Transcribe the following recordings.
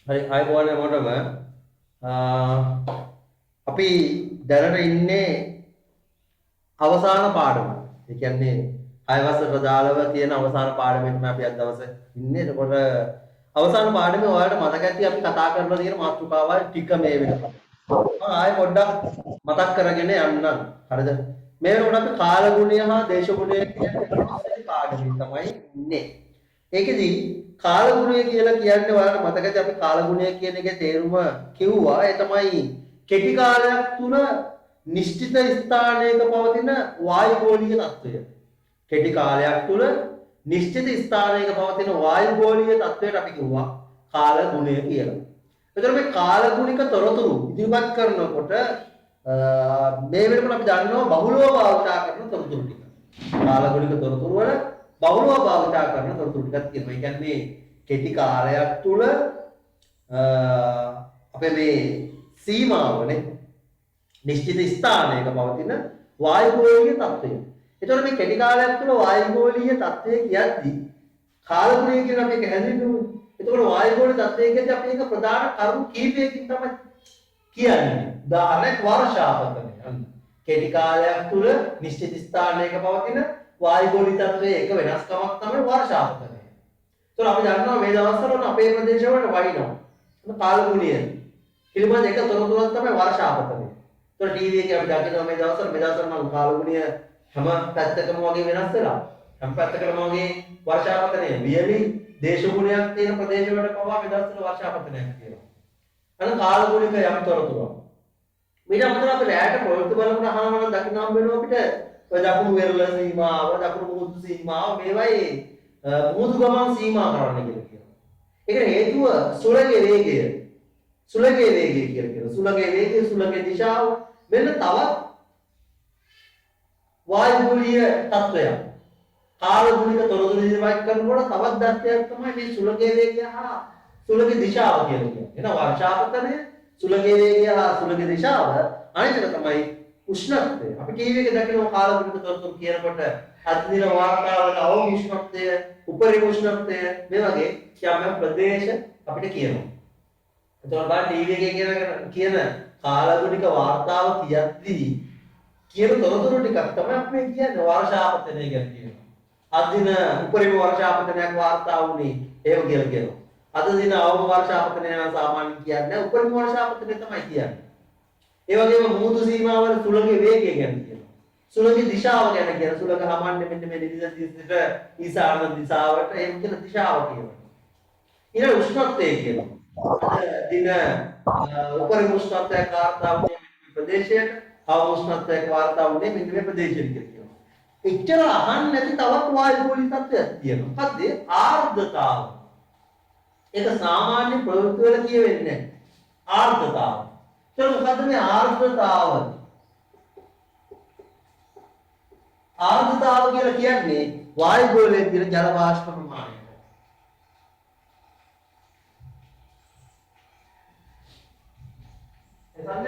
හරි ආයුබෝවන් හැමෝටම අපි දැනට ඉන්නේ අවසාන පාඩම. ඒ කියන්නේ 6 වසරට දාලව තියෙන අවසාන පාඩමේ තමයි අපි අද දවසේ ඉන්නේ. එතකොට අවසාන පාඩමේ ඔයාලට මතක ඇති අපි කතා කරලා තියෙන මාතෘකාවල් ටික මේ වෙනකොට. මම ආයෙ පොඩ්ඩක් මතක් කරගෙන යන්නම්. හරිද? මේ වෙනකොට අපි කාලගුණය හා දේශගුණය කියන පාඩමේ තමයි ඉන්නේ. ඒකෙදි කාලගුණය කියලා කියන්නේ ඔයාලට මතකද අපි කාලගුණය කියන එකේ තේරුම කිව්වා. ඒ තමයි කෙටි කාලයක් තුල නිශ්චිත ස්ථානයක පවතින වායුගෝලීය තත්ත්වය. කෙටි කාලයක් තුල නිශ්චිත ස්ථානයක පවතින වායුගෝලීය තත්ත්වයට අපි කිව්වා කාලගුණය කියලා. එතකොට මේ කාලගුණික තොරතුරු ඉදිරිපත් කරනකොට මේ වෙනකොට අපි දන්නවා බහුලව භාවිත කරන තොරතුරු ටික. කාලගුණික තොරතුරු වල බහුලව භාවිත කරන තොරතුරු ටිකක් තියෙනවා. ඒ කියන්නේ කෙටි කාලයක් තුල අපේ මේ සීමාවනේ නිශ්චිත ස්ථානයක පවතින වායුගෝලීය තත්ත්වය. ඒතකොට මේ කෙටි කාලයක් තුල වායුගෝලීය තත්ත්වය කියද්දි කාලගුණය කියන අපි ඒක හැඳින්වුවේ. එතකොට වායුගෝලීය තත්ත්වය කියන්නේ අපි එක ප්‍රධාන කරුණු කීපයකින් තමයි කියන්නේ. උදාහරණයක් වර්ෂාපතනය. කෙටි කාලයක් තුල නිශ්චිත ස්ථානයක පවතින වායුගෝලීය තත්ත්වයේ එක වෙනස්කමක් තමයි වර්ෂාපතනය. ඒතකොට අපි දන්නවා මේ දවස්වල අපේ ප්‍රදේශවලට වහිනවා. ඒක කාලගුණය. පිළිබඳ එක තොරතුරක් තමයි වර්ෂාපතනය. ඒතකොට ටීවී එකේ අපි දකිනවා මේ දවස්වල නම් කාලගුණය හැම පැත්තකම වගේ වෙනස් වෙලා. හැම පැත්තකම වගේ වර්ෂාපතනය වියලි දේශගුණයක් තියෙන ප්‍රදේශවලට පවා මේ දවස්වල වර්ෂාපතනයක් තියෙනවා. අන්න කාලගුණික යම් තොරතුරක්. ඊට අමතරව අපි රැයට ප්‍රවෘත්ති බලනකොට අහනවා දකින්න හම්බ වෙනවා අපිට ඔය දකුණු වෙරළ සීමාව, දකුණු මුහුදු සීමාව මේවයි මුහුදු ගමන් සීමා කරන්න කියලා කියනවා. ඒකට හේතුව සුළඟේ වේගය. සුළඟේ වේගය කියලා කියනවා. සුළඟේ වේගය, සුළඟේ දිශාව මෙන්න තවත් වායුගෝලීය තත්ත්වයක්. කාලගුණික තොරතුරු ඉදිරිපත් කරනකොට තවත් දත්තයක් තමයි මේ සුළඟේ වේගය හා සුළඟේ දිශාව කියලා කියන්නේ. එහෙනම් වර්ෂාපතනය, සුළඟේ වේගය හා සුළඟේ දිශාව අනිත් එක තමයි උෂ්ණත්වය. අපි ටීවී එකේ දකිනවා කාලගුණික තොරතුරු කියනකොට අත්දින වාතාවරණ අවම උෂ්ණත්වය, උපරිම උෂ්ණත්වය මේ වගේ යම් ප්‍රදේශ අපිට කියනවා. එතකොට බලන්න ටීවී එකේ කියන කාලගුණික වාර්තාව කියද්දී කියන තොරතුරු ටිකක් තමයි අපි කියන්නේ වර්ෂාපතනය ගැන කියනවා. අදින උපරිම වර්ෂාපතනයක් වාර්තා වුණේ ඒව කියලා කියනවා. අද දින අවම වර්ෂාපතනය සාමාන්‍ය කියන්නේ උපරිම වර්ෂාපතනය තමයි කියන්නේ. ඒ වගේම මුහුදු සීමාවල සුළඟේ වේගය ගැන කියනවා. සුළඟේ දිශාව ගැන කියනවා. සුළඟ හමන්නේ මෙන්න මේ දිශාවට ඊසාන දිශාවට එහෙම කියන දිශාව කියනවා. ඊළඟ උෂ්ණත්වය කියනවා. දින උපරිම උෂ්ණත්වයක් වාර්තා වුණේ මේ ප්‍රදේශයට, අවම උෂ්ණත්වයක් වාර්තා වුණේ මෙන්න මේ ප්‍රදේශයට කියලා කියනවා. එච්චර අහන්න නැති තවත් වායුගෝලීය තත්ත්වයක් තියෙනවා. මොකද්ද? ආර්ද්‍රතාව. ඒක සාමාන්‍ය ප්‍රවෘත්ති වල කියවෙන්නේ නැහැ. ආර්ද්‍රතාව. ඒක මොකද්ද මේ ආර්ද්‍රතාව? ආර්ද්‍රතාව කියලා කියන්නේ වායුගෝලයේ තියෙන ජල වාෂ්ප ප්‍රමාණය. එතන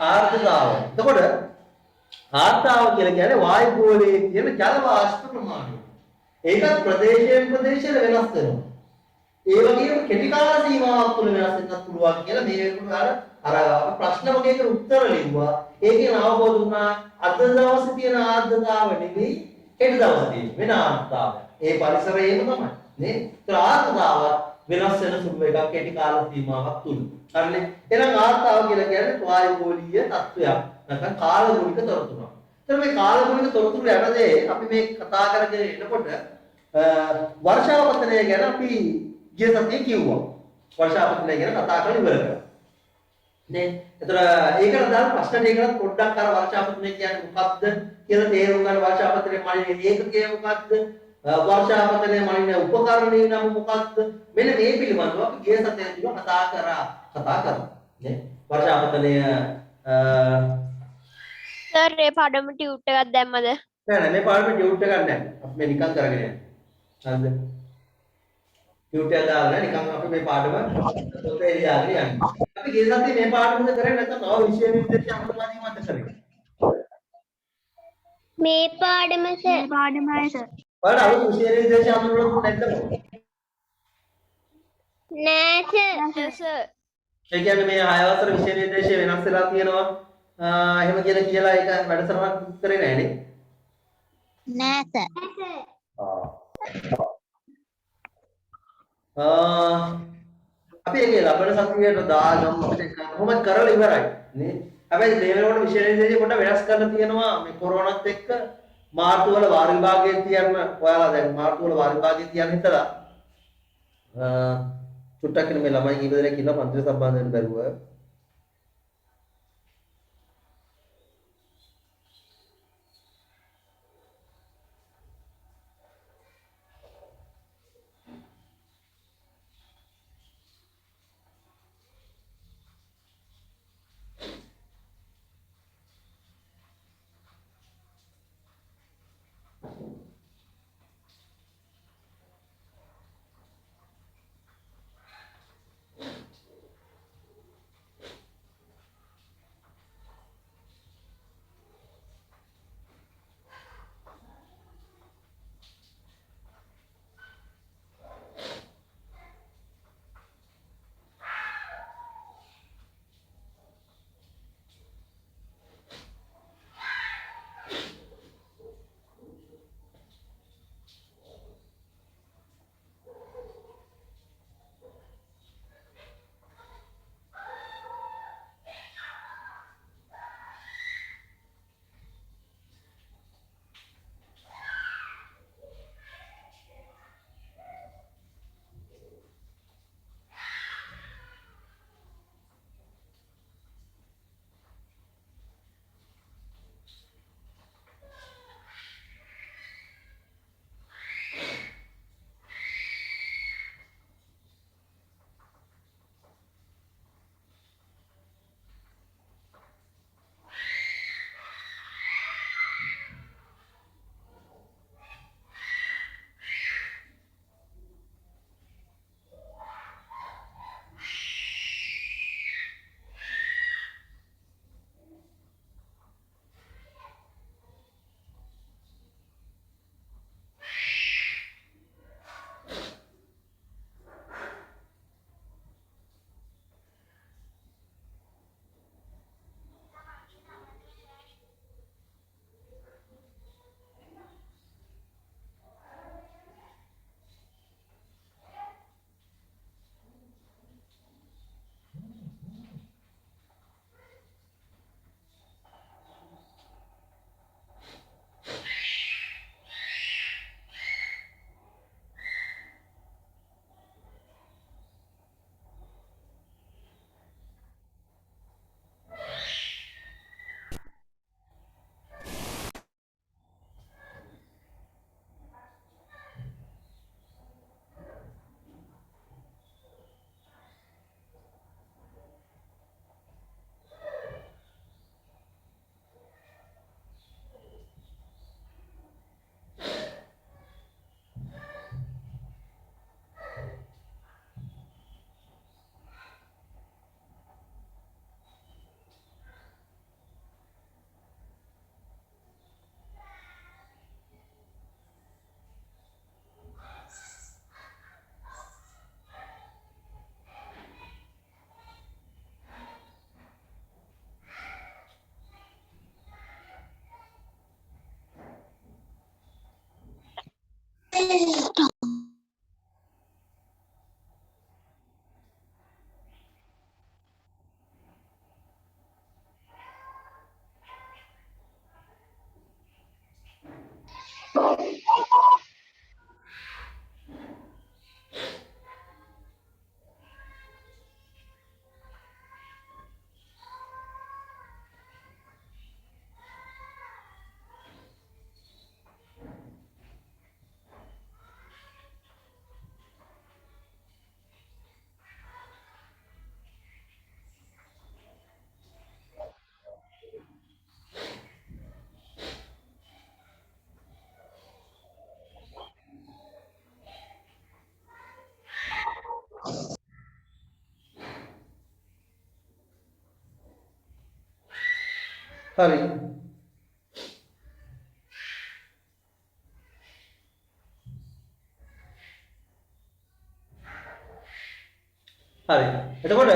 ආර්ද්‍රතාව. එතකොට ආර්ද්‍රතාව කියලා කියන්නේ වායුගෝලයේ තියෙන ජල වාෂ්ප ප්‍රමාණය. ඒකත් ප්‍රදේශයෙන් ප්‍රදේශයට වෙනස් වෙනවා. ඒ වගේම කෙටි කාල සීමාවක් තුළ වෙනස් වෙන්නත් පුළුවන් කියලා මේ වෙනකොට අර ප්‍රශ්න වගේකට උත්තර ලිව්වා. ඒකෙන් අවබෝධ වුණා අද දවසේ තියෙන ආර්ද්‍රතාව නෙවෙයි හෙට දවසේ තියෙන වෙන ආර්ද්‍රතාවය. ඒ පරිසරයේම තමයි. නේ? ඒතර ආර්ද්‍රතාව වෙනස් වෙන සුළු එකක් කෙටි කාල සීමාවක් තුල. හරිනේ? එහෙනම් ආර්ද්‍රතාව කියලා කියන්නේ වායුගෝලීය තත්ත්වයක්. නැත්නම් කාලගුණික තොරතුරු. එතකොට මේ කාලගුණික තොරතුරු යනදී අපි මේ කතා කරගෙන එනකොට වර්ෂාපතනය ගැන අපි ගිය සතියේ කිව්වා. වර්ෂාපතනය ගැන කතා කරලා ඉවර කරා. නේ? එතකොට ඒකට දාන ප්‍රශ්න ටිකකට පොඩ්ඩක් අර වර්ෂාපතනය කියන්නේ මොකක්ද කියලා තේරුම් ගන්න වර්ෂාපතනය මනින ඒකකය මොකක්ද? වර්ෂාපතනය මනින උපකරණේ නම මොකක්ද? මෙන්න මේ පිළිබඳව අපි ගිය සතියේදී කතා කරා. නේ? වර්ෂාපතනය සර් ඒ පාඩම ටියුට් එකක් දැම්මද? නෑ මේ පාඩම ටියුට් එකක් නෑ. අපි මේ නිකන් කරගෙන යන්නේ. හරිද? ටියුට් එක දාලා නිකන් අපි මේ පාඩම පොතේ ලියාගෙන යන්නේ. අපි ගිය සතියේ මේ පාඩමද කරේ නැත්නම් නව විෂය නිර්දේශය අනුගමනය මත කරේ. මේ පාඩම සර්. මේ පාඩමයි සර්. බලන්න අලුත් විෂය නිර්දේශය අනුගමනය නැද්ද මොකද? නෑ සර්. ඒ කියන්නේ මේ 6 වසර විෂය නිර්දේශය වෙනස් වෙලා තියෙනවා. එහෙම කියලා ඒක වැඩසටහනක් කරේ නෑනේ. නෑ සර්. අපි ඒකේ ලබන සතියේට දාගමු අපිට කොහොමද කරලා ඉවරයි නේ. හැබැයි මේ වෙනකොට විෂය නිර්දේශය පොඩ්ඩක් වෙනස් කරලා තියෙනවා මේ කොරෝනාත් එක්ක මාර්තු වල වාර විභාගයේ තියන්න ඔයාලා දැන් මාර්තු වල වාර විභාගයේ තියන්න හිතලා චුට්ටක් මේ ළමයි කීප දෙනෙක් ඉන්නවා පන්තිල සම්බන්ධ වෙන්න බැරුව. හරි. හරි. එතකොට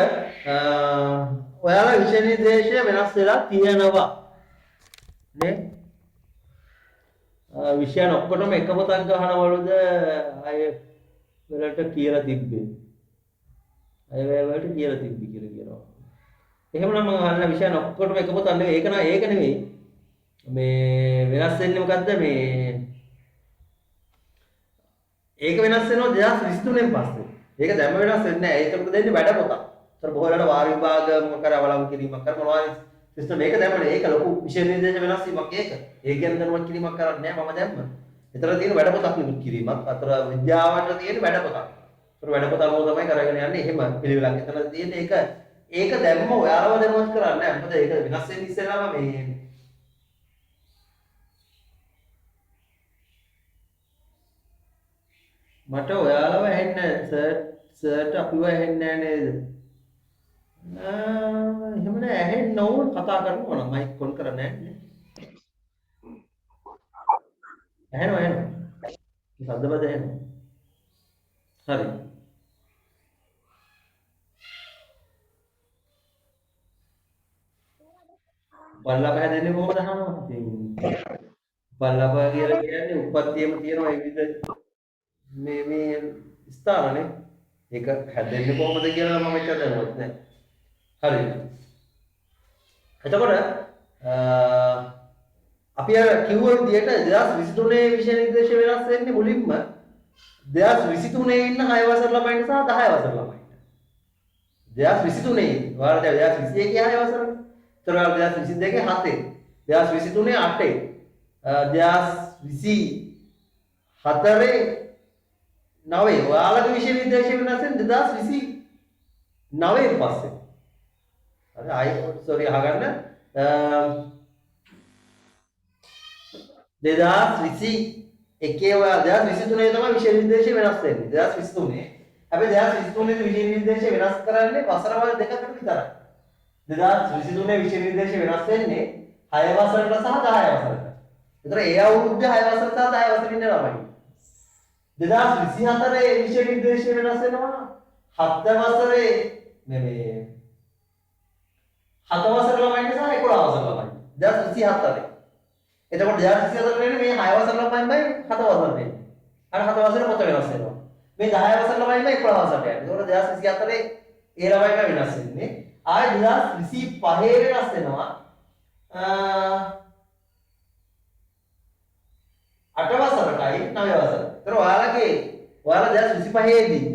ඔයාලා විෂය නිර්දේශය වෙනස් වෙලා තියෙනවා. නේ? විෂයන් ඔක්කොටම එක පොතක් ගහනවලුද අය වලට කියලා තිබ්බේ. අය වලට කියලා තිබ්බි කියලා කියනවා. එහෙමනම් මම අහන්න විෂයන් ඔක්කොටම එක පොතක් නෙවෙයි. ඒක නෙවෙයි. මේ වෙනස් වෙන්නේ මොකද්ද මේ ඒක වෙනස් වෙනවා 2023 පස්සේ. ඒක දැම්ම වෙනස් වෙන්නේ නැහැ. ඒකට දෙන්නේ වැඩ පොතක්. ඒතර බොහෝ වෙලාවට වාර විභාග මොකද අවලංගු කිරීමක් කර මොනවද සිස්ටම් මේක දැම්මනේ. ඒක ලොකු විෂය නිර්දේශ වෙනස් වීමක් ඒක. ඒ කියන්නේ දැනුවත් කිරීමක් කරන්නේ නැහැ මම දැම්ම. ඒතර තියෙන වැඩ පොතක් නිකුත් කිරීමක්. අතර විද්‍යාවට තියෙන වැඩ පොතක්. ඒතර වැඩ පොත අනුව තමයි කරගෙන යන්නේ. එහෙම පිළිවෙලක්. ඒතර තියෙන ඒක දැම්ම ඔයාලව දැනුවත් කරන්නේ නැහැ. මොකද ඒක වෙනස් වෙන්න ඉස්සෙල්ලාම මේ මට ඔයාලව ඇහෙන්නේ සර්ට අපිව ඇහෙන්නේ නැහැ නේද? එහෙම නෑ ඇහෙන්න ඕන කතා කරනවා නම් මයික් ඔන් කරන්නේ නැහැ. ඇහෙනවා. ශබ්ද බද ඇහෙනවා. හරි. බල්ලප හැදෙන්නේ කොහොමද අහනවා? බල්ලප කියලා කියන්නේ උප්පත්තියම තියෙන ඒ විදිහට මේ ස්ථානනේ ඒක හැදෙන්නේ කොහොමද කියලා මම හිතලා දන්නවා නෑ. හරි. එතකොට අපි අර කිව්ව විදිහට 2023 විෂය නිර්දේශ වෙනස් වෙන්නේ මුලින්ම 2023 ඉන්න 6 වසර ළමයින්ට සහ 10 වසර ළමයින්ට. 2023 වාරද 2021 6 වසරනේ. ඒතර 2022 7. 2023 8. 2024 9. ඔයාලගේ විෂය නිර්දේශ වෙනස් වෙන්නේ 2029 පස්සේ. හරි ආයි සෝරි අහගන්න 2021 ඔයා 2023 තමයි විෂය නිර්දේශය වෙනස් වෙන්නේ 2023. හැබැයි 2023 විෂය නිර්දේශය වෙනස් කරන්නේ වසර වල දෙකකට විතරයි. 2023 විෂය නිර්දේශය වෙනස් වෙන්නේ 6 වසරට සහ 10 වසරට. ඒතර ඒ අවුරුද්දේ 6 වසර සහ 10 වසර ඉන්න ළමයි. 2024 විෂය නිර්දේශය වෙනස් වෙනවා 7 වසරේ මේ 7 වසර ළමයින්ට සහ 11 වසර ළමයින්ට 2024. එතකොට 2024 වෙන්නේ මේ 6 වසර ළමයින්මයි 7 වසර වෙන්නේ. අර 7 වසර පොත වෙනස් වෙනවා. මේ 10 වසර ළමයින්මයි 11 වසරට යන්නේ. ඒතකොට 2024 ඒ ළමයින්ම වෙනස් වෙන්නේ. ආයෙ 2025 වෙනස් වෙනවා. 8 වසරටයි 9 වසරට. ඒතර ඔයාලා 2025 දී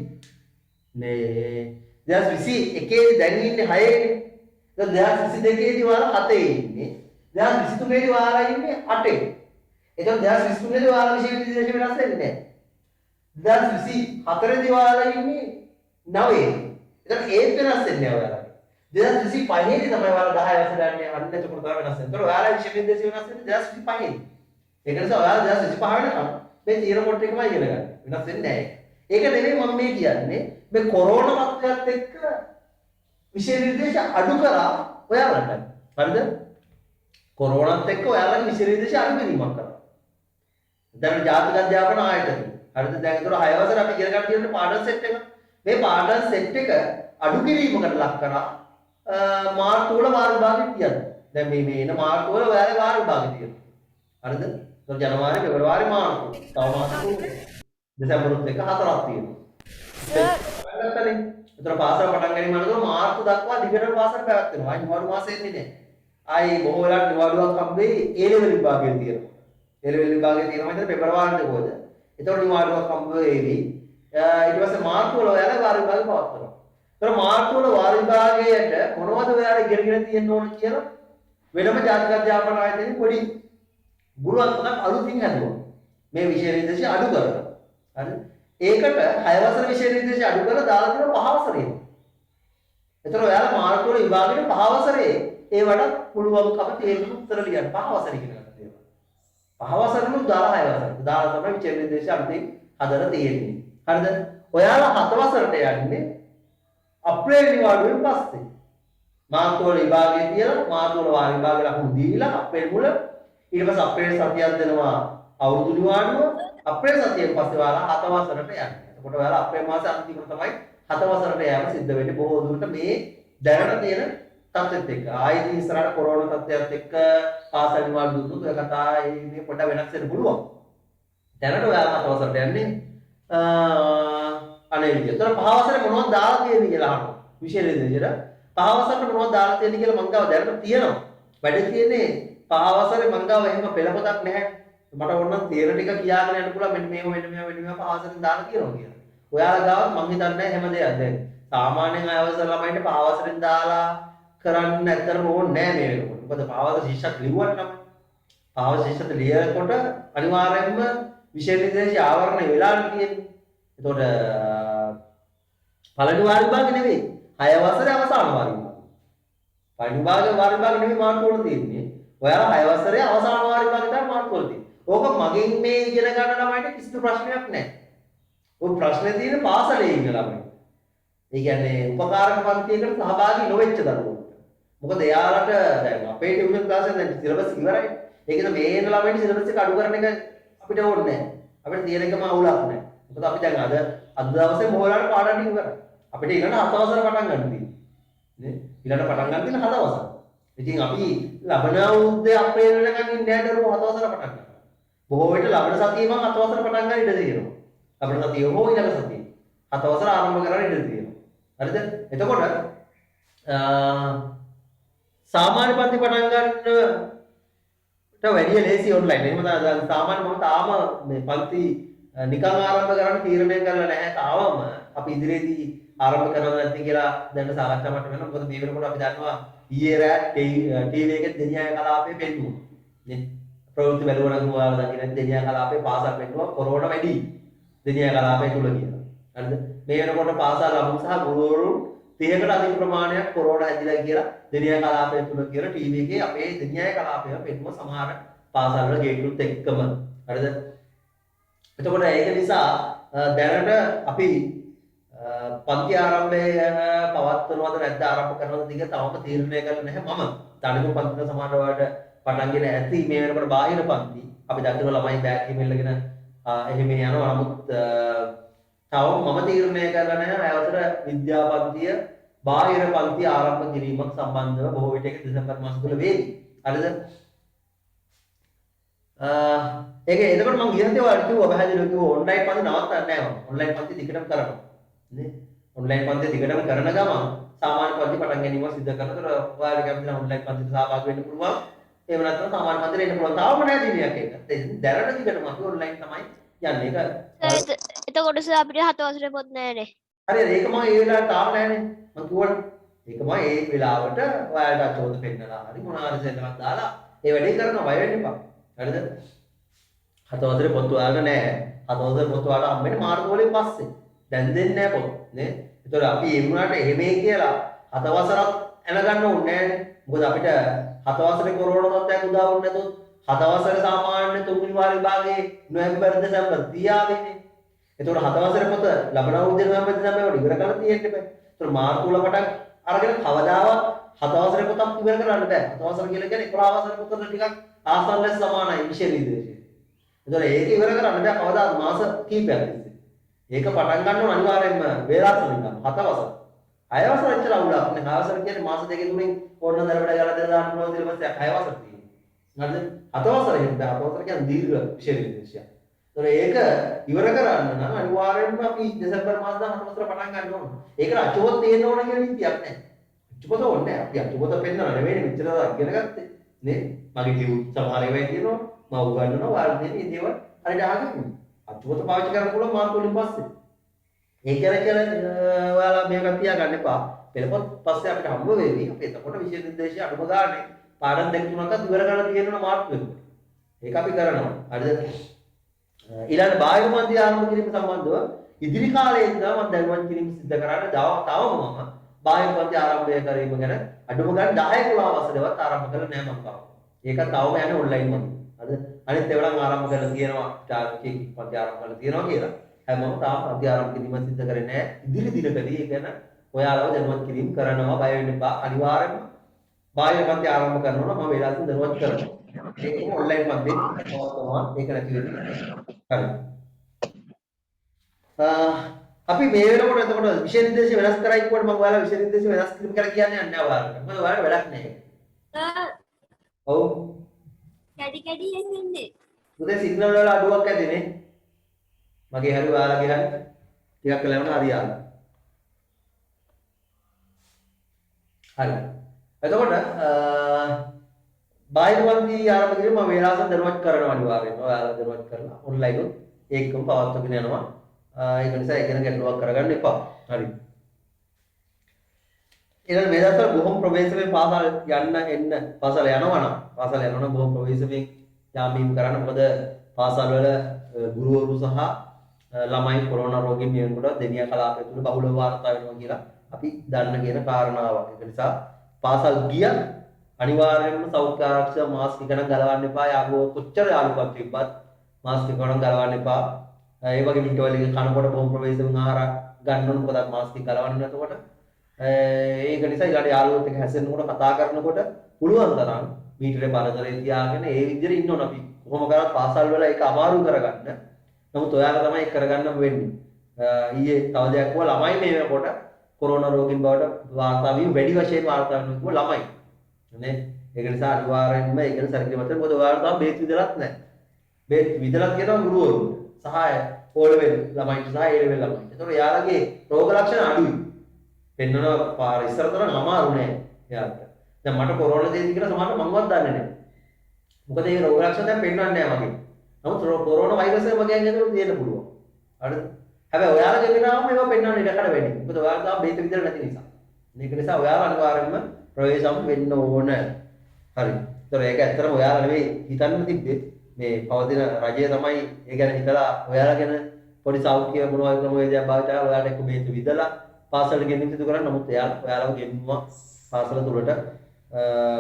මේ 2021 දී දැන් ඉන්නේ 6 නේ. දැන් 2022 දී ඔයාලා 7 ඉන්නේ. 2023 දී ඔයාලා ඉන්නේ 8. එතකොට 2023 දී ඔයාලා විෂය නිර්දේශ වෙනස් වෙන්නේ නැහැ. 2024 දී ඔයාලා ඉන්නේ 9. එතකොට ඒත් වෙනස් වෙන්නේ නැහැ ඔයාලා. 2025 දී තමයි ඔයාලා 10 වසරට යන්නේ. අන්න එතකොට තමයි වෙනස් වෙන්නේ. එතකොට ඔයාලා විෂය නිර්දේශ වෙනස් වෙන්නේ 2025 දී. ඒක නිසා ඔයාලා 2025 වෙනකම් මේ තියෙන පොට් එකමයි ඉගෙන ගන්න. වෙනස් වෙන්නේ නැහැ. ඒක නෙමෙයි මම මේ කියන්නේ. මේ කොරෝනා තත්ත්වයත් එක්ක විෂය නිර්දේශ අඩු කරා ඔයාලට. හරිද? කොරෝනාත් එක්ක ඔයාලගේ විෂය නිර්දේශ අඩු කිරීමක් කරා. දැන් ජාතික අධ්‍යාපන ආයතනය. හරිද? දැන් ඒතර 6 වසර අපි ඉගෙන ගන්න තියෙන පාඩම් සෙට් එක. මේ පාඩම් සෙට් එක අඩු කිරීමකට ලක් කරා මාර්තු වල වාර විභාගෙ තියනවා. දැන් මේ එන මාර්තු වල ඔයාලගේ වාර විභාගෙ තියෙනවා. හරිද? ඒතර ජනවාරි පෙබරවාරි මාර්තු. තව මාස තුනක්. දෙසැම්බරුත් එක 4ක් තියෙනවා. සර් ඒතර පාසල පටන් ගැනීම අනතුරු මාර්තු දක්වා දිගටම පාසල පැවැත්වෙනවා. ආයි නිවාඩු මාසෙ එන්නේ නැහැ. ආයි බොහෝ වෙලාවට නිවාඩුවක් හම්බෙයි ඒ ලෙවල් විභාගයේ තියෙනවා. ඒ ලෙවල් විභාගයේ තියෙනවා හිතේ පෙබරවාරිට කොහොද. ඒතර නිවාඩුවක් හම්බ වෙවි. ඊට පස්සේ මාර්තු වල ඔයාලා වාර විභාගෙ පවත්වනවා. ඒතර මාර්තු වල වාර විභාගයට මොනවද ඔයාලා ඉගෙනගෙන තියෙන්න ඕන කියලා වෙනම ජාතික අධ්‍යාපන ආයතනයේ පොඩි ගුරුවරුන්ට අලුතින් හදුවා. මේ විෂය නිර්දේශය අඩු කරලා. හරි? ඒකට 6 වසර විෂය නිර්දේශය අඩු කරලා දාලා තියෙනවා 5 වසරේ. ඒතර ඔයාලා මාර්තු වල විභාගෙට 5 වසරේ ඒවට පුළුවන්කම තියෙන උත්තර ලියන්න 5 වසර ඉගෙන ගන්න දේවල්. 5 වසරෙමුත් දාලා 6 වසරට. දාලා තමයි විෂය නිර්දේශය අලුතින් හදලා තියෙන්නේ. හරිද? ඔයාලා 7 වසරට යන්නේ අප්‍රේල් නිවාඩුවෙන් පස්සේ. මාර්තු වල විභාගයේ තියලා මාර්තු වල වාර විභාග ලකුණු දීලා අප්‍රේල් මුල ඊට පස්සේ අප්‍රේල් සතියක් දෙනවා අවුරුදු නිවාඩුව අප්‍රේල් සතියෙන් පස්සේ ඔයාලා 7 වසරට යනවා. එතකොට ඔයාලා අප්‍රේල් මාසේ අන්තිමට තමයි 7 වසරට යෑම සිද්ධ වෙන්නේ බොහෝ දුරට මේ දැනට තියෙන තත්ත්වෙත් එක්ක. ආයෙත් ඉස්සරහට කොරෝනා තත්ත්වයක් එක්ක පාසල් නිවාඩු දුන්නොත් ඔය කතා මේ පොඩ්ඩක් වෙනස් වෙන්න පුළුවන්. දැනට ඔයාලා 7 වසරට යන්නේ අනේ විදියට. ඒතර පහ වසරේ මොනවද දාලා තියෙන්නේ කියලා අහනවා. විශේෂ විදියට පහ වසරට මොනවද දාලා තියෙන්නේ කියලා මං ගාව දැනට තියෙනවා. වැඩ තියෙන්නේ පහ වසරේ මං ගාව එහෙම පෙළපතක් නැහැ. මට ඕනනම් තීර ටික කියාගෙන යන්න පුළුවන් මෙන්න මේව පහ වසරෙන් දාලා තියෙනවා කියලා. ඔයාලා ගාව මං හිතන්නේ හැම දෙයක් දැන්. සාමාන්‍යයෙන් අය අවසර ළමයින්ට පහ වසරෙන් දාලා කරන්න ඇත්තටම ඕනේ නැහැ මේ වෙනකොට. මොකද පහ වසර ශිෂ්‍යත් ලිව්වට නම් පහ වසර ශිෂ්‍යත් ලියනකොට අනිවාර්යයෙන්ම විශේෂ නිර්දේශය ආවරණය වෙලා තියෙන්නේ. එතකොට පළවෙනි වාර විභාග නෙවෙයි 6 වසරේ අවසාන වාර විභාග. පළවෙනි වාර විභාග නෙවෙයි මාර්තු වල තියෙන්නේ. ඔයාලා 6 වසරේ අවසාන වාර විභාග තමයි මාර්තු වල තියෙන්නේ. ඕක මගෙන් මේ ඉගෙන ගන්න ළමයිට කිසිදු ප්‍රශ්නයක් නැහැ. ඔය ප්‍රශ්නේ තියෙන්නේ පාසලේ ඉන්න ළමයි. ඒ කියන්නේ උපකාරක පන්තියකට සහභාගී නොවෙච්ච දරුවෝ. මොකද එයාලට දැන් අපේ ටියුෂන් ක්ලාස් එකෙන් දැන් සිලබස් ඉවරයි. ඒකද මේ එන ළමයින්ට සිලබස් එක අඩු කරන එක අපිට ඕනේ නැහැ. අපිට තියෙන එකම අවුලක් නැහැ. මොකද අපි දැන් අද දවසේ මොහොලාට පාඩම් ටික ඉවරයි. අපිට ඊළඟ 7 වසර පටන් ගන්න තියෙනවා. නේ? ඊළඟ පටන් ගන්න තියෙන 7 වසර. ඉතින් අපි ලබන අවුරුද්දේ අප්‍රේල් වෙනකන් ඉන්නේ නැහැ දරුවෝ 7 වසර පටන් ගන්න. බොහෝ විට ලබන සතියේ මම 7 වසර පටන් ගන්න ඉඩ තියෙනවා. ලබන සතියේ හෝ ඊළඟ සතියේ 7 වසර ආරම්භ කරන්න ඉඩ තියෙනවා. හරිද? එතකොට සාමාන්‍ය පන්ති පටන් ගන්නට වැඩිය ලේසි ඔන්ලයින්. එහෙම තමයි සාමාන්‍ය මම තාම මේ පන්ති නිකන් ආරම්භ කරන්න තීරණය කරලා නැහැ. තාම අපි ඉදිරියේදී ආරම්භ කරනවා නැති කියලා දැන් සාකච්ඡා මට වෙනවා. මොකද මේ වෙනකොට අපි දන්නවා ඊයේ රෑ ටීවී එකේ දෙනියා කලාපේ පෙන්නුවා. නේ? ප්‍රවෘත්ති බැලුවා නම් ඔයාලා දකින්න දෙනියා කලාපේ පාසල් පෙන්නුවා කොරෝනා වැඩි. දෙනියා කලාපේ තුල කියලා. හරිද? මේ වෙනකොට පාසල් ළමුන් සහ ගුරුවරු 30කට අධික ප්‍රමාණයක් කොරෝනා හැදිලා කියලා දෙනියා කලාපය තුල කියලා ටීවී එකේ අපේ දෙනියා කලාපය පෙන්නුවා සමහර පාසල් වල ගේට්ටුත් එක්කම. හරිද? එතකොට ඒක නිසා දැනට අපි පන්ති ආරම්භය පවත්වනවද නැත්ද ආරම්භ කරනවද දිග තවම තීරණය කරලා නැහැ මම. තනිකම පන්තින සමහර වලට පටන්ගෙන ඇති මේ වෙනකොට බාහිර පන්ති. අපි දකින ළමයි බෑග් එකෙම ඉල්ලගෙන එහෙම යනවා. නමුත් තවම මම තීරණය කරලා නැහැ අවසර විද්‍යාපන්තිය බාහිර පන්ති ආරම්භ කිරීමක් සම්බන්ධව බොහෝ විට ඒක දෙසැම්බර් මාස තුල වේවි. හරිද? ඒක එතකොට මම ගියන්තේ ඔයාලට කිව්වා පැහැදිලිව කිව්වා ඔන්ලයින් පන්ති නවත්තන්නේ නැහැ මම. ඔන්ලයින් පන්ති දිගටම කරනවා. නේ? ඔන්ලයින් පන්ති දිගටම කරන ගමන් සාමාන්‍ය පන්ති පටන් ගැනීම සිද්ධ කරනකොට ඔයාලට කැමති නම් ඔන්ලයින් පන්තිට සහභාගී වෙන්න පුළුවන්. එහෙම නැත්නම් සාමාන්‍ය පන්තිට එන්න පුළුවන්. තාම නැහැ දිනයක් ඒක. දැනට දිගටම අපි ඔන්ලයින් තමයි යන්නේ. ඒක එතකොට සර් අපිට 7 වසරේ පොත් නැහැනේ. හරිද? ඒක මම ඒ වෙලාවට තාම නැහැනේ. මම කිව්වනේ. ඒක මම ඒ වෙලාවට ඔයාලට අචෝද පෙන්නලා හරි මොනවා හරි සෙල්ලමක් දාලා ඒ වැඩේ කරනවා බය වෙන්න එපා. හරිද? 7 වසරේ පොත් ඔයාලට නැහැ. 7 වසරේ පොත් ඔයාලට හම්බෙන්නේ මාර්තු වලින් පස්සේ. දැන් දෙන්නේ නැහැ පොත් නේ. ඒතකොට අපි ඒ වුණාට එහෙමයි කියලා 7 වසරක් එනගන්න ඕනේ නැහැ. මොකද අපිට 7 වසරේ කොරෝනා තත්ත්වයක් උදා වුණ නැතොත් 7 වසරේ සාමාන්‍ය තුන්වෙනි වාර විභාගයේ නොවැම්බර් දෙසැම්බර් 30 ආවේනේ. ඒතකොට 7 වසරේ පොත ලබන අවුරුද්දේ නොවැම්බර් දෙසැම්බර් වල ඉවර කරලා තියෙන්න බෑ. ඒතකොට මාර්තු වල පටන් අරගෙන කවදාවත් 7 වසරේ පොතක් ඉවර කරන්න බෑ. 7 වසර කියලා කියන්නේ 11 වසරේ පොතට ටිකක් ආසන්න ලෙස සමානයි විශේෂ නිර්දේශය. ඒතකොට ඒක ඉවර කරන්න බෑ කවදාවත් මාස කිහිපයක් තිස්සේ. ඒක පටන් ගන්න ඕන අනිවාර්යයෙන්ම වේලාසලින් ගන්න 7 වසර. 6 වසර ඉච්චර අවුලක් නේ. 6 වසර කියන්නේ මාස දෙකකින් තුنين ඕන දරබඩ ගාලා දෙලා දාන්න පුළුවන් ඊට පස්සේ 6 වසර තියෙනවා. හරිද? 7 වසර එහෙම බෑ. 7 වසර කියන්නේ දීර්ඝ විශේෂ නිර්දේශයක්. ඒතකොට ඒක ඉවර කරන්න නම් අනිවාර්යයෙන්ම අපි දෙසැම්බර් මාස 7 වසර පටන් ගන්න ඕන. ඒකට අචෝත් තියෙන්න ඕන කියන විදියක් නැහැ. අචුපත ඕනේ නැහැ. අපි අචුපත පෙන්නන නෙවෙයි මෙච්චර ඉගෙන ගත්තේ. නේ? මගේ ටියුට් සමහර ඒවා තියෙනවා. මම උගන්වනවා ඔයාලට දෙන මේ දේවල් හරියට අහගන්න. අචුපත පාවිච්චි කරන්න පුළුවන් මාර්තු වලින් පස්සේ. ඒ කියන්නේ ඔයාලා මේක තියාගන්න එපා. පෙළපොත් පස්සේ අපිට හම්බ වෙවි. අපි එතකොට විශේෂ නිර්දේශය අඩුම ගානේ පාඩම් දෙක තුනක්වත් ඉවර කරලා තියෙනවා මාර්තු වෙනකොට. ඒක අපි කරනවා. හරිද? ඊළඟ බාහිර පන්ති ආරම්භ කිරීම සම්බන්ධව ඉදිරි කාලයේ ඉඳලා මම දැනුවත් කිරීම සිදු කරන්න තවම මම බාහිර පන්ති ආරම්භය කිරීම ගැන අඩුම ගානේ 10 11 වසරේවත් ආරම්භ කරලා නැහැ මම තාම. ඒක තවම යන්නේ ඔන්ලයින් මම. හරිද? අනිත් ඒවා නම් ආරම්භ කරලා තියෙනවා. ටාර්ගට් පන්ති ආරම්භ කරලා තියෙනවා කියලා. හැබැයි මම තාම පන්ති ආරම්භ කිරීම සිදු කරන්නේ නැහැ. ඉදිරි දිනකදී ඒ ගැන ඔයාලව දැනුවත් කිරීම කරනවා බය වෙන්න එපා. අනිවාර්යයෙන්ම බාහිර පන්ති ආරම්භ කරනවා නම් මම වෙලාවකින් දැනුවත් කරනවා. ඒකම ඔන්ලයින් පන්ති පවත්වනවා. ඒක නැති වෙන්නේ. හරි. අපි මේ වෙනකොට එතකොට විෂය නිර්දේශය වෙනස් කරයි කියනකොට මම ඔයාලා විෂය නිර්දේශය වෙනස් කිරීම කියලා කියන්නේ නැහැ ඔයාලට. මොකද ඔයාලට වැඩක් නැහැ. ඔව්. කැඩි එන්නේ. උදේ සිග්නල් වල අඩුවක් ඇතිනේ. මගේ හරි ඔයාලගේ හරි ටිකක් කළා වුණා හරියට. හරි. එතකොට බාහිර පන්ති ආරම්භ කිරීම මම වේලාසන් දරුවත් කරනවා අනිවාර්යයෙන්ම. ඔයාලා දරුවත් කරලා ඔන්ලයින් උත් ඒකම පවත්වාගෙන යනවා. ඒක නිසා ඒක ගැන ගැටලුවක් කරගන්න එපා. හරි. ඊළඟ මේ දවස්වල බොහොම ප්‍රවේශමෙන් පාසල් යන්න එන්න පාසල යනවනම් බොහොම ප්‍රවේශමෙන් යාමීම් කරන්න. මොකද පාසල් වල ගුරුවරු සහ ළමයි කොරෝනා රෝගීන් මේ වෙනකොට දෙනියා කලාපය තුල බහුලව වාර්තා වෙනවා කියලා අපි දන්න කියන කාරණාවක්. ඒක නිසා පාසල් ගියත් අනිවාර්යයෙන්ම සෞඛ්‍ය ආරක්ෂක මාස්ක් එක නම් ගලවන්න එපා. යාළුවෝ කොච්චර යාළුකම් තිබ්බත් මාස්ක් එක නම් ගලවන්න එපා. ඒ වගේ මිටවල කනකොට බොහොම ප්‍රවේශමෙන් ආහාර ගන්න ඕන. මොකද මාස්ක් එක ගලවන්නේ නැතකොට ඒක නිසා ඊළඟ යාළුවොත් එක්ක හැසෙන්නකොට කතා කරනකොට පුළුවන් තරම් මීටරේ පරතරේ තියාගෙන ඒ විදිහට ඉන්න ඕන. අපි කොහොම කරත් පාසල් වල ඒක අමාරු කරගන්න. නමුත් ඔයාලා තමයි කරගන්න වෙන්නේ. ඊයේ තව දෙයක් කිව්වා ළමයි මේ වෙනකොට කොරෝනා රෝගීන් බවට වාර්තා වීම වැඩි වශයෙන් වාර්තා වෙනවා කිව්වා ළමයි. නේ? ඒක නිසා අනිවාර්යෙන්ම ඒක ගැන සැලකිලිමත් වෙන්න. මොකද ඔයාලා තාම බේත් විදලත් නැහැ. බේත් විදලත් කියනවා ගුරුවරු. සහාය ඕ ලෙවල් ළමයින්ට සහ ඒ ලෙවල් ළමයින්ට. ඒතකොට යාළගේ රෝග ලක්ෂණ අඩුයි. පෙන්වන පාර ඉස්සර තරම් අමාරු නෑ එයාට. දැන් මට කොරෝනා දෙයිද කියලා සමහරවිට මමවත් දන්නේ නැහැ. මොකද මේ රෝග ලක්ෂණ දැන් පෙන්වන්නේ නැහැ මගේ. නමුත් කොරෝනා වෛරස් එක මගේ ඇඟේ තියෙන්න පුළුවන්. හරිද? හැබැයි ඔයාලගේ ගෙනාවම ඒවා පෙන්වන්න ඉඩකඩ වැඩි. මොකද ඔයාලා තාම බේත විදලා නැති නිසා. මේක නිසා ඔයාලා අනිවාර්යයෙන්ම ප්‍රවේශම් වෙන්න ඕන. හරි. ඒතර ඒක ඇත්තටම ඔයාලා නෙවෙයි හිතන්න තිබ්බේ. මේ පවතින රජය තමයි ඒ ගැන හිතලා ඔයාලා ගැන පොඩි සෞඛ්‍ය මොනවා ක්‍රමවේදයක් භාවිතා කරලා ඔයාලට එක්ක බේත විදලා පාසලට ගෙනින්න සිදු කරා. නමුත් ඔයාලව ගෙන්නුවා පාසල තුලට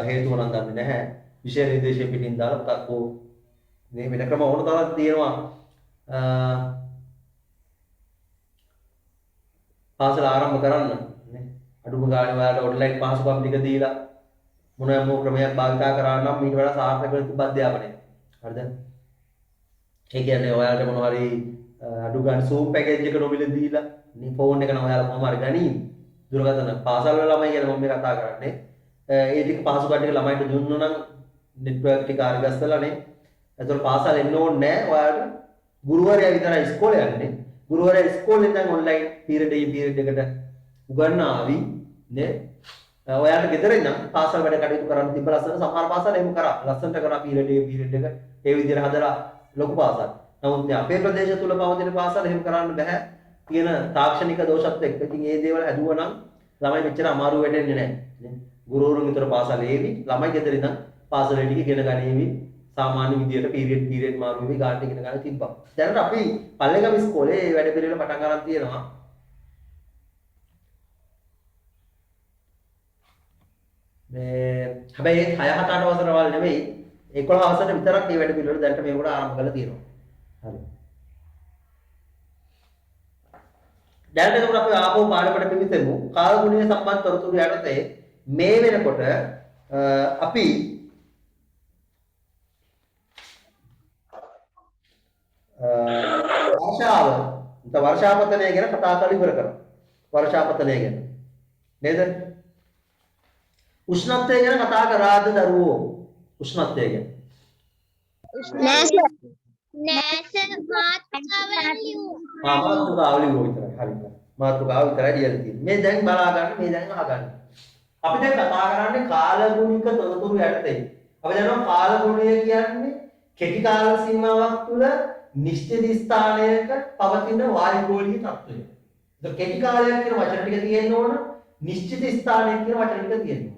හේතුව නම් දන්නේ නැහැ. විෂය නිර්දේශය පිටින් දාලා මොකක්ද මේ වෙන ක්‍රම ඕන තරම් තියෙනවා. පාසල ආරම්භ කරන්න නේ. අඩුම ගානේ ඔයාලට ඔන්ලයින් පහසුකම් ටික දීලා මොනම ක්‍රමයක් භාවිතා කරා නම් ඊට වඩා සාර්ථක වෙන අධ්‍යාපනය. හරිද? ඒ කියන්නේ ඔයාලට මොනවා හරි අඩු ගන්න Zoom පැකේජ් එක නොමිලේ දීලා මේ ෆෝන් එක නම් ඔයාලා කොහොම හරි ගනින්. දුරකථන පාසල් වල ළමයි ගැන මම මේ කතා කරන්නේ. ඒ ටික පහසුකම් ටික ළමයින්ට දුන්නොත් නම් නෙට්වර්ක් ටික ආරගස්සලානේ. ඒතකොට පාසල් එන්න ඕනේ නැහැ. ඔයාලට ගුරුවරයා විතරයි ඉස්කෝලේ යන්නේ. ගුරුවරයා ඉස්කෝලෙන් දැන් ඔන්ලයින් පීරියඩ් එකට උගන්වාවි නේ. ඔයාලට ගෙදර ඉඳන් පාසල් වැඩ කටයුතු කරන්න තිබ්බ ලස්සන සමහර පාසල් එහෙම කරා. ලස්සනට කරා පීරියඩ් එක ඒ විදිහට හදලා ලොකු පාසල්. නමුත් අපේ ප්‍රදේශ තුල පවතින පාසල් එහෙම කරන්න බෑ. තියෙන තාක්ෂණික දෝෂත් එක්ක. ඉතින් මේ දේවල් හැදුවා නම් ළමයි මෙච්චර අමාරු වෙන්නේ නැහැ. නේ. ගුරුවරුන් විතර පාසල් ඒවි. ළමයි ගෙදර ඉඳන් පාසලේ ටික ඉගෙන ගනිවි. සාමාන්‍ය විදියට පීරියඩ් මාරු වෙවි ගානට ඉගෙන ගන්න තිබ්බා. දැනට අපි පල්ලේගම ඉස්කෝලේ මේ වැඩ පිළිවෙල පටන් ගන්න තියෙනවා. මේ හැබැයි 6-7 වසර වල නෙවෙයි 11 වසරේ විතරක් මේ වැඩ පිළිවෙල දැනට මේකට ආරම්භ කරලා තියෙනවා. හරි. දැනට උඩ අපි ආපහු පාඩමට පිවිසෙමු. කාලගුණීය සම්බන්ධ තොරතුරු යටතේ මේ වෙනකොට අපි වර්ෂාපතනය ගැන කතා කරලා ඉවර කරමු. වර්ෂාපතනය ගැන. නේද? උෂ්ණත්වය ගැන කතා කරාද දරුවෝ? උෂ්ණත්වය ගැන. නෑ සර්. නෑ සර් මාතෘකාවල ලියුවා. මාතෘකාව ලියුවා විතරයි. හරි. මාතෘකාව විතරයි ලියලා තියෙන්නේ. මේ දැන් බලා ගන්න, මේ දැන් අහගන්න. අපි දැන් කතා කරන්නේ කාලගුණික තොරතුරු යටතේ. අපි දන්නවා කාලගුණය කියන්නේ කෙටි කාල සීමාවක් තුළ නිශ්චිත ස්ථානයක පවතින වායුගෝලීය තත්ත්වය. ඒක කෙටි කාලයක් කියන වචන ටික තියෙන්න ඕන, නිශ්චිත ස්ථානයක් කියන වචන ටික තියෙන්න ඕන.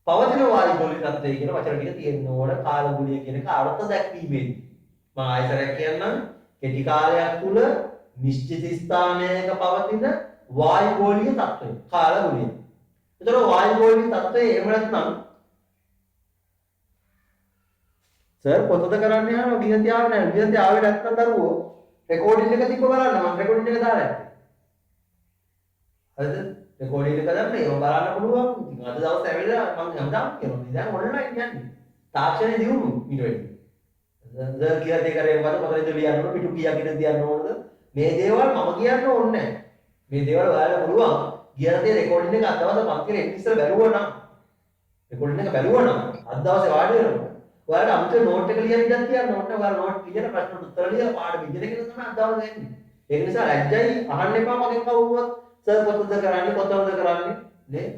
පවතින වායුගෝලීය තත්ත්වය කියන වචන ටික තියෙන්න ඕන කාලගුණය කියන එක අර්ථ දැක්වීමේදී. මම ආයතරයක් කියන්නම්. කෙටි කාලයක් තුළ නිශ්චිත ස්ථානයක පවතින වායුගෝලීය තත්ත්වය කාලගුණය. ඒතර වායුගෝලීය තත්ත්වය එහෙම නැත්නම් සර් පොතද කරන්නේ යනවා විහතිය ආවේ නැහැ. විහතිය ආවේ නැත්නම් දරුවෝ රෙකෝඩින් එක තිබ්බ බලන්න මම රෙකෝඩින් එක දාලා යන්නේ. හරිද? රෙකෝඩින් එක දැම්මේ ඒක බලන්න පුළුවන්. ඉතින් අද දවස් ඇවිල්ලා මම හඳාම් කියනවා. දැන් ඔන්ලයින් යන්නේ. තාක්ෂණය දියුණු ඊට වැඩි. දැන් කියලා දෙක කරේ මොකද මොකද ලියන්න ඕන පිටු කීයක් ඉඳන් තියන්න ඕනද? මේ දේවල් මම කියන්න ඕනේ නැහැ. මේ දේවල් ඔයාලා පුළුවන්. ගියන දේ රෙකෝඩින් එක අද දවස් පන්තියේ එන්න ඉස්සර බැලුවා නම් රෙකෝඩින් එක බැලුවා නම් අද දවසේ වාඩි වෙනවා. ඔයාලා අමුතු නෝට් එක ලියන්න ඉඳන් තියන්න ඕනේ. ඔයාලා නෝට් ලියන ප්‍රශ්න උත්තර ලියලා පාඩම ඉගෙන ගෙන තමයි අද දවසේ එන්නේ. ඒක නිසා ලැජ්ජයි අහන්න එපා මගෙන් කවුරුවත් සර් කොතනද කරන්නේ කොතනද කරන්නේ නේ?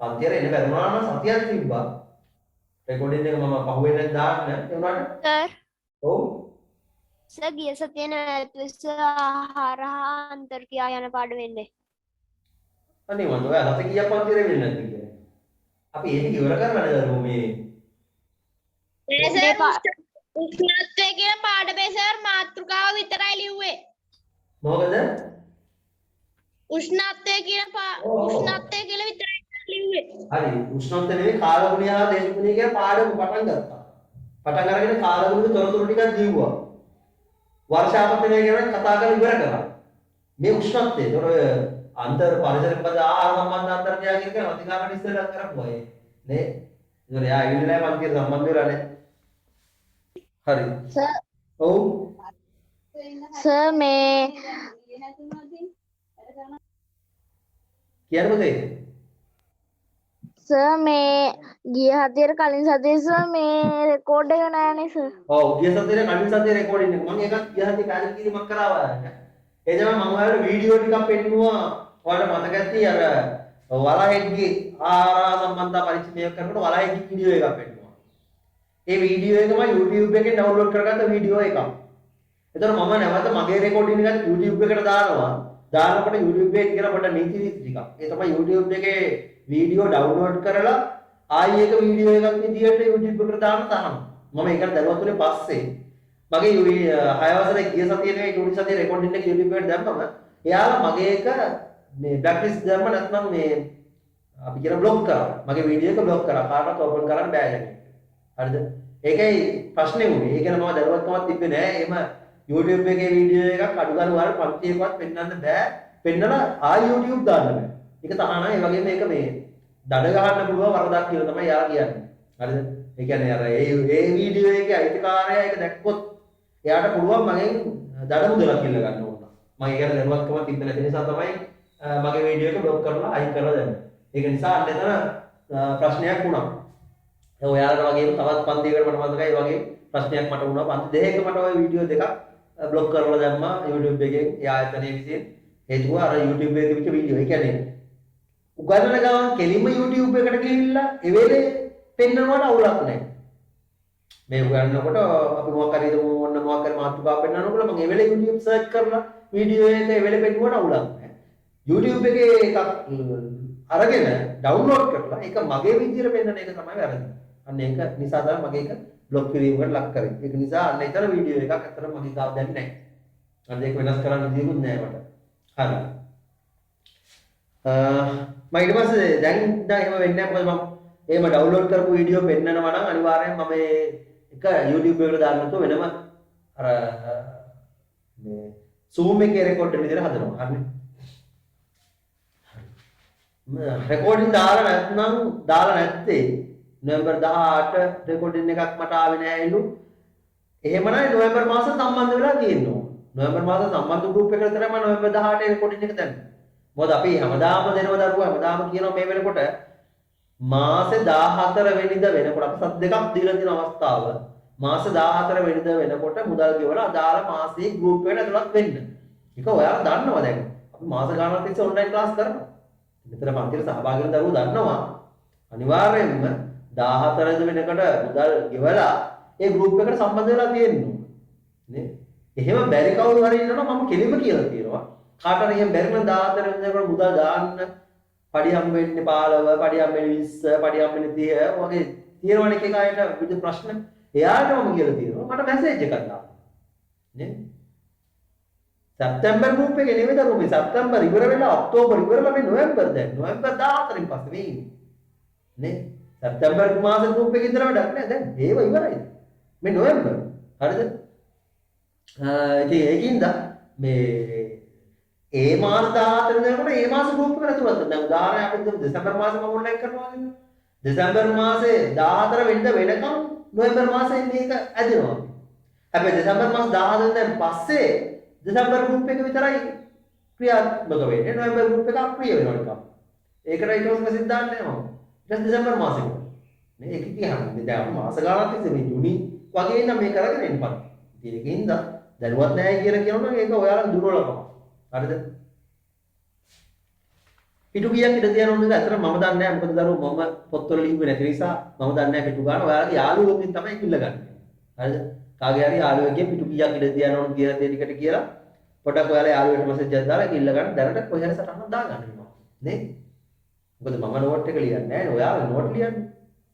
පන්තියේ එන්න බැරුණා නම් සතියක් තිබ්බා. රෙකෝඩින් එක මම පහුවෙන් දාන්න ඒ උනාට සර් ඔව් සර් ගිය සතියේ නැත්විස් ආහාර හා අන්තර්ක්‍රියා යන පාඩම වෙන්නේ. අනේ මම ඔයා රට කීයක් පන්තියේ වෙන්නේ නැද්ද කියලා. අපි ඒක ඉවර කරලා නේද මේ උෂ්ණත්වය කියන පාඩමේ සර් මාතෘකාව විතරයි ලිව්වේ. මොකද? උෂ්ණත්වය කියන උෂ්ණත්වය කියලා විතරයි ලිව්වේ. හරි උෂ්ණත්වය නෙවෙයි කාලගුණය හා දේශගුණය කියන පාඩම පටන් ගත්තා. පටන් අරගෙන කාලගුණික තොරතුරු ටිකක් දීුවා. වර්ෂාපතනය ගැන කතා කරලා ඉවර කරා. මේ උෂ්ණත්වය ඒතර අන්තර් පරිසර මොකද ආහාර සම්බන්ධ අන්තර්ක්‍රියා කියන එක අධිකාරණ ඉස්සෙල්ලා කරපුවා ඒ නේ. ඒතර යා ඉන්නේ නැහැ මන්තියට සම්බන්ධ වෙලා නේ. හරි. සර් ඔව් සර් මේ කියන්න පුතේ. සර් මේ ගිය හදියට කලින් සතියේ සර් මේ රෙකෝඩ් එක නෑනේ සර්. ඔව් ගිය සතියේ කලින් සතියේ රෙකෝඩින් එක මම ඒකත් ගිය සතියේ කාර්ය කිරීමක් කරා බලන්න. ඒ තමයි මම ඔයාලට වීඩියෝ ටිකක් පෙන්නුවා. ඔයාලට මතක ඇති අර වලහෙඩ්ගේ ආහාර සම්බන්ධ පරිච්ඡේදය කරනකොට වලහෙඩ්ගේ වීඩියෝ එකක් පෙන්නුවා. ඒ වීඩියෝ එක මම YouTube එකෙන් ඩවුන්ලෝඩ් කරගත්ත වීඩියෝ එකක්. ඒතර මම නැවත මගේ රෙකෝඩින් එකත් YouTube එකට දානවා. දානකොට YouTube එකේ තියෙන පොඩ නීති ටිකක්. ඒ තමයි YouTube එකේ වීඩියෝ ඩවුන්ලෝඩ් කරලා ආයි එක වීඩියෝ එකක් විදියට YouTube එකට දාන්න තරම්. මම ඒකට දැනුවත් වුණේ පස්සේ. මගේ 6 වසරේ ගිය සතියේ නෙවෙයි ඊට සතියේ රෙකෝඩින් එක YouTube එකට දැම්මම එයාලා මගේ එක මේ බ්ලැක් ලිස්ට් දැම්ම නැත්නම් මේ අපි කියන බ්ලොක් කරා. මගේ වීඩියෝ එක බ්ලොක් කරා. කාටවත් ඕපන් කරන්න බෑ දැන්. හරිද? ඒකයි ප්‍රශ්නේ උනේ. ඒක නම් මම දැනුවත්කමක් තිබ්බේ නෑ. එහෙම YouTube එකේ වීඩියෝ එකක් අඩු ගන්න වල පන්තියකවත් පෙන්වන්න බෑ. පෙන්නලා ආයි YouTube දාන්න බෑ. ඒක තහනම් ඒ වගේම මේක මේ දඩ ගහන්න පුළුවන් වරදක් කියලා තමයි යාලා කියන්නේ. හරිද? ඒ කියන්නේ අර ඒ වීඩියෝ එකේ අයිතිකාරයා ඒක දැක්කොත් එයාට පුළුවන් මගෙන් දඩ මුදලක් කියලා ගන්න ඕන. මම ඒක ගැන දැනුවත්කමක් තිබ්බ නැති නිසා තමයි මගේ වීඩියෝ එක බ්ලොක් කරලා අයින් කරලා දැම්මේ. ඒක නිසා අන්න එතන ප්‍රශ්නයක් වුණා. ඒ ඔයාලට වගේම තවත් පන්තියකට මට මතකයි ඒ වගේ ප්‍රශ්නයක් මට වුණා. පන්ති දෙකක මට ওই වීඩියෝ දෙකක් බ්ලොක් කරලා දැම්මා YouTube එකෙන්. ඒ ආයතනයේ විසින් හේතුව අර YouTube එකේ තිබිච්ච වීඩියෝ. ඒ කියන්නේ උගන්නන ගමන් කෙලින්ම YouTube එකට ගිහිල්ලා ඒ වෙලේ පෙන්නනවට අවුලක් නැහැ. මේ උගන්නනකොට අපි මොකක් හරි ඕන්න මොකක් හරි මාතෘකාවක් පෙන්නනකොට මම ඒ වෙලේ YouTube සර්ච් කරලා වීඩියෝ එක ඒ වෙලේ පෙන්නුවට අවුලක් නැහැ. YouTube එකේ එකක් අරගෙන ඩවුන්ලෝඩ් කරලා ඒක මගේ විදියට පෙන්නන එක තමයි වැරදි. අන්න ඒක නිසා තමයි මගේ එක බ්ලොක් කිරීමකට ලක් කරේ. ඒක නිසා අන්න ඊතර වීඩියෝ එකක් අතර මගේ ගාව දැන් නැහැ. අන්න ඒක වෙනස් කරන්න විදියකුත් නැහැ මට. හරි. මම ඊට පස්සේ දැන් එහෙම වෙන්නේ නැහැ. මොකද මම එහෙම ඩවුන්ලෝඩ් කරපු වීඩියෝ පෙන්නනවා නම් අනිවාර්යෙන් මම ඒක YouTube එකට දාන්න නැතුව වෙනම අර මේ Zoom එකේ රෙකෝඩ් වෙන විදිහට හදනවා. හරිනේ. රෙකෝඩින් දාලා නැත්තේ නොවැම්බර් 18 රෙකෝඩින් එකක් මට ආවේ නෑලු. එහෙමනම් නොවැම්බර් මාසෙ සම්බන්ධ වෙලා තියෙනවා. නොවැම්බර් මාසෙ සම්බන්ධ ගෲප් එකට තමයි මම නොවැම්බර් 18 රෙකෝඩින් එක දැම්මේ. මොකද අපි හැමදාම දෙනව දරුවා හැමදාම කියනවා මේ වෙනකොට මාසෙ 14 වෙනිදා වෙනකොට අපි සත් දෙකක් දීලා තියෙන අවස්ථාව මාස 14 වෙනිදා වෙනකොට මුදල් ගෙවලා අදාළ මාසයේ ගෲප් එකට ඇතුළත් වෙන්න. ඒක ඔයාලා දන්නවා දැන්. අපි මාස ගානක් තිස්සේ ඔන්ලයින් ක්ලාස් කරනවා. මෙතන පන්තියට සහභාගී වෙන දරුවෝ දන්නවා අනිවාර්යයෙන්ම 14 වෙනකොට මුදල් ගෙවලා ඒ ගෲප් එකට සම්බන්ධ වෙලා තියෙනවා. නේ? එහෙම බැරි කවුරු හරි ඉන්නවා මම කෙලිම කියලා තියෙනවා. කාට හරි එහෙම බැරි නම් 14 වෙනිදාට මුදල් දාන්න පඩි හම්බ වෙන්නේ 15 පඩි හම්බ වෙන්නේ 20 පඩි හම්බ වෙන්නේ 30 වගේ තියෙනවනේ එක අයට විවිධ ප්‍රශ්න. එයාටම කියලා තියෙනවා මට මැසේජ් එකක් දාන්න. නේ? සැප්තැම්බර් ගෲප් එකේ නෙමෙයි දරුවෝ මේ සැප්තැම්බර් ඉවර වෙලා ඔක්තෝබර් ඉවරලා මේ නොවැම්බර් දැන් නොවැම්බර් 14 න් පස්සේ මේ නේ සැප්තැම්බර් මාසේ ගෲප් එකේ ඉඳලා වැඩක් නෑ දැන් ඒව ඉවරයි මේ නොවැම්බර් හරිද ඉතින් ඒකින්ද මේ ඒ මාස 14 දෙනකොට ඒ මාස ගෲප් එකට ඇතුළත් වෙනවා. දැන් උදාහරණයක් අපි හිතමු දෙසැම්බර් මාසේ මම ඔන්ලයින් කරනවා කියන්නේ. දෙසැම්බර් මාසේ 14 වෙනිදා වෙනකම් නොවැම්බර් මාසේ මේක ඇදෙනවා. හැබැයි දෙසැම්බර් මාස 14 වෙනිදාන් පස්සේ දෙසැම්බර් ගෲප් එක විතරයි ක්‍රියාත්මක වෙන්නේ. නොවැම්බර් ගෲප් එක අක්‍රිය වෙනවා නිකන්. ඒකට ඊට පස්සේ මෙසේජ් දාන්නේ නැහැ මම. ඊට දෙසැම්බර් මාසේ. මේ ඒක කියන්නේ දැන් අපි මාස ගානක් තිස්සේ මේ ජුනි වගේ ඉඳන් මේ කරගෙන ඉන්නපන්. ඉතින් ඒකින්ද දැනුවත් නැහැ කියලා කියනොත් ඒක ඔයාලා දුර්වලකම. හරිද? පිටු කීයක් ඉඳ තියන ඕනද? අතන මම දන්නේ නැහැ. මොකද දරුවෝ මම පොත්වල ලිව්වේ නැති නිසා මම දන්නේ නැහැ පිටු ගන්න. ඔයාලගේ යාළුවෝගෙන් තමයි කිල්ල ගන්න. හරිද? කාගේ හරි යාළුවෙක්ගෙන් පිටු කීයක් ඉඳ තියන ඕනද කියලා දේ ටිකට කියලා පොඩක් ඔයාලා යාළුවෙට මෙසේජ් එකක් දාලා කිල්ල ගන්න. දැනට කොහේ හරි සටහනක් දාගන්න වෙනවා. නේ? මොකද මම නෝට් එක ලියන්නේ නැහැ. ඔයාලා නෝට් ලියන්නේ.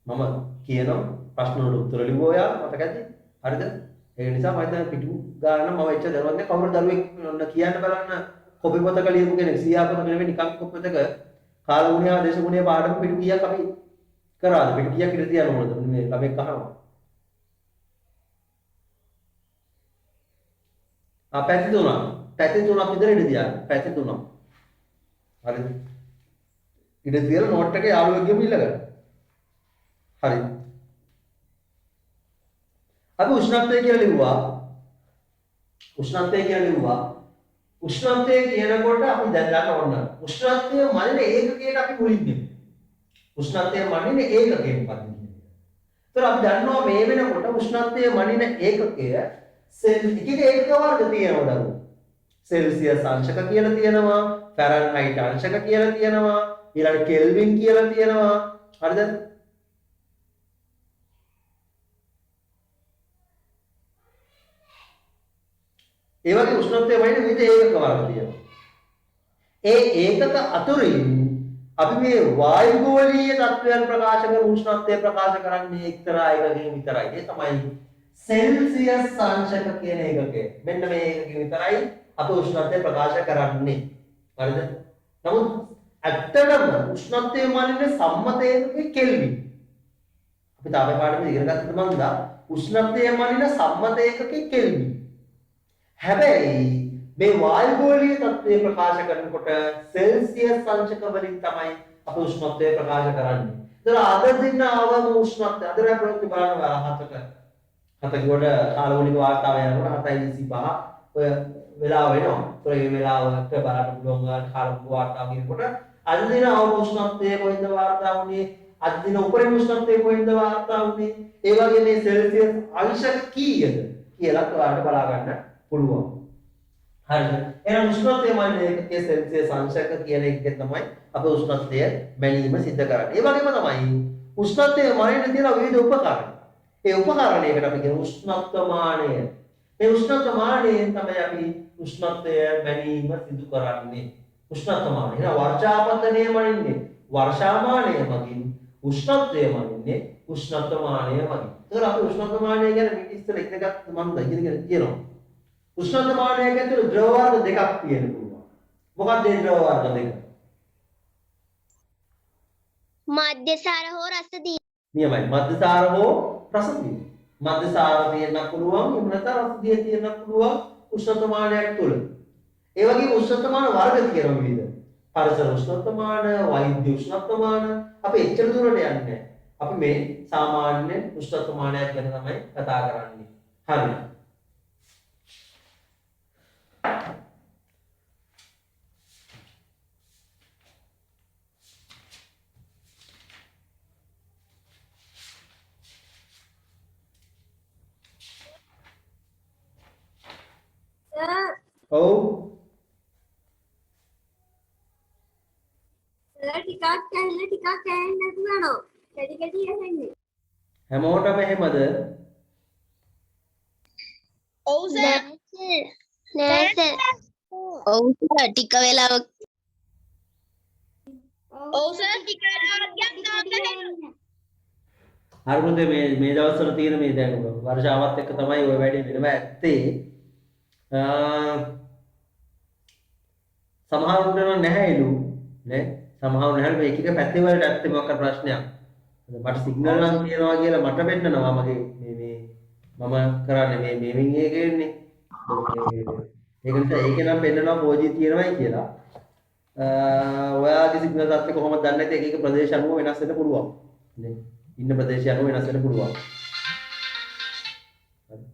මම කියනවා ප්‍රශ්න වලට උත්තර ලිව්වා ඔයාලා මතකද? හරිද? ඒ නිසා මම දැන් පිටු ගන්න මම එච්චර දරුවක් නෑ. කවුරු දරුවෙක් ඔන්න කියන්න බලන්න කොපි පොතක ලියපු කෙනෙක් සියාපත නෙවෙයි නිකන් කොපි පොතක කාලගුණියා දේශගුණියා පාඩම පිටු කීයක් අපි කරාද? පිටු කීයක් ඉඳ තියන්න ඕනද? මේ ළමෙක් අහනවා. පැති තුනක්. පැති තුනක් විතර ඉඳ තියන්න. පැති තුනක්. හරිද? ඉඳ තියලා නෝට් එක යාළුවෙක්ගෙම ඉල්ල ගන්න. හරි. අපි උෂ්ණත්වය කියලා ලිව්වා. උෂ්ණත්වය කියලා ලිව්වා. උෂ්ණත්වය කියනකොට අපි දැන් ගන්න ඕන. උෂ්ණත්වය මනින ඒකකයට අපි මුලින් දෙමු. උෂ්ණත්වය මනින ඒකකයෙන් පදින්නේ. ඒතර අපි දන්නවා මේ වෙනකොට උෂ්ණත්වය මනින ඒකකය සෙල් එකක ඒකක වර්ග තියෙනවා දරුවෝ. සෙල්සියස් අංශක කියලා තියෙනවා, ෆැරන්හයිට් අංශක කියලා තියෙනවා, ඊළඟ කෙල්වින් කියලා තියෙනවා. හරිද? ඒ වගේ උෂ්ණත්වය වයින් විවිධ ඒකක වර්ග තියෙනවා. ඒ ඒකක අතුරින් අපි මේ වායුගෝලීය තත්ත්වයන් ප්‍රකාශ කරන උෂ්ණත්වය ප්‍රකාශ කරන්නේ එක්තරා එකකින් විතරයි. ඒ තමයි සෙල්සියස් අංශක කියන ඒකකය. මෙන්න මේ ඒකකින් විතරයි අපි උෂ්ණත්වය ප්‍රකාශ කරන්නේ. හරිද? නමුත් ඇත්තටම උෂ්ණත්වය මානින්නේ සම්මත ඒකකයේ කෙල්වින්. අපි තාපේ පාඩමේ ඉගෙන ගත්තට මන්දා උෂ්ණත්වය මානින සම්මත ඒකකයේ කෙල්වින්. හැබැයි මේ වායුගෝලීය තත්ත්වය ප්‍රකාශ කරනකොට සෙල්සියස් අංශක වලින් තමයි අපි උෂ්ණත්වය ප්‍රකාශ කරන්නේ. ඒතර අද දින අවම උෂ්ණත්වය අද රැපරොත් බලනවා හතක. හතකෝඩ කාලවලික වාර්තාව යනකොට 7:25 ඔය වෙලාව වෙනවා. ඒතර මේ වෙලාවට බලන්න පුළුවන් කාලවලික වාර්තාව කියනකොට අද දින අවම උෂ්ණත්වය කොහෙන්ද වාර්තා වුනේ? අද දින උපරිම උෂ්ණත්වය කොහෙන්ද වාර්තා වුනේ? ඒ වගේ මේ සෙල්සියස් අංශක කීයද කියලා ඔයාලට බලා ගන්න පුළුවන්. හරිද? එහෙනම් උෂ්ණත්වය මාන්නේ ඒකකයේ සෙල්සියස් අංශක කියන එකෙන් තමයි අපේ උෂ්ණත්වය මැනීම සිද්ධ කරන්නේ. ඒ වගේම තමයි උෂ්ණත්වය මානෙන්න තියෙන විවිධ උපකරණ. ඒ උපකරණයකට අපි කියන උෂ්ණත්වමානය. මේ උෂ්ණත්වමානයෙන් තමයි අපි උෂ්ණත්වය මැනීම සිදු කරන්නේ. උෂ්ණත්වමානය. එහෙනම් වර්ෂාපතනය මනින්නේ වර්ෂාමානය මගින්, උෂ්ණත්වය මනින්නේ උෂ්ණත්වමානය මගින්. ඒතර අපි උෂ්ණත්වමානය ගැන මේ ඉස්සෙල්ලා ඉගෙනගත්ත මම ඉගෙන කියනවා. උෂ්ණත්වමානයක ඇතුළේ ද්‍රව වර්ග දෙකක් තියෙන්න පුළුවන්. මොකක්ද ඒ ද්‍රව වර්ග දෙක? මධ්‍යසාර හෝ රසදී. නියමයි. මධ්‍යසාර හෝ රසදී. මධ්‍යසාර තියෙන්න පුළුවන්, එහෙම නැත්නම් රසදී තියෙන්න පුළුවන් උෂ්ණත්වමානයක් තුළ. ඒ වගේම උෂ්ණත්වමාන වර්ග තියෙනවා විවිධ. පරිසර උෂ්ණත්වමාන, වෛද්‍ය උෂ්ණත්වමාන. අපි එච්චර දුරට යන්නේ නැහැ. අපි මේ සාමාන්‍ය උෂ්ණත්වමානයක් ගැන තමයි කතා කරන්නේ. හරි. ඔව් ටිකක් කැහිලා ටිකක් කැහෙන්නේ නැතුව යනවා. කැටි කැටි යන්නේ. හැමෝටම එහෙමද? ඔව් සර්. නෑ සර්. ඔව් සර් ටික වෙලාවක්. ඔව් සර් ටික වෙලාවක් යන්න. හරිද? මේ දවස්වල තියෙන මේ දැන් වර්ෂාවත් එක්ක තමයි ওই වැඩේ වෙනම ඇත්තේ. සමහරුන්ට නැහැලු නේ, සමහරුන් නැහැ මේ එක එක පැත්තේ වලට ඇත්තේ මොකක් ප්‍රශ්නයක්. මට සිග්නල් නම් තියනවා කියලා මට වෙන්නනවා මගේ මේ මම කරන්නේ මේ මේමින් එකේන්නේ. ඒක නිසා ඒකේ නම් පෙන්නනවා 4G තියෙනවයි කියලා. ඔයාගේ සිග්නල් තත්ත්වය කොහොමද දන්නේ නැති එක එක ප්‍රදේශ අනුව වෙනස් වෙන්න පුළුවන්. නේ. ඉන්න ප්‍රදේශය අනුව වෙනස් වෙන්න පුළුවන්. හරි.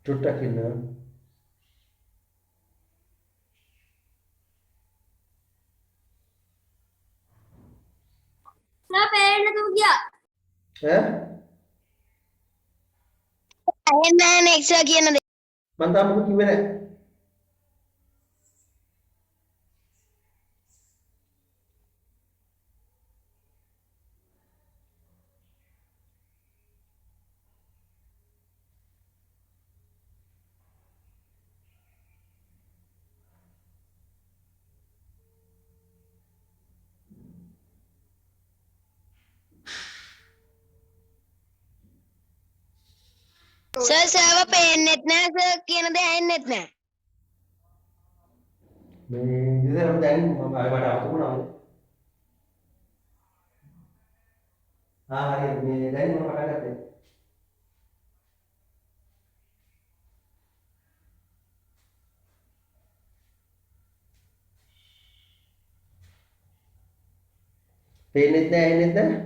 චුට්ටක් ඉන්න. සර් පේන්නේ නැතුව ගියා. ඈ ඇහෙන්නේ නැහැ එක්ස්ට්‍රා කියන දේ. මම තාම මොකද කිව්වේ නැහැ. සර් සර්වර් පේන්නෙත් නැහැ සර් කියන දේ ඇහෙන්නෙත් නැහැ. මේ ඉතින් දැන් මම මට අහුණා. හරි මේ දැන් මම පටන් ගත්තේ. පේන්නෙත් නැහැ ඇහෙන්නෙත් නැහැ.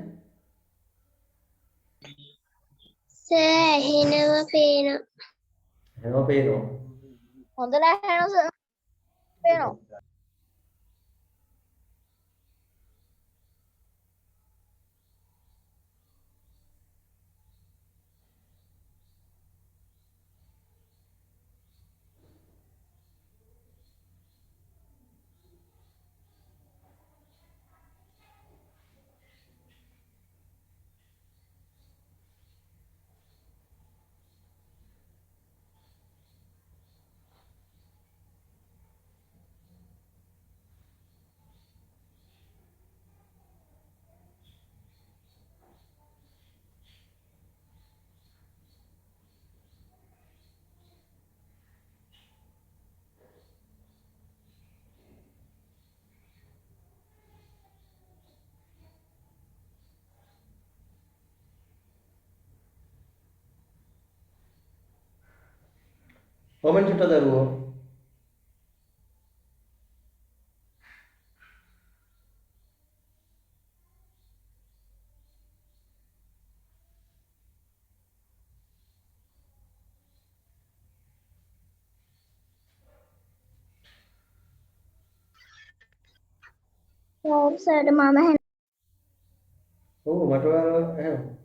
සර් ඇහෙනවා පේනවා. එහෙනම් පේනවා. හොඳට ඇහෙනවා සර්. පේනවා. කොමෙන්ට් චුට්ට දරුවෝ. ඔව් සර් මම ඇහෙනවා. ඔව් මට ඔයාලා ඇහෙනවා.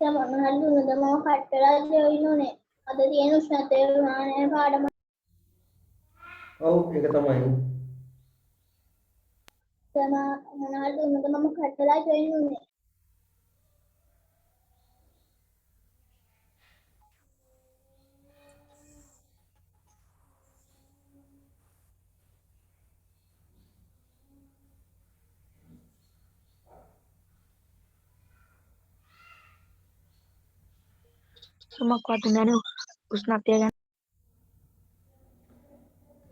සමහරවිට මම කට්ටලා ජොයින් උනේ. අද තියෙන උෂ්ණත්වය වුණානේ පාඩම. ඔව් ඒක තමයි. සමහරවිට මම කට්ටලා ජොයින් උනේ. මොකක්ද නේද උෂ්ණත්වය ගැන.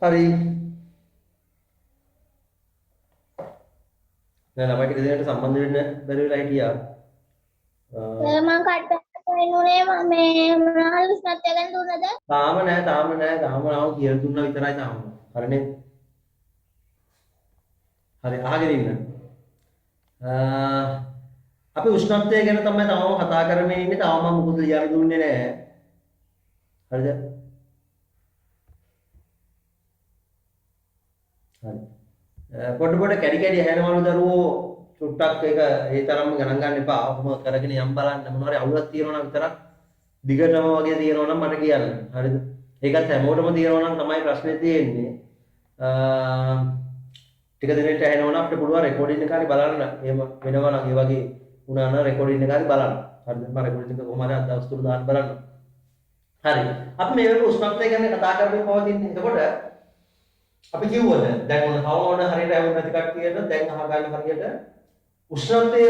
හරි. දැන් ළමයි ටික දෙනෙක්ට සම්බන්ධ වෙන්න බැරි වෙලා හිටියා. මම කට්ටලා ජොයින් උනේ මේ මොනවාද උෂ්ණත්වය ගැන දුන්නද? තාම නෑ තාම කියලා දුන්නා විතරයි තාම. හරිනේ. හරි අහගෙන ඉන්න. අපි උෂ්ණත්වය ගැන තමයි තාම කතා කරමින් ඉන්නේ. තාම මම මොකද ලියන්න දුන්නේ නැහැ. හරිද? හරි. පොඩ පොඩ කැඩි කැඩි ඇහෙනවලු දරුවෝ චුට්ටක් ඒක ඒ තරම්ම ගණන් ගන්න එපා. ඔහොම කරගෙන යම් බලන්න. මොනවාරි අවුලක් තියෙනවා නම් විතරක් දිගටම වගේ තියෙනවා නම් මට කියන්න. හරිද? ඒකත් හැමෝටම තියෙනවා නම් තමයි ප්‍රශ්නේ තියෙන්නේ. ටික දිනෙකට ඇහෙනවා නම් අපිට පුළුවන් රෙකෝඩින් එක හරි බලන්න. එහෙම වෙනවා නම් ඒ වගේ වුණා නම් රෙකෝඩින් එක හරි බලන්න. හරිද? මම රෙකෝඩින් එක කොහොමද අද දවස් තුන දාන්න බලන්න. හරි. අපි මේ වෙලාවේ උෂ්ණත්වය ගැන කතා කරමින් පවතින්නේ. එතකොට අපි කිව්වද දැන් ඔන්න හවෝන හරියට ඇහුම් නැති කට්ටියට දැන් අහගන්න හරියට උෂ්ණත්වය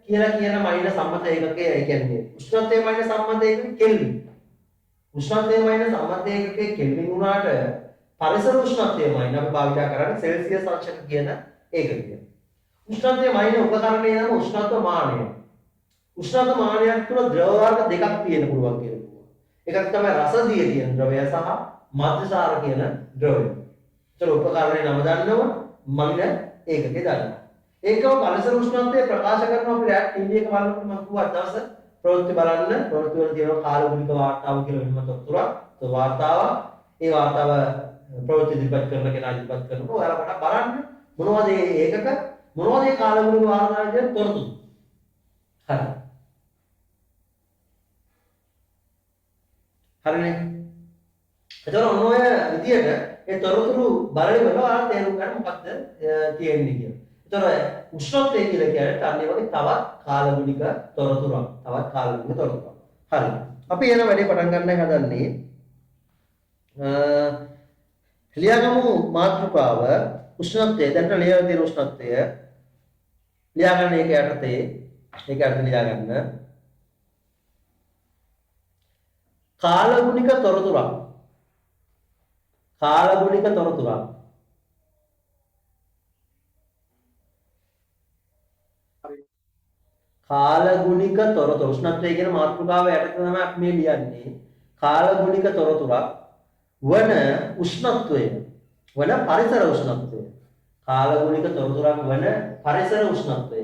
කියලා කියන මයින සම්මත ඒකකයේ ඒ කියන්නේ උෂ්ණත්වය මයින සම්මත ඒකකේ කෙල්වින්. උෂ්ණත්වය මයින සම්මත ඒකකයේ කෙල්වින් වුණාට පරිසර උෂ්ණත්වය මයින අපි භාවිත කරන්නේ සෙල්සියස් අංශක කියන ඒකකය. උෂ්ණත්වය මයින උපකරණය නම් උෂ්ණත්ව මානය. උෂ්ණත්ව මානයක් තුළ ද්‍රව වර්ග දෙකක් තියෙන පුළුවන් කියලා. එකක් තමයි රසදිය කියන ද්‍රවය සහ මධ්‍යසාර කියන ද්‍රවය. ඒතර උපකරණේ නම දන්නව මගින ඒකකේ දන්නවා. ඒකම පරිසර උෂ්ණත්වය ප්‍රකාශ කරන අපිට ටීවී එක බලනකොට මම කිව්වා දවස් ප්‍රවෘත්ති බලන්න ප්‍රවෘත්ති වල තියෙනවා කාලගුණික වාර්තාව කියලා වෙනම තොරතුරක්. ඒ වාර්තාව ප්‍රවෘත්ති ඉදිරිපත් කරන කෙනා ඉදිරිපත් කරනකොට ඔයාලා පොඩ්ඩක් බලන්න මොනවද ඒකක මොනවද ඒ කාලගුණික වාර්තාවේ තියෙන තොරතුරු. හරි. හරිනේ. එතකොට ඔන්න ඔය විදියට ඒ තොරතුරු බලලි බලලා තේරුම් ගන්න මොකක්ද තියෙන්නේ කියලා. ඒතර උෂ්ණත්වය කියලා කියන්නේ අන්නේ වගේ තවත් කාලගුණික තොරතුරක්. තවත් කාලගුණික තොරතුරක්. හරි. අපි එන වැඩේ පටන් ගන්නයි හදන්නේ. ලියාගමු මාතෘකාව උෂ්ණත්වය. දැන් ලියලා තියෙන උෂ්ණත්වය ලියාගන්න ඒක යටතේ ඒක යටතේ ලියාගන්න කාලගුණික තොරතුරක්. කාලගුණික තොරතුරක්. කාලගුණික තොරතුරු උෂ්ණත්වය කියන මාතෘකාව යටතේ තමයි අපි මේ ලියන්නේ. කාලගුණික තොරතුරක් වන උෂ්ණත්වය වන පරිසර උෂ්ණත්වය. කාලගුණික තොරතුරක් වන පරිසර උෂ්ණත්වය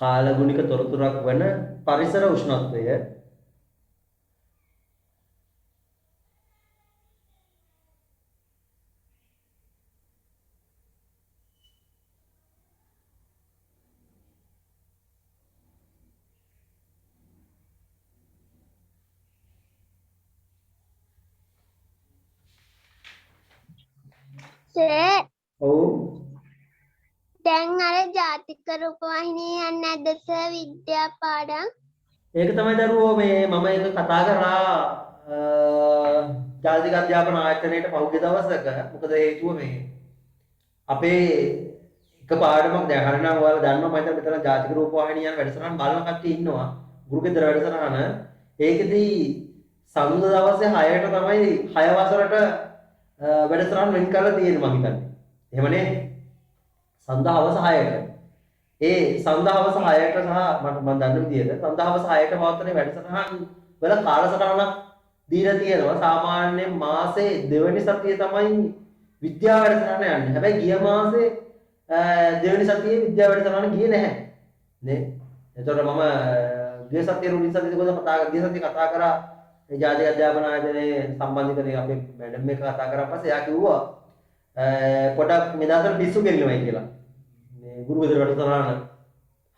කාලගුණික තොරතුරක් වන පරිසර උෂ්ණත්වය සර් ඔව් දැන් අර ජාතික රූපවාහිනිය යන්නේ නැද්ද සර් විද්‍යා පාඩම්? ඒක තමයි දරුවෝ මේ මම ඒක කතා කරා ජාතික අධ්‍යාපන ආයතනයේට පහුගිය දවසක. මොකද හේතුව මේ අපේ එක පාඩමක් දැන් හරිනම් ඔයාලා දන්නවා මම හිතන්නේ මෙතන ජාතික රූපවාහිනිය යන වැඩසටහන බලන කට්ටිය ඉන්නවා. ගුරු ගෙදර වැඩසටහන. ඒකෙදී සඳුද දවසේ 6ට තමයි 6 වසරට වැඩසටහන වෙන් කරලා තියෙන්නේ මම හිතන්නේ. එහෙමනේ. සඳ හවස 6ට. ඒ සඳ හවස 6ට සහ මම දන්න විදිහට සඳ හවස 6ට පවත්වන වැඩසටහන් වල කාලසටහනක් දීලා තියෙනවා. සාමාන්‍යයෙන් මාසේ දෙවෙනි සතිය තමයි විද්‍යා වැඩසටහන යන්නේ. හැබැයි ගිය මාසේ දෙවෙනි සතියේ විද්‍යා වැඩසටහන ගියේ නැහැ. නේ? එතකොට මම ගිය සතියේ රුඩි සතියේ ගිය සතියේ කතා කරා ඒ ජාතික අධ්‍යාපන ආයතනයේ සම්බන්ධිකරණය අපේ මැඩම් එක කතා කරා පස්සේ එයා කිව්වා පොඩක් මෙදාතර පිස්සු කෙල්ලමයි කියලා. මේ ගුරු ගෙදර වැඩසටහන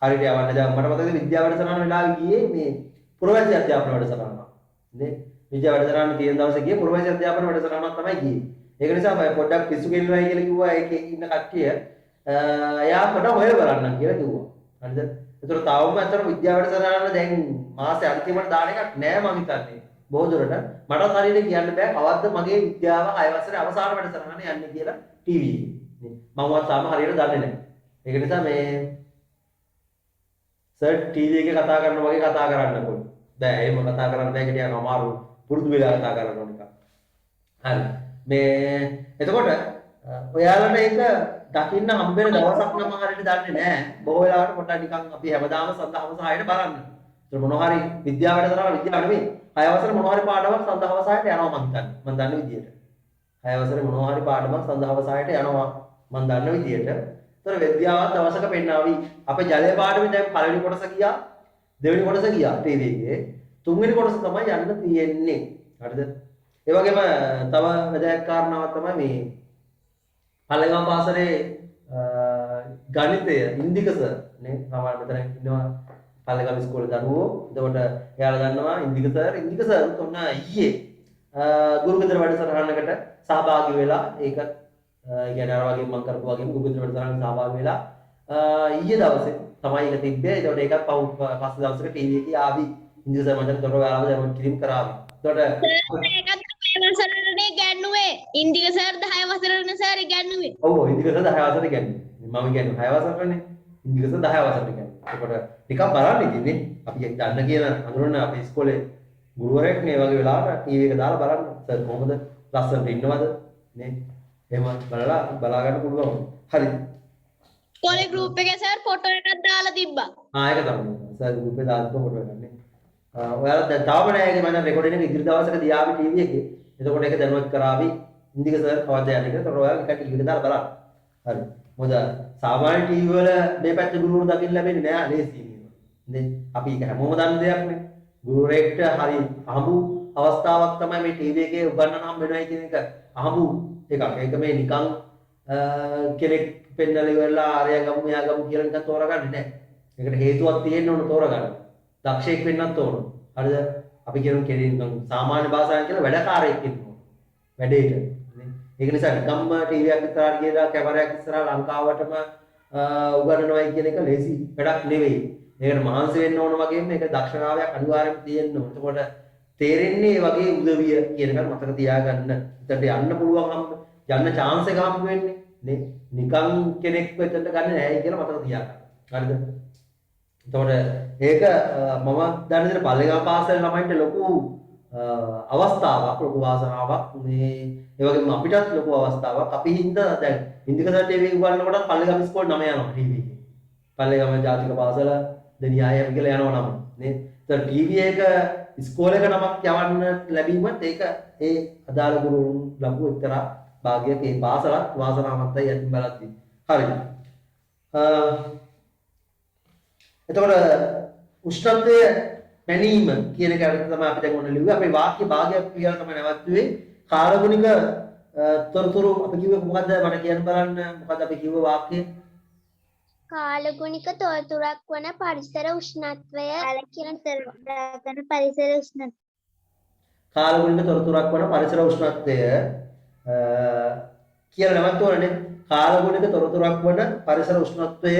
හරියට යවන්න දැන් මට මතකද විද්‍යා වැඩසටහන වෙලාවෙ ගියේ මේ පුරවැසි අධ්‍යාපන වැඩසටහන. නේ? විද්‍යා වැඩසටහන තියෙන දවසේ ගියේ පුරවැසි අධ්‍යාපන වැඩසටහනක් තමයි ගියේ. ඒක නිසා මම පොඩ්ඩක් පිස්සු කෙල්ලමයි කියලා කිව්වා ඒකේ ඉන්න කට්ටිය එයා පොඩක් හොය බලන්න කියලා කිව්වා. හරිද? ඒතර තාවම අතර විද්‍යා වැඩසටහන දැන් මාසේ අන්තිමට දාන එකක් නෑ මම හිතන්නේ. බොහෝ දුරට මට හරියට කියන්න බෑ කවද්ද මගේ විද්‍යාව 6 වසරේ අවසාන වැඩසටහන යන්නේ කියලා ටීවී එකේ. මමවත් තාම හරියට දන්නේ නැහැ. ඒක නිසා මේ සර් ටීවී එකේ කතා කරන වගේ කතා කරන්න ඕනේ. බෑ එහෙම කතා කරන්න බෑ කියලා යනවා අමාරු පුරුදු වෙලා කතා කරන්න ඕන එක. හරි. මේ එතකොට ඔයාලට ඒක දකින්න හම්බෙන දවසක් නම් හරියට දන්නේ නැහැ. බොහෝ වෙලාවට පොඩ්ඩක් නිකන් අපි හැමදාම සඳහවස 6ට බලන්න. ඒතර මොනවා හරි විද්‍යාවට තරම විද්‍යාව නෙවෙයි 6 වසර මොනවා හරි පාඩමක් සඳහවස 6ට යනවා මම හිතන්නේ. මම දන්න විදියට. 6 වසරේ මොනවා හරි පාඩමක් සඳහා අවසානයට යනවා මම දන්න විදියට. ඒතර විද්‍යාවත් දවසක පෙන්නාවි. අපේ ජලය පාඩමේ දැන් පළවෙනි කොටස ගියා. දෙවෙනි කොටස ගියා ටීවී එකේ. තුන්වෙනි කොටස තමයි යන්න තියෙන්නේ. හරිද? ඒ වගේම තව වැදගත් කාරණාවක් තමයි මේ පල්ලේගම පාසලේ ගණිතය ඉන්දික සර් නේ සමහර මෙතන ඉන්නවා පල්ලේගම ඉස්කෝලේ දරුවෝ. එතකොට එයාලා දන්නවා ඉන්දික සර් උන්න ඊයේ ගුරුගෙදර වැඩසටහනකට සහභාගී වෙලා ඒක ඒ කියන්නේ අර වගේ මම කරපු වගේම ගුරුගෙදර වැඩසටහනකට සහභාගී වෙලා ඊයේ දවසේ තමයි ඒක තිබ්බේ. ඒතකොට ඒකත් පස්සේ දවසක ටීවී එකේ ආවි. ඉන්දික සර් මචං තොරව ආවම දැන් කිලිම් කරාවි. එතකොට වසරටනේ ඉගැන්නුවේ ඉන්දික සර් 10 වසරටනේ සර් ඉගැන්නුවේ. ඔව් ඉන්දික සර් 10 වසරට ඉගැන්නුවේ. මම කියන්නේ 6 වසරටනේ. ඉන්දික සර් 10 වසරට ඉගැන්නුවේ. ඒකට ටිකක් බලන්න ඉතින්නේ. අපි දන්න කියන අඳුරන අපේ ඉස්කෝලේ ගුරුවරයෙක් මේ වගේ වෙලාවට ටීවී එක දාලා බලන්න. සර් කොහොමද ලස්සනට ඉන්නවද නේ? එහෙම බලා ගන්න පුළුවන්. හරි. ඉස්කෝලේ ගෲප් එකේ සර් ෆොටෝ එකක් දාලා තිබ්බා. ඒක තමයි. සර් ගෲප් එකේ දාලා ෆොටෝ එකක් නේ. ඔයාලා දැන් තාම නෑ ඒක මම රෙකෝඩින් එක ඉදිරි දවසකදී ආවි ටීවී එකේ. එතකොට ඒක දැනුවත් කරાવી ඉන්දික සර් කවදාද යන්නේ කියලා. එතකොට ඔයාලා එක ටීවී එක දාලා බලන්න. හරි. මොකද සාමාන්‍ය ටීවී වල මේ පැත්තේ ගුරුවරු දකින්න ලැබෙන්නේ නෑ ලේසියෙන්. නේ අපි ඒක හැමෝම දන්න දෙයක් නේ. ගුරුවරයෙක්ට හරි අහඹු අවස්ථාවක් තමයි මේ ටීවී එකේ උගන්වන්න හම්බ වෙනවයි කියන එක. අහඹු එකක්. ඒක මේ නිකන් කෙනෙක් පෙන්නලා ඉවරලා ආරයා ගමු මෙයා ගමු කියලා නිකන් තෝරගන්නේ නෑ. ඒකට හේතුවක් තියෙන්න ඕන තෝරගන්න. දක්ෂයෙක් වෙන්නත් ඕන. හරිද? අපි කියමු කෙනෙක් සාමාන්‍ය භාෂාවෙන් කියලා වැඩකාරයෙක් ඉන්න ඕන. වැඩේට. නේ? ඒක නිසා නිකම්ම ටීවී එකක් ඉස්සරහට ගිහලා කැමරාවක් ඉස්සරහා ලංකාවටම උගන්වනවයි කියන එක ලේසි වැඩක් නෙවෙයි. ඒකට මහන්සි වෙන්න ඕන වගේම මේක දක්ෂතාවයක් අනිවාර්යයෙන්ම තියෙන්න ඕන. එතකොට තේරෙන්නේ මේ වගේ උදවිය කියන එක මතක තියාගන්න. එතකොට යන්න පුළුවන් යන්න chance එක හම්බ වෙන්නේ නේ. නිකන් කෙනෙක් වෙතට ගන්න නෑ කියලා මතක තියාගන්න. හරිද? එතකොට ඒක මම දන්න විදිහට පල්ලේගම පාසල් ළමයින්ට ලොකු අවස්ථාවක් ලොකු වාසනාවක් මේ ඒ වගේම අපිටත් ලොකු අවස්ථාවක්. අපි හින්දා දැන් ඉන්දික සර් ටීවී උගන්වනකොට පල්ලේගම ඉස්කෝලේ නම යනවා ටීවී එකේ. පල්ලේගම ජාතික පාසල දෙනියායම කියලා යනවා නම නේ. ඒතර ටීවී එක ඉස්කෝලේක නමක් යවන්න ලැබීමත් ඒක ඒ අදාළ ගුරුවරුන් ලැබුව එක්තරා භාග්‍යයක්. ඒ පාසලත් වාසනාවන්තයි යටින් බලද්දී. හරිද? එතකොට උෂ්ණත්වය මැනීම කියන එක තමයි අපි දැන් ඔන්න ලිව්වේ. අපේ වාක්‍ය භාගයක් කියලා තමයි නැවතුනේ. කාර්බනික තොරතුරු අපි කිව්වේ මොකද්ද? මට කියන්න බලන්න. මොකද්ද අපි කිව්ව වාක්‍යය? කාලගුණික තොරතුරක් වන පරිසර උෂ්ණත්වය දාගන්න පරිසර උෂ්ණත්වය. කාලගුණික තොරතුරක් වන පරිසර උෂ්ණත්වය කියලා නැවතුනේ. කාලගුණික තොරතුරක් වන පරිසර උෂ්ණත්වය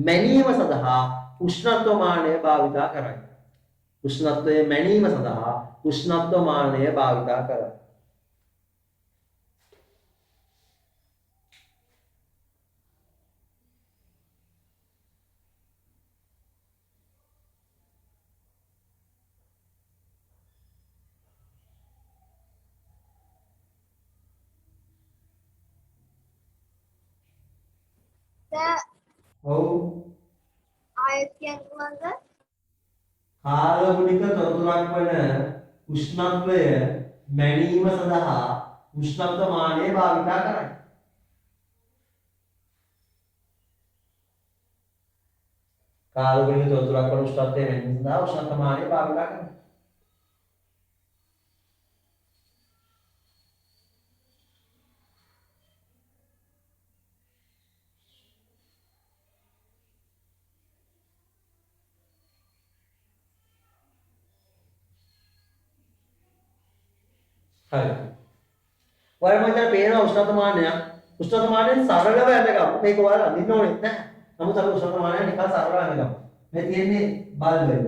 මැනීම සඳහා උෂ්ණත්ව මානය භාවිතා කරයි. උෂ්ණත්වය මැනීම සඳහා උෂ්ණත්ව මානය භාවිතා කරයි. ඔව් ආයත් කියන්නවද? කාලගුණික තොරතුරක් වන උෂ්ණත්වය මැනීම සඳහා උෂ්ණත්ව මානය භාවිතා කරයි. කාලගුණික තොරතුරක් වන උෂ්ණත්වය මැනීම සඳහා උෂ්ණත්ව මානය භාවිතා කරයි. හරි. ඔයාලා මම දැන් පේනවා උෂ්ණත්වමානයක්. උෂ්ණත්වමානයෙන් සරලව යනකම් මේක ඔයාලා අඳින්න ඕනෙත් නැහැ. නමුත් අපි උෂ්ණත්වමානය නිකන් සරලව යනකම්. මේ තියෙන්නේ බල්බ් එක.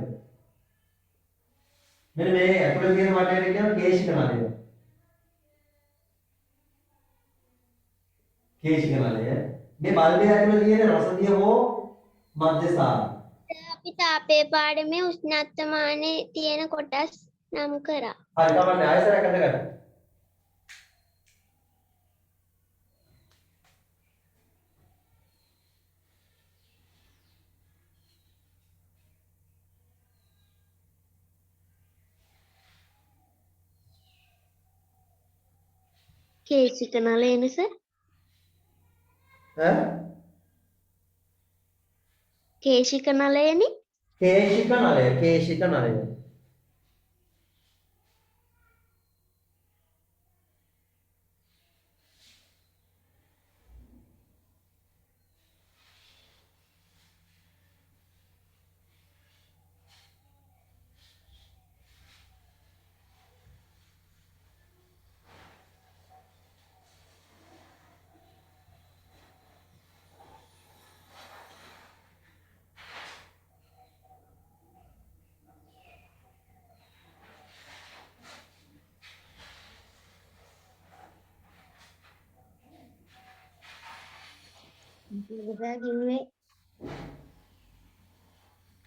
මෙන්න මේ ඇතුලේ තියෙන මට්ටමේ කියන කේශික නලය. කේශික නලය. මේ බල්බේ ඇතුලේ තියෙන රසදිය හෝ මධ්‍යස්ථාන. අපි තාපේ පාඩමේ උෂ්ණත්වමානයේ තියෙන කොටස් නම් කරා. හරි කමන්නේ ආයෙසරයක් අඳගන්න. කේසික නලයන සර්. ඈ කේශික නලයනි. කේශික නලය. කිව්වේ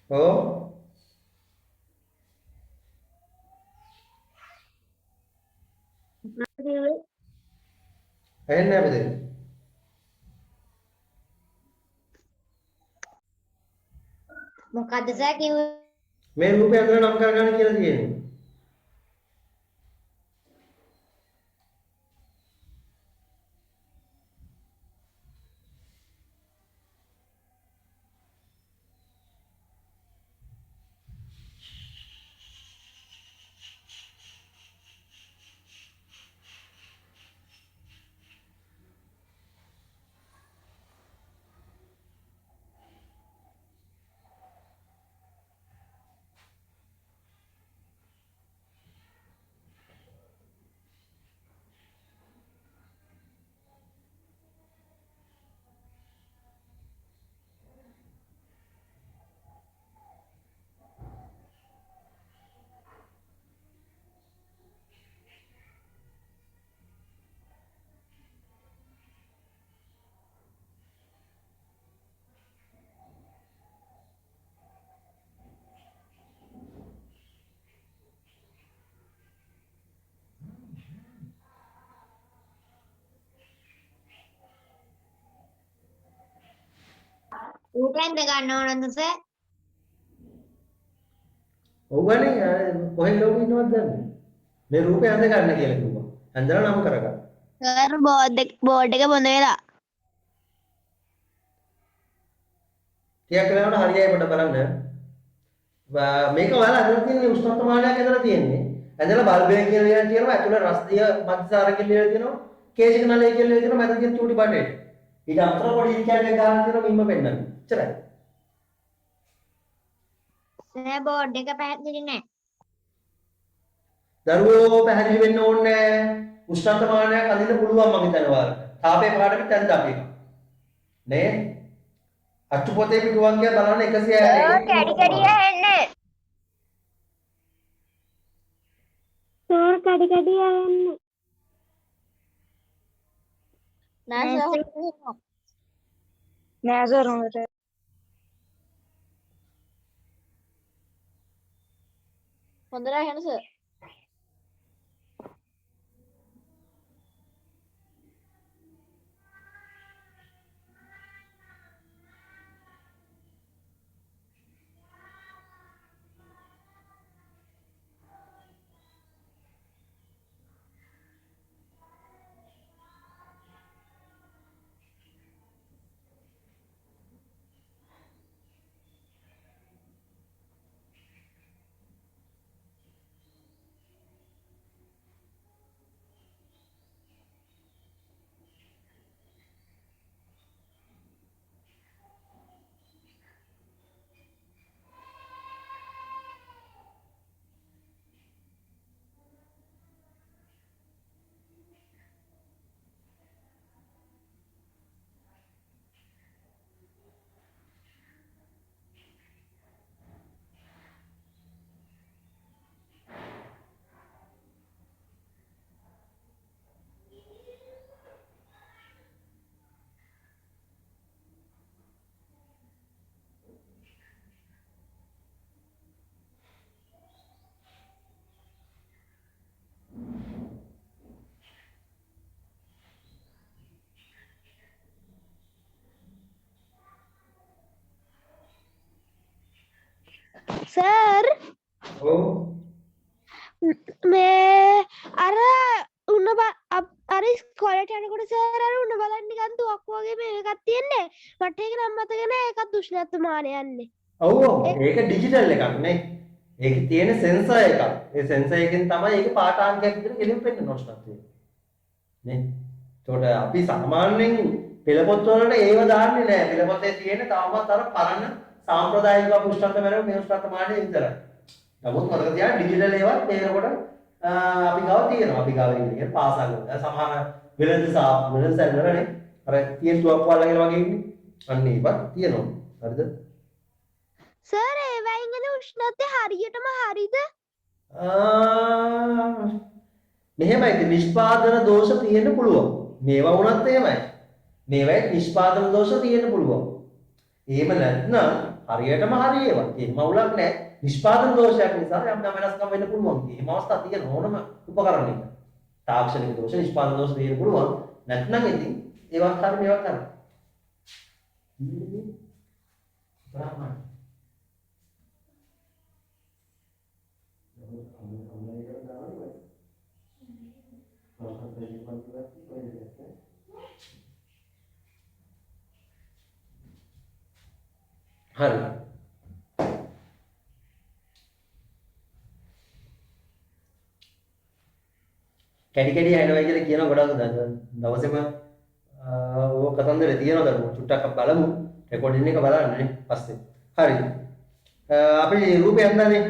ඔව් කිව්වේ ඇහෙන්නේ නැහැ පුතේ. මොකද්ද සර් කිව්වේ? මේ රූපය අඳුර නම් කරගන්න කියලා තියෙන්නේ. ඌටෙන්ද ගන්න ඕනද සර්? ඔව්වනේ කොහෙන් ලෝකෙ ඉන්නවද දන්නේ. මේ රූපය අඳ ගන්න කියලා කිව්වා. ඇඳලා නම් කරගන්න. සර් බෝඩ් එක බොඳ වෙලා. ටිකක් වෙලාවට හරියයි පොඩ බලන්න. මේක ඔයාලා අඳලා තියෙන්නේ උෂ්ණත්වමානයක් ඇඳලා තියෙන්නේ. ඇඳලා බල්බය කියලා ලියලා තියෙනවා. ඇතුළේ රස්දිය මධ්‍යසාර කියලා ලියලා තියෙනවා. කේශික නලය කියලා ලියලා තියෙනවා. මැද තියෙන චූටි බටේ. ඊට අතර පොඩි ඉරිකැට් එකක් ගන්න තියෙනවා මිම්ම පෙන්නන්න. එච්චරයි. සර් බෝඩ් එක පැහැදිලි නෑ. දරුවෝ පැහැදිලි වෙන්න ඕනේ නැහැ. උෂ්ණත්වමානයක් අඳින්න පුළුවන් මම හිතනවා ඔයාලට. තාපේ පාඩමෙත් ඇඳ අපි. නේ? අච්චු පොතේ පිටුවක් කියලා බලන්න 106. කැඩි කැඩි ඇහෙන්නේ. සර් කඩි කඩි යන්නේ. නෑ සර් හොඳට. හොඳට ඇහෙන සර්. සර් ඔව් මේ අර උණ අර ඉස්කෝලේට යනකොට සර් අර උණ බලන්න නිකන් තුවක්කු වගේ මේකක් තියෙන්නේ. මට ඒක නම් මතක නෑ. ඒකත් උෂ්ණත්ව මානය යන්නේ. ඔව් ඒක ඩිජිටල් එකක් නේ. ඒකේ තියෙන සෙන්සර් එකක්. ඒ සෙන්සර් එකෙන් තමයි ඒක පාඨාංකයක් විතර ගෙලින් පෙන්නන උෂ්ණත්වය. නේ. ඒකට අපි සාමාන්‍යයෙන් පෙළ පොත්වලට ඒව දාන්නේ නෑ. පෙළ පොතේ තියෙන තාමත් අර පරණ සාම්ප්‍රදායික උෂ්ණත්ව මැරෙන මේ උෂ්ණත්ව මානය විතරයි. නමුත් මතක තියාගන්න ඩිජිටල් ඒවා තේරෙනකොට අපි ගාව තියෙනවා. අපි ගාව ඉන්නේ පාසල් වල සමහර වෙළඳ සැලවලනේ අර තියෙන තුවක්කුවල් වගේ ඉන්නේ. අන්න ඒවත් තියෙනවා. හරිද? සර් ඒ වයින් එන උෂ්ණත්වය හරියටම හරිද? මෙහෙමයි නිෂ්පාදන දෝෂ තියෙන්න පුළුවන්. මේවා වුණත් එහෙමයි. මේවයි නිෂ්පාදන දෝෂ තියෙන්න පුළුවන්. එහෙම නැත්නම් හරියටම හරි ඒවා. එහෙම අවුලක් නැහැ. නිෂ්පාදන දෝෂයක් නිසා යම් වෙනස්කම් වෙන්න පුළුවන්. එහෙම අවස්ථා තියෙන ඕනම උපකරණයක. තාක්ෂණික දෝෂ නිෂ්පාදන දෝෂ තියෙන්න පුළුවන්. නැත්නම් ඉතින් ඒවත් හරි මේවත් හරි. බ්‍රාහ්මණ හරි. කැඩි කැඩි යනවා කියලා කියන ගොඩක් දවසේම ඕක කතන්දරේ තියෙනවද චුට්ටක් බලමු රෙකෝඩින් එක බලන්න නේ පස්සේ. හරි. අපි රූපය හඳන්නේ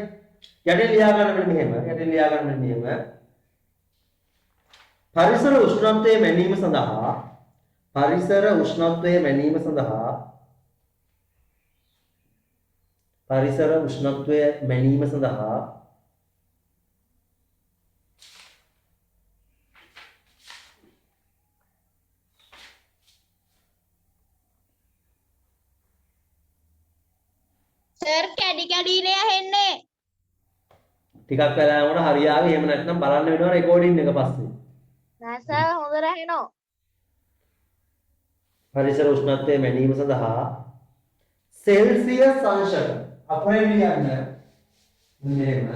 යටින් ලියා ගන්න මෙන්න මෙහෙම. යටින් ලියා ගන්න මෙන්න මෙහෙම. පරිසර උෂ්ණත්වය මැනීම සඳහා පරිසර උෂ්ණත්වය මැනීම සඳහා පරිසර උෂ්ණත්වය මැනීම සඳහා සර් කැඩි කැඩිනේ ඇහෙන්නේ. ටිකක් වෙලා යනකොට හරියාවේ එහෙම නැත්නම් බලන්න වෙනවා රෙකෝඩින් එක පස්සේ. නෑ සර් හොඳට ඇහෙනවා. පරිසර උෂ්ණත්වය මැනීම සඳහා සෙල්සියස් අංශක අපෙන් ලියන්න මෙහෙම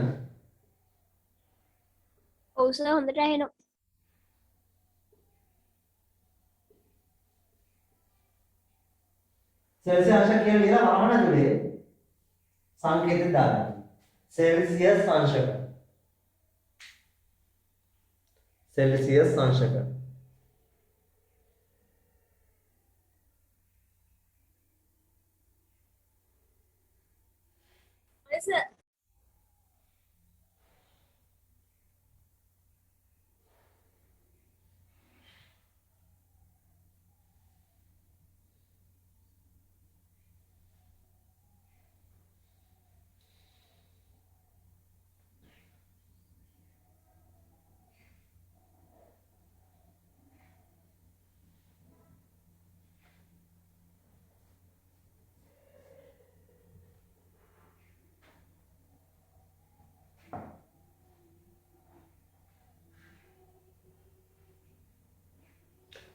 ඔව් සර් හොඳට ඇහෙනවා. සෙල්සියස් අංශක කියලා ලියලා බලන්න දුලේ සංකේතය දාන්න. सेल्सियस अंशक सेल्सियस अंशक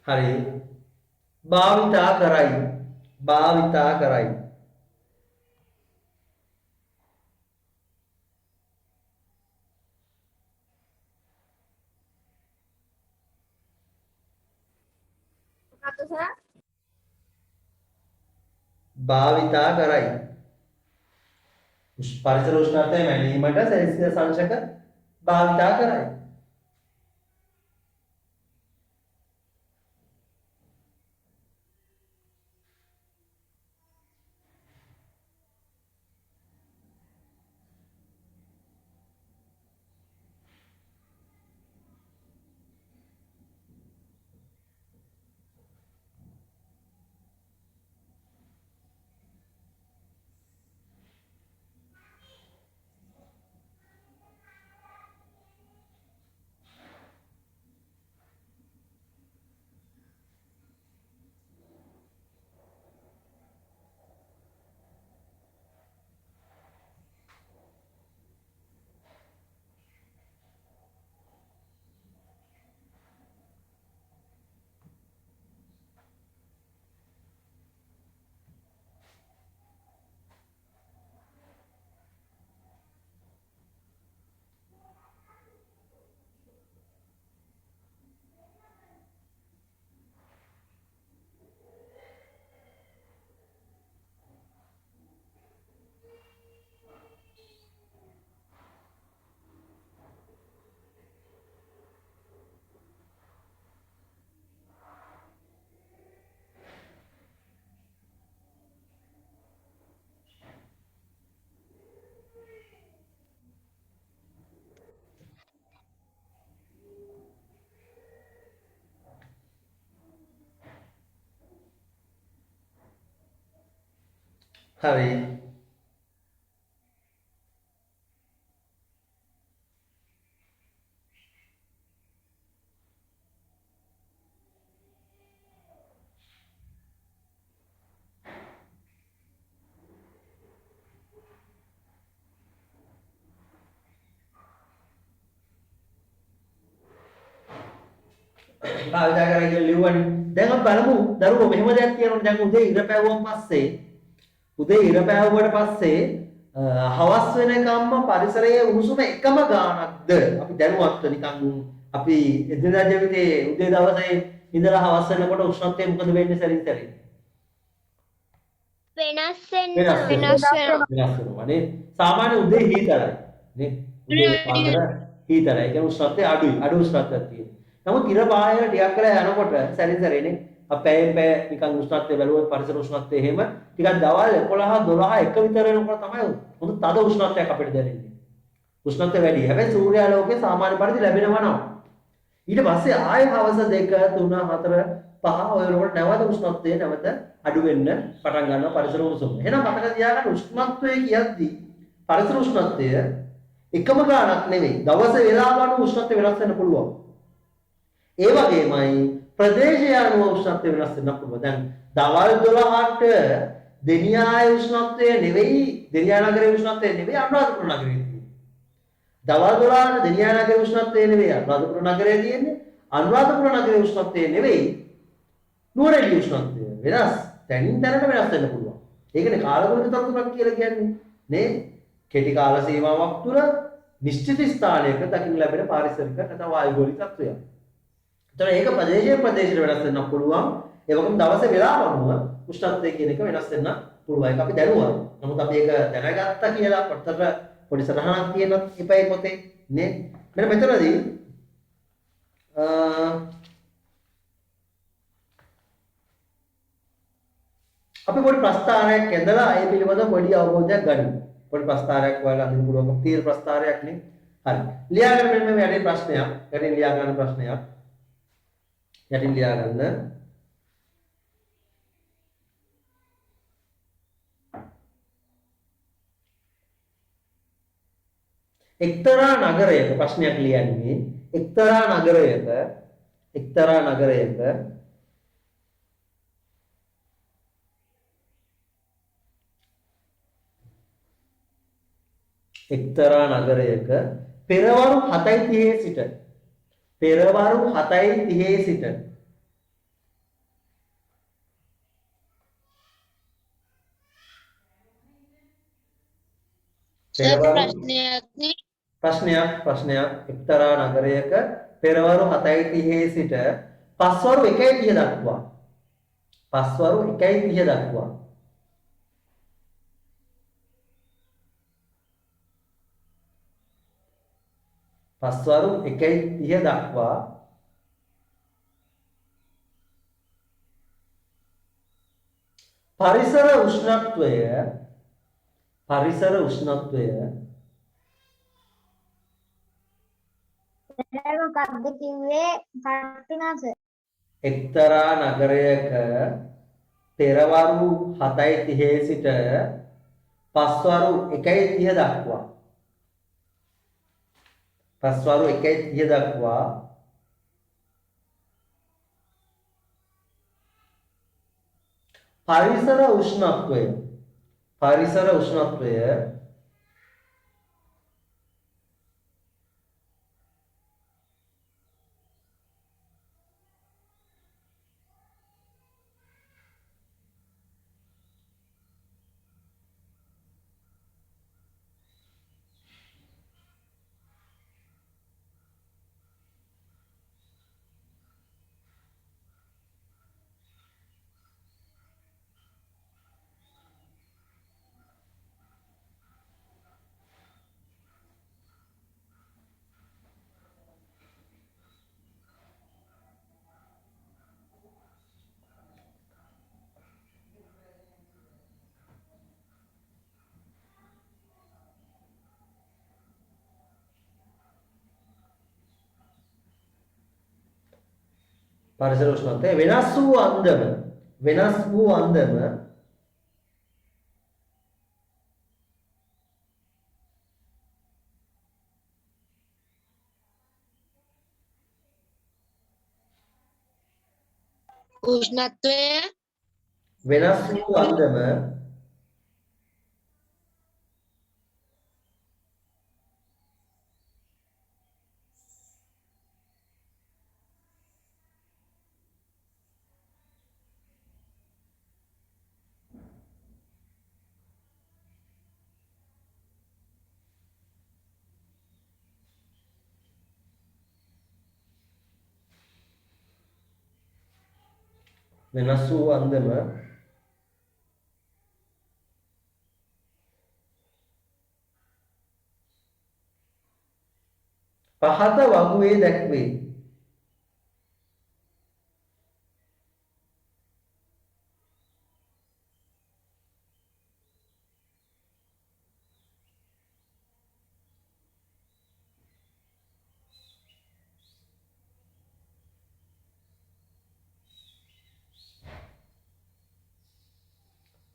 हरी भाविता कराई भाविता कराई भाविता कराई परिसर उष्णता මැනීමට සෙල්සියස් අංශක භාවිතා කරයි. හරි. භාවිතා කරලා කියලා ලිව්වනේ. දැන් අපි බලමු දරුවෝ මෙහෙම දෙයක් කියනකොට දැන් උදේ ඉර පැවුවන් පස්සේ උදේ ඉර පැවුවට පස්සේ හවස් වෙනකම්ම පරිසරයේ උණුසුම එකම ගාණක්ද? අපි දැනුවත්ව නිකන් අපි එදිනදා ජීවිතයේ උදේ දවසේ ඉඳලා හවස් වෙනකොට උෂ්ණත්වය මොකද වෙන්නේ සැරින් සැරේ? වෙනස් වෙනවා නේ. සාමාන්‍ය උදේ හීතරයි නේ. උදේ පාන්දර හීතරයි. ඒ කියන්නේ උෂ්ණත්වය අඩුයි. අඩු උෂ්ණත්වයක් තියෙනවා. නමුත් ඉර පායන ටිකක් වෙලා යනකොට සැරින් සැරේනේ අපේ පැය නිකන් උෂ්ණත්වය බැලුවොත් පරිසර උෂ්ණත්වය එහෙම ටිකක් දවල් 11 12 එක විතර වෙනකොට තමයි හොඳ තද උෂ්ණත්වයක් අපිට දැනෙන්නේ. උෂ්ණත්වය වැඩි. හැබැයි සූර්යාලෝකයේ සාමාන්‍ය පරිදි ලැබෙනවා නම්. ඊට පස්සේ ආයෙ හවස 2 3 4 5 ඔය වෙනකොට නැවත උෂ්ණත්වය නැවත අඩු වෙන්න පටන් ගන්නවා පරිසර උණුසුම. එහෙනම් මතක තියාගන්න උෂ්ණත්වය කියද්දි පරිසර උෂ්ණත්වය එකම ගාණක් නෙවෙයි. දවසේ වේලාව අනුව උෂ්ණත්වය වෙනස් වෙන්න පුළුවන්. ඒ වගේමයි ප්‍රදේශය අනුව උෂ්ණත්වය වෙනස් වෙන්න පුළුවන්. දැන් දවල් 12ට දෙනියායේ උෂ්ණත්වය නෙවෙයි දෙනියා නගරයේ උෂ්ණත්වය නෙවෙයි අනුරාධපුර නගරයේ තියෙන්නේ. දවල් 12ට දෙනියා නගරයේ උෂ්ණත්වය නෙවෙයි අනුරාධපුර නගරයේ තියෙන්නේ. අනුරාධපුර නගරයේ උෂ්ණත්වය නෙවෙයි නුවරඑළිය උෂ්ණත්වය. වෙනස්. තැනින් තැනට වෙනස් වෙන්න පුළුවන්. ඒකනේ කාලගුණික තත්ත්වයක් කියලා කියන්නේ. නේද? කෙටි කාල සීමාවක් තුළ නිශ්චිත ස්ථානයක දකින්න ලැබෙන පාරිසරික නැත්නම් වායුගෝලීය තත්ත්වයක්. එතකොට ඒක ප්‍රදේශයෙන් ප්‍රදේශයට වෙනස් වෙන්න පුළුවන්. ඒ වගේම දවසේ වෙලාව අනුව උෂ්ණත්වය කියන එක වෙනස් වෙන්න පුළුවන්. ඒක අපි දැනුවා. නමුත් අපි ඒක දැනගත්තා කියලා පොතට පොඩි සටහනක් තියෙනත් ඉපේ පොතේ නේ. මෙන්න මෙතනදී අපි පොඩි ප්‍රස්තාරයක් ඇඳලා ඒ පිළිබඳව පොඩි අවබෝධයක් ගනිමු. පොඩි ප්‍රස්තාරයක් ඔයාලා අඳින්න පුළුවන් තීර ප්‍රස්තාරයක් නේ. හරි. ලියාගන්න මෙන්න මේ වැඩි ප්‍රශ්නයක්. යටින් ලියා ගන්න ප්‍රශ්නයක්. යටින් ලියා ගන්න. එක්තරා නගරයක ප්‍රශ්නයක් ලියන්නේ එක්තරා නගරයක එක්තරා නගරයක එක්තරා නගරයක පෙරවරු 7:30 සිට පෙරවරු 7:30 සිට ප්‍රශ්නයක් එක්තරා නගරයක පෙරවරු 7:30 සිට පස්වරු 1:30 දක්වා පස්වරු 1:30 දක්වා පස්වරු 1:30 දක්වා පරිසර උෂ්ණත්වය මොකක්ද කිව්වේ කටුනාස එක්තරා නගරයක පෙරවරු 7:30 සිට පස්වරු 1:30 දක්වා පස්වරු 1:30 දක්වා පරිසර උෂ්ණත්වය වෙනස් වූ අන්දම උෂ්ණත්වය වෙනස් වූ අන්දම වෙනස් වූ අන්දම පහත වගුවේ දැක්වේ.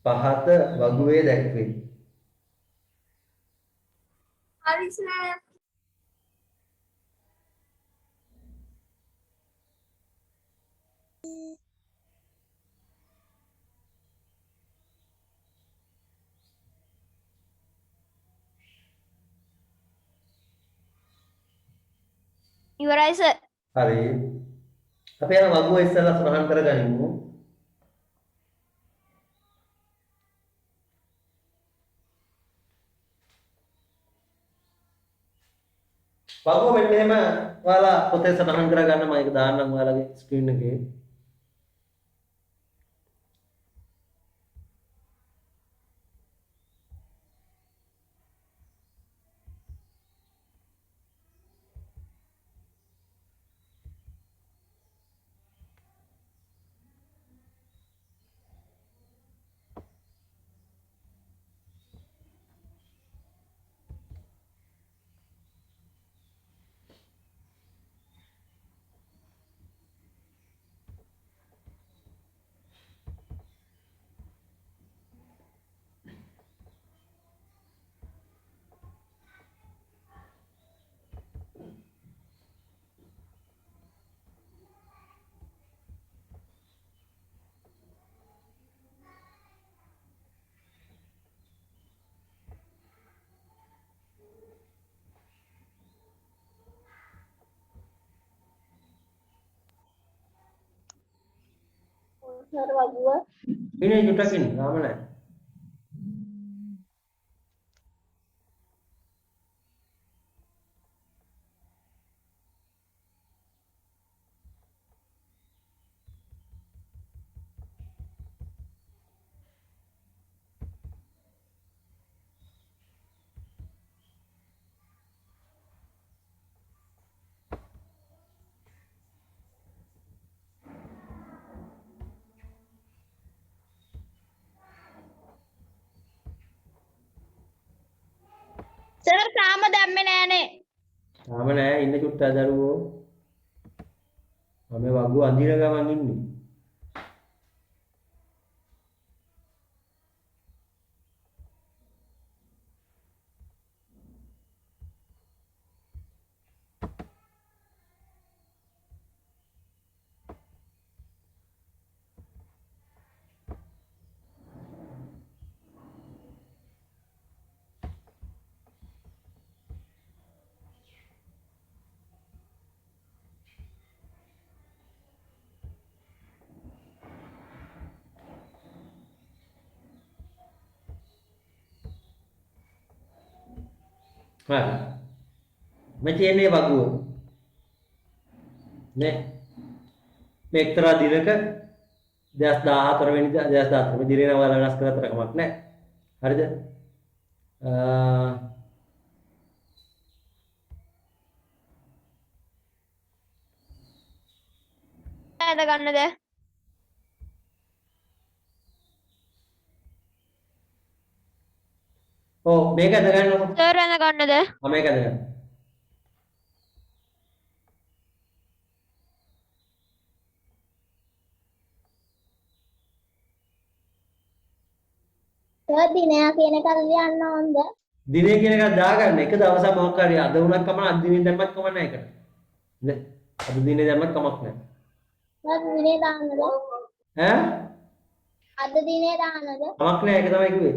පහත වගුවේ දැක්වේ. හරි සර්. ඉවරයි සර්. හරි. අපි යන වගුව ඉස්සෙල්ලා සඳහන් කරගනිමු. වගුව මෙන්න එහෙම ඔයාලා පොතේ සඳහන් කරගන්න මම ඒක දාන්නම් ඔයාලගේ ස්ක්‍රීන් එකේ. සර් වගුව ඉන්නේ චුට්ටකින් නාම නැහැ. සර් තාම දැම්මේ නෑනේ. තාම නෑ ඉන්න චුට්ටක් දරුවෝ. මම වගුව අඳින ගමන් ඉන්නේ. හරි. මේ තියෙන්නේ වගුව. නේ. මේ එක්තරා දිනක 2014 වෙනිදා 2014 මේ දිනේ නම වෙනස් කරලා තර කමක් නැහැ. හරිද? ඇඳ ගන්නද? ඔව් මේක ඇද ගන්නකො. සර් ඇඳ ගන්නද? මේක ඇද ගන්න. සර් දිනය කියන එක ලියන්න ඕනද? දිනේ කියන එක දාගන්න. එක දවසක් මොකක් හරි අද වුණත් කමක් අද දිනේ දැම්මත් කමක් නැහැ ඒකට. නේ? අද දිනේ දැම්මත් කමක් නැහැ. අද දිනේ දාන්නද? ඈ අද දිනේ දාන්නද? කමක් නෑ ඒක තමයි කිව්වේ.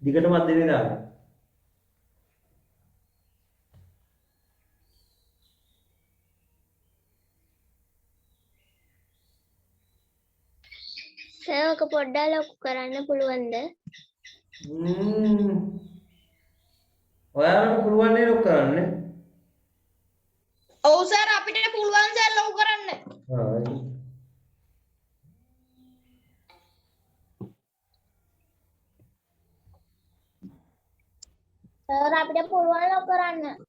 දිගටම අත් දෙන්නේ දාන්න. සර් ඔක පොඩ්ඩක් ලොකු කරන්න පුළුවන්ද? ඔයාලට පුළුවන් නේ ලොක් කරන්න. ඔව් සර් අපිට පුළුවන් සර් ලොකු කරන්න. සර් අපිට පුළුවන් ලොකු කරන්න.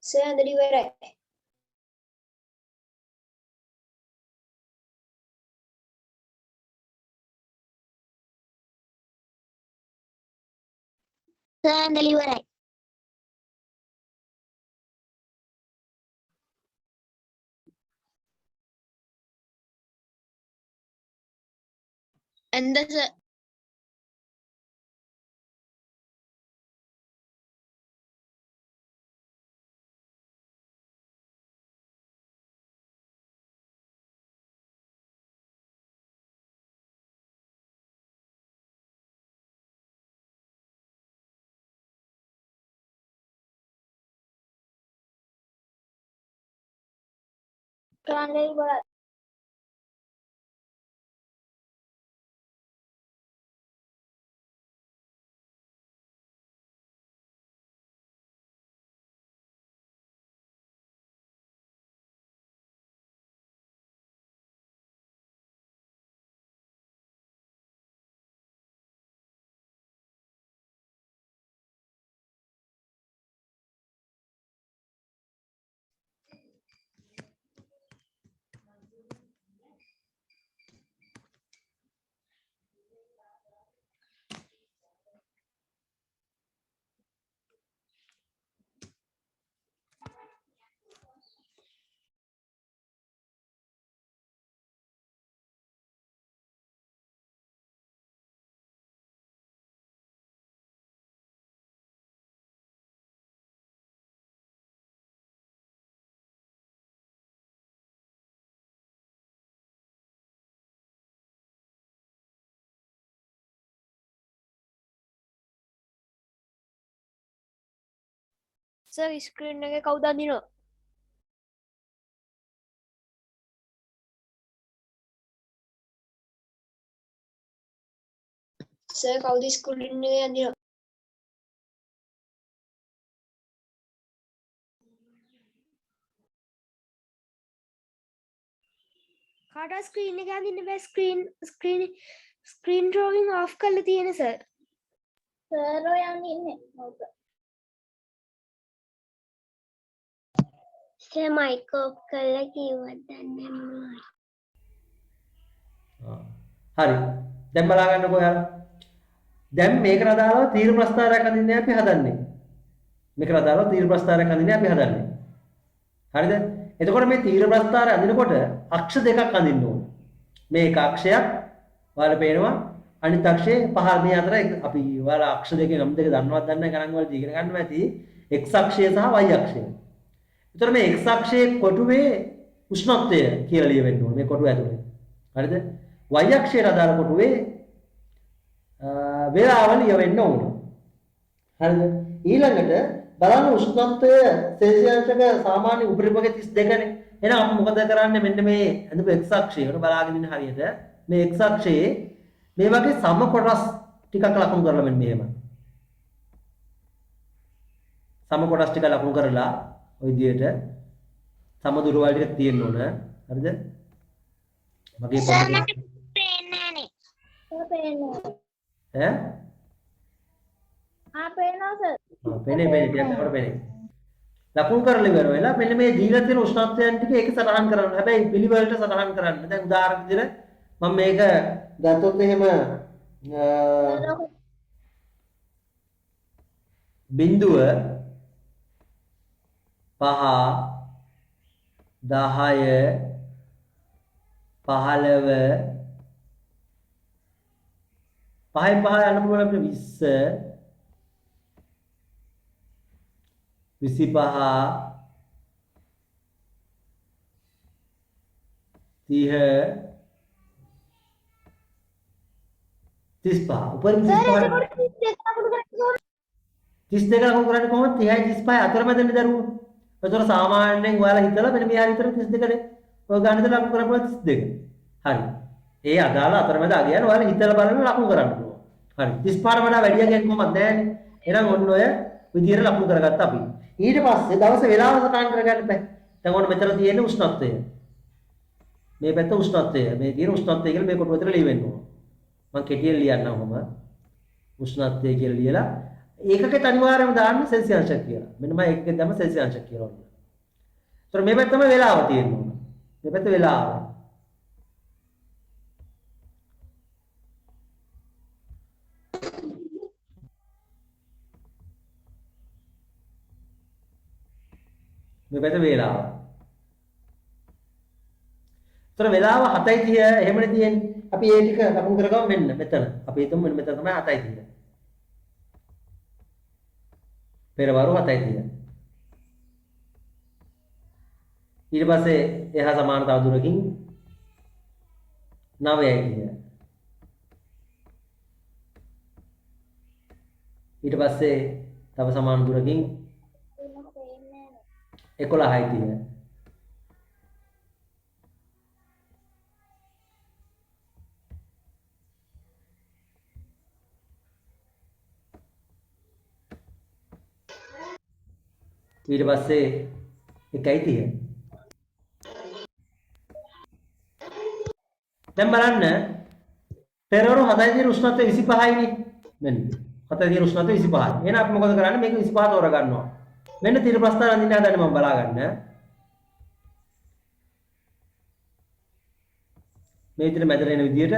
සර් ඇඳලා ඉවරයි. සර් ඇඳලා ඉවරයි. ඇන්ද සර්. සර් ඇඳලා ඉවරයි. සර් ස්ක්‍රීන් එකේ කවුද අඳිනව? සර් කවුද ස්ක්‍රීන් එකේ අඳිනව? කාට ස්ක්‍රීන් එක අඳින්න බෑ ස්ක්‍රීන් ඩ්‍රෝවිං ඔෆ් කරලා තියෙන සර්. සර් ඔය අඳින්නේ. ඔව් සර්. සර් මයික් ඔෆ් කරලා කිව්වත් දන්නේ නැහැ. හරි. දැන් බලා ගන්නකෝ යාළුවා. දැන් මේකට අදාළව තීර ප්‍රස්තාරයක් අඳින්නේ අපි හදන්නේ. මේකට අදාළව තීර ප්‍රස්තාරයක් අඳින්නේ අපි හදන්නේ. හරිද? එතකොට මේ තීර ප්‍රස්තාරය අඳිනකොට අක්ෂ දෙකක් අඳින්න ඕනේ. මේ එක අක්ෂයක් ඔයාලා පේනවා අනිත් අක්ෂයේ පහළ මේ අතර අපි ඔයාලා අක්ෂ දෙකේ නම් දෙක දන්නවද දන්නේ නැහැ ගණන් වලදී ඉගෙන ගන්නවා ඇති x අක්ෂය සහ y අක්ෂය. එතකොට මේ x අක්ෂයේ කොටුවේ උෂ්ණත්වය කියලා ලියවෙන්න ඕනේ මේ කොටුව ඇතුලේ. හරිද? y අක්ෂයට අදාළ කොටුවේ වේලාව ලියවෙන්න ඕනේ. හරිද? ඊළඟට බලන්න උෂ්ණත්වය සෙල්සියස්ක සාමාන්‍ය උපරිමක 32නේ. එහෙනම් අපි මොකද කරන්නේ මෙන්න මේ අඳපු x අක්ෂයට බලාගෙන ඉන්න හරියට මේ x අක්ෂයේ මේ වගේ සම කොටස් ටිකක් ලකුණු කරලා මෙන්න මෙහෙම. සම කොටස් ටික ලකුණු කරලා ඔය විදිහට සම දුරවල් ටික තියෙන්න ඕන. හරිද? මගේ සර් මට පේන්නේ නැහැ. සර් පේනවා. ඈ? පේනවා සර්. පේන්නේ ටිකක් අපට පේන්නේ. ලකුණු කරලා ඉවර වෙලා මෙන්න මේ දීලා තියෙන උෂ්ණත්වයන් ටික ඒක සටහන් කරන්න. හැබැයි පිළිවෙලට සටහන් කරන්න. දැන් උදාහරණ විදිහට මම මේක ගත්තොත් එහෙම බිංදුව 5 10 15 5 යන්න පුළුවන් අපිට 20 25 30 35 උපරිම 35 32 ලකුණු කරන්නේ කොහොමද 30යි 35 අතරමැදනේ දරුවෝ. ඒතර සාමාන්‍යයෙන් ඔයාලා හිතලා මෙන්න මෙහා විතර 32නේ. ඔය ගන්න ඉතල ලකුණු කරපුවා 32. හරි. ඒ අදාළ අතරමැද අගයන් ඔයාලා හිතලා බලන්න ලකුණු කරන්න පුළුවන්. හරි. 35ට වඩා වැඩි අගයක් කොහොමද නැහැනේ. එහෙනම් ඔන්න ඔය විදියට ලකුණු කරගත්තා අපි. ඊට පස්සේ දවස් වේලාව සටහන් කරගන්න බෑ. දැන් ඔන්න මෙතන තියෙන උෂ්ණත්වය. මේ පැත්ත උෂ්ණත්වය. මේ තියෙන උෂ්ණත්වය කියලා මේ කොටුව විතර ලියවෙන්න ඕන. මම කෙටියෙන් ලියන්නම් ඔහම. උෂ්ණත්වය කියලා ලියලා ඒකකෙත් අනිවාර්යයෙන්ම දාන්න සෙල්සියස් අංශයක් කියලා. මෙන්න මම ඒකකෙත් දැම්ම සෙල්සියස් අංශයක් කියලා ඔන්න. ඒතර මේ පැත්තම වේලාව තියෙන්න ඕන. මේ පැත්ත වේලාව. මේ පැත්ත වේලාව. ඒතර වේලාව 7:30 එහෙමනේ තියෙන්නේ. අපි ඒ ටික ලකුණු කරගමු මෙන්න මෙතන. අපි හිතමු මෙන්න මෙතන තමයි 7:30. පෙරවරු 7:30. ඊට පස්සේ එහා සමාන තව දුරකින් 9:30. ඊට පස්සේ තව සමාන දුරකින් 11:30. ඊට පස්සේ 1:30. දැන් බලන්න පෙරවරු 7:30 උෂ්ණත්වය 25යිනේ. මෙන්න 7:30 උෂ්ණත්වය 25යි. එහෙනම් අපි මොකද කරන්නේ? මේක 25 තෝර ගන්නවා. මෙන්න තීර ප්‍රස්ථාර අඳින්න හදන්නේ මම බලා ගන්න. මේ විදිහට මැදට එන විදිහට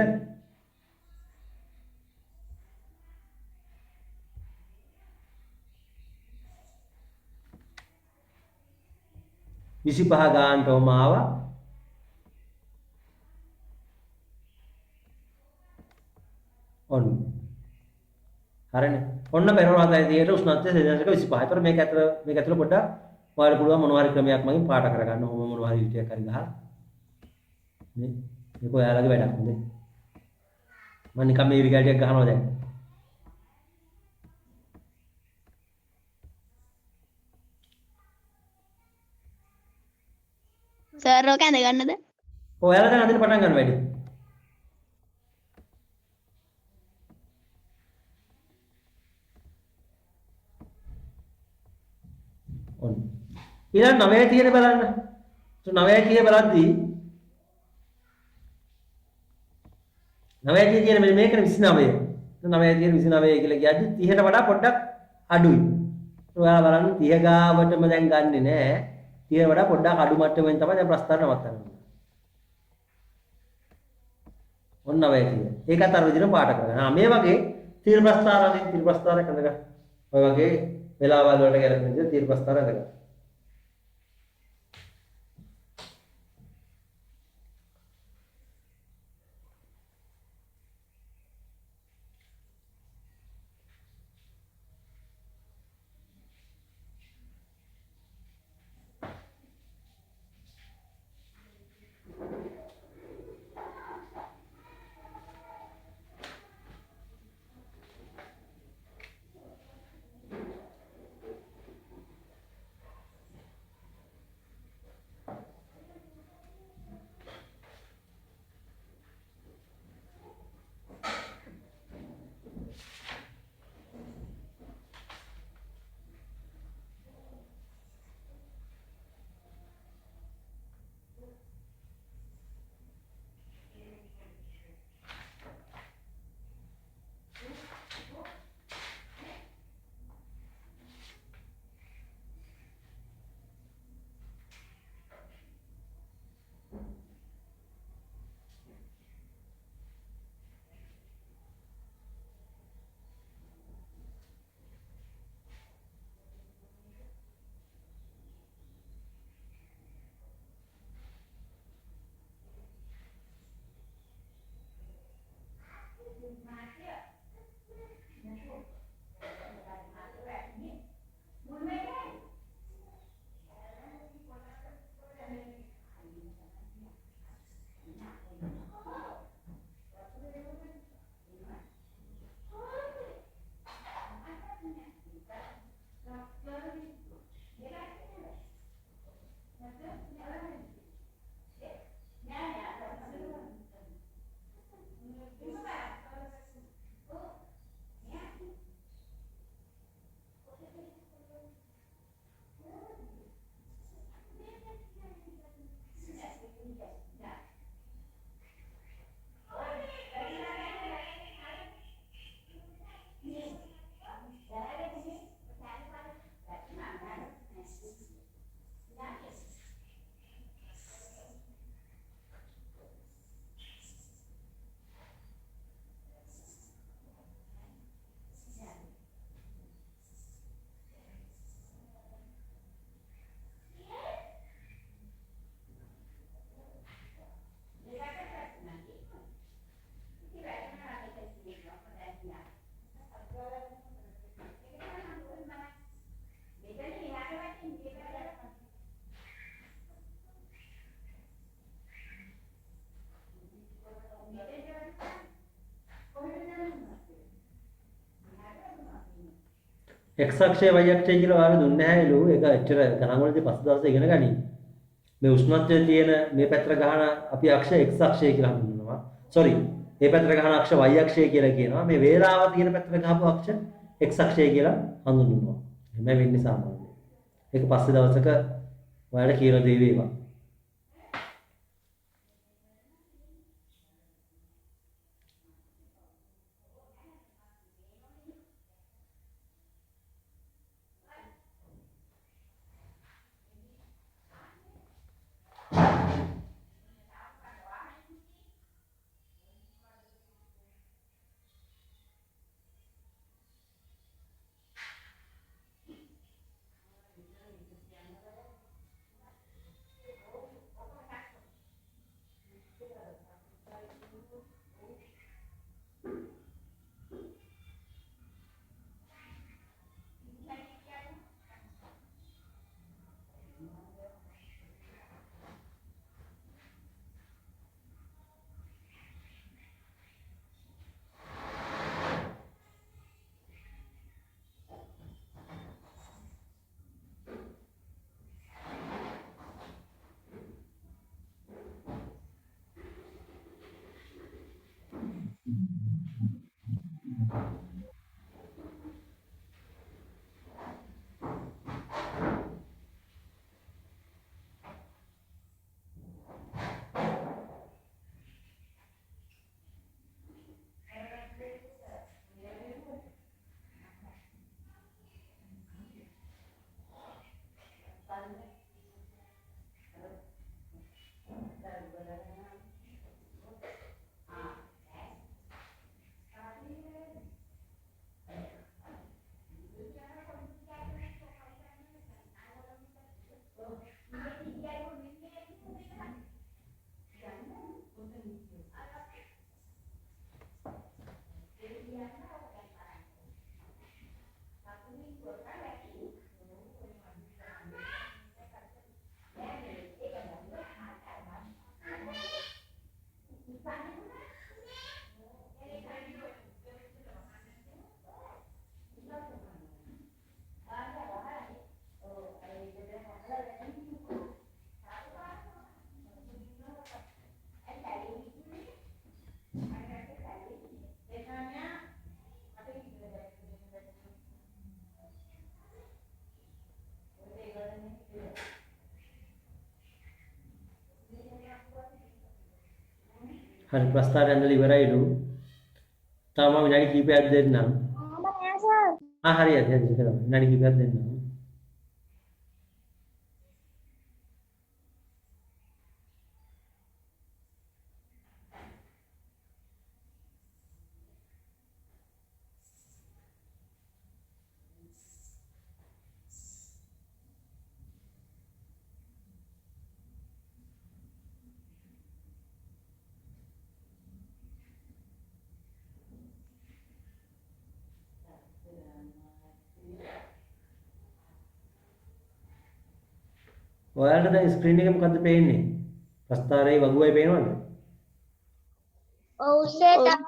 විසිපහ ගානටම ආවා. ඔන්න. හරිනේ. ඔන්න පෙරවරු 7:30ට උෂ්ණත්වය සෙල්සියස් 25. ඒතර මේක ඇතුළ පොඩ්ඩක් ඔයාලට පුළුවන් මොනවා හරි ක්‍රමයක් මගින් පාට කරගන්න. ඔහොම මොනවා හරි ටිකක් හරි ගහලා. නේ. මේක ඔයාලගේ වැඩක් නේද? මම නිකන් මේ ඉරිගල් ටිකක් ගහනවා දැන්. සර් ඔක ඇඳ ගන්නද? ඔයාලා දැන් අදින්න පටන් ගන්න වැඩි. ඔන්න. ඊළඟ 9:30 බලන්න. 9:30 බලද්දී 9:30 කියන මේකනේ 29. 9:30 29 කියලා කියද්දි 30ට වඩා පොඩ්ඩක් අඩුයි. ඔයාලා බලන්න 30 ගාවටම දැන් ගන්නෙ නෑ. 30ට වඩා පොඩ්ඩක් අඩු මට්ටමෙන් තමයි දැන් ප්‍රස්ථාර නවත්තන්නේ. ඔන්න 9:30. ඒකත් අර විදිහට පාට කරගන්න. මේ වගේ තීර ප්‍රස්ථාරයක් අඳගන්න. ඔය වගේ වෙලාවල් වලට ගැලපෙන විදිහට තීර ප්‍රස්ථාර අඳගන්න. x අක්ෂය y අක්ෂය කියලා ඔයාලා දුන්නේ නැහැ එළු. ඒක ඇත්තට ගණන් වලදී පස්සේ දවසේ ඉගෙන ගනි. මේ උෂ්ණත්වයේ තියෙන මේ පැත්තට ගහන අපි අක්ෂය x අක්ෂය කියලා හඳුන්වනවා. sorry. මේ පැත්තට ගහන අක්ෂය y අක්ෂය කියලා කියනවා. මේ වේලාව තියෙන පැත්තට ගහපු අක්ෂය x අක්ෂය කියලා හඳුන්වනවා. එහෙම වෙන්නේ සාමාන්‍යයෙන්. ඒක පස්සේ දවසක ඔයාලට කියලා දෙයි වේවා. හරි ප්‍රස්තාරය ඇඳලා ඉවරයිලු. තාම විනාඩි කිහිපයක් දෙන්නම්. හරි හරි හරි කරමු. විනාඩි කිහිපයක් දෙන්නම්. ඔයාලට දැන් ස්ක්‍රීන් එකේ මොකද්ද පේන්නේ? ප්‍රස්තාරයේ වගුවයි පේනවද? ඔව් සර් ඈ?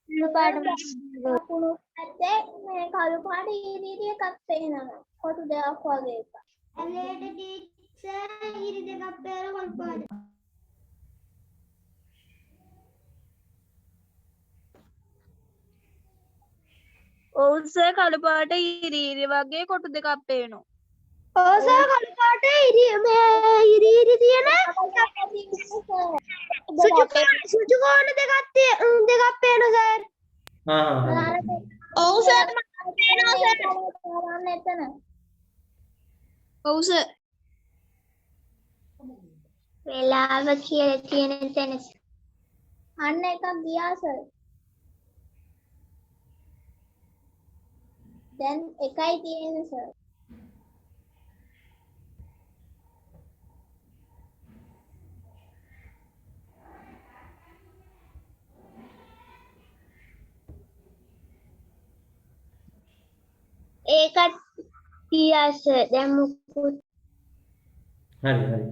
කළු පාට කුණු ඇත්තේ මේ කළු පාට ඉරිදි එකක් පේනවා. කොටු දෙකක් වගේ එකක්. ඇලේට ටීචර් ඉරිදි දෙකක් පේන කළු පාට. ඔව් සර් කළු පාට ඉරිදි වගේ කොටු දෙකක් පේනවා. ඔව් සර් කළු පාට ඉරි තියෙන සුචු කෝණ දෙකක් පේන සර්. ඔව් සර් පේනවා සර්. එතන. ඔව් සර් වෙලාව කියලා තියෙන තැන. අන්න එකක් ගියා සර්. දැන් එකයි තියෙන්නේ සර්. ඒකත් ගියා සර්. දැන් මොකුත් හරි හරි.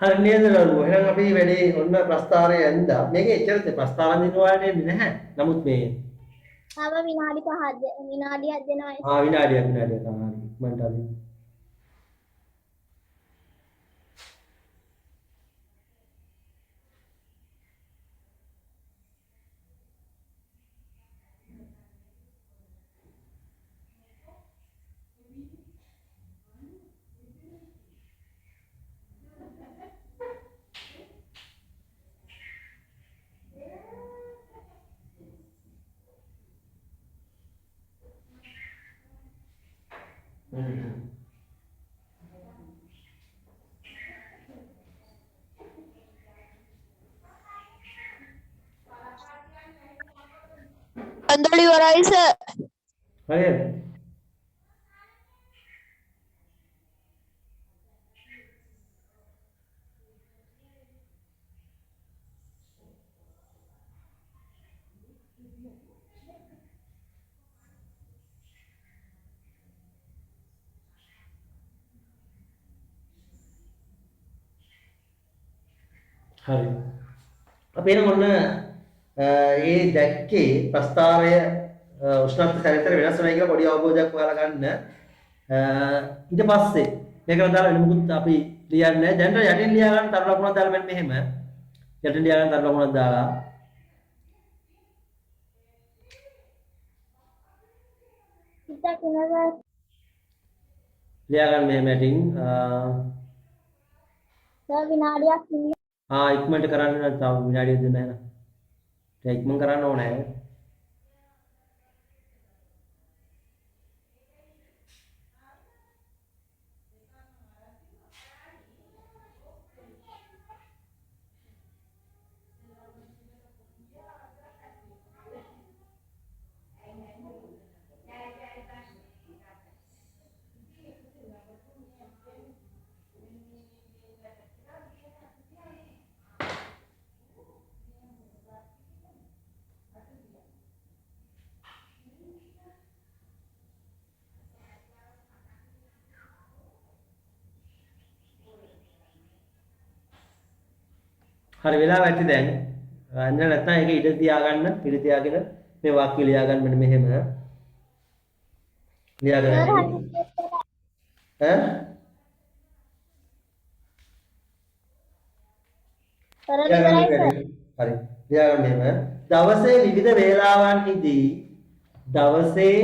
හරි නේද නළුවෝ? එහෙනම් අපි වැඩි ඔන්න ප්‍රස්තාරය ඇඳා. මේකේ එච්චර ප්‍රස්තාරම් දිනවානේ නැහැ. නමුත් මේ තව විනාඩි 5ක් විනාඩියක් දෙනවා. විනාඩියක් තමයි හරි. ඉක්මනට හරි. අන්දලි වරයි සර්. හරිද? හරි. අපි එන ඔන්න ඒ දැක්කේ ප්‍රස්තාරය උෂ්ණත්ව සැරිතර වෙනස් වෙනවා කියලා පොඩි අවබෝධයක් ඔයාලා ගන්න. ඊට පස්සේ මේකට දාලා වෙන මොකුත් අපි ලියන්නේ නැහැ. දැන් යටින් ලියා ගන්න තරු ලකුණක් දාලා මෙන්න මෙහෙම. යටින් ලියා ගන්න තරු ලකුණක් දාලා ඉතින් කෙනෙක් ලියා ගන්න මෙහෙම යටින් විනාඩියක් ඉන්න. ඉක්මනට කරන්න තව විනාඩියක් දෙන්න එහෙනම්. ඒක ඉක්මන් කරන්න ඕනේ. හරි වෙලාව ඇති දැන්. අන්න නැත්නම් ඒක ඉඩ තියාගන්න. ඉඩ තියාගෙන මේ වාක්‍ය ලියා ගන්න මෙන්න මෙහෙම. ලියාගෙන ඈ? හරි. ලියා ගන්න මෙහෙම. දවසේ විවිධ වේලාවන්හිදී දවසේ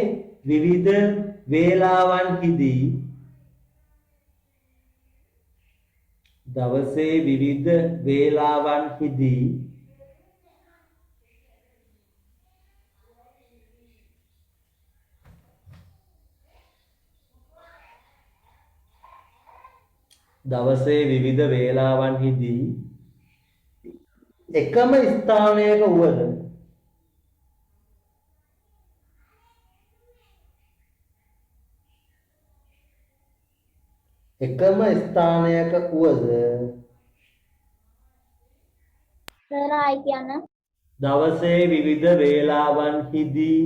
විවිධ වේලාවන්හිදී එකම ස්ථානයක වුවද සරයි කියන දවසේ විවිධ වේලාවන්හිදී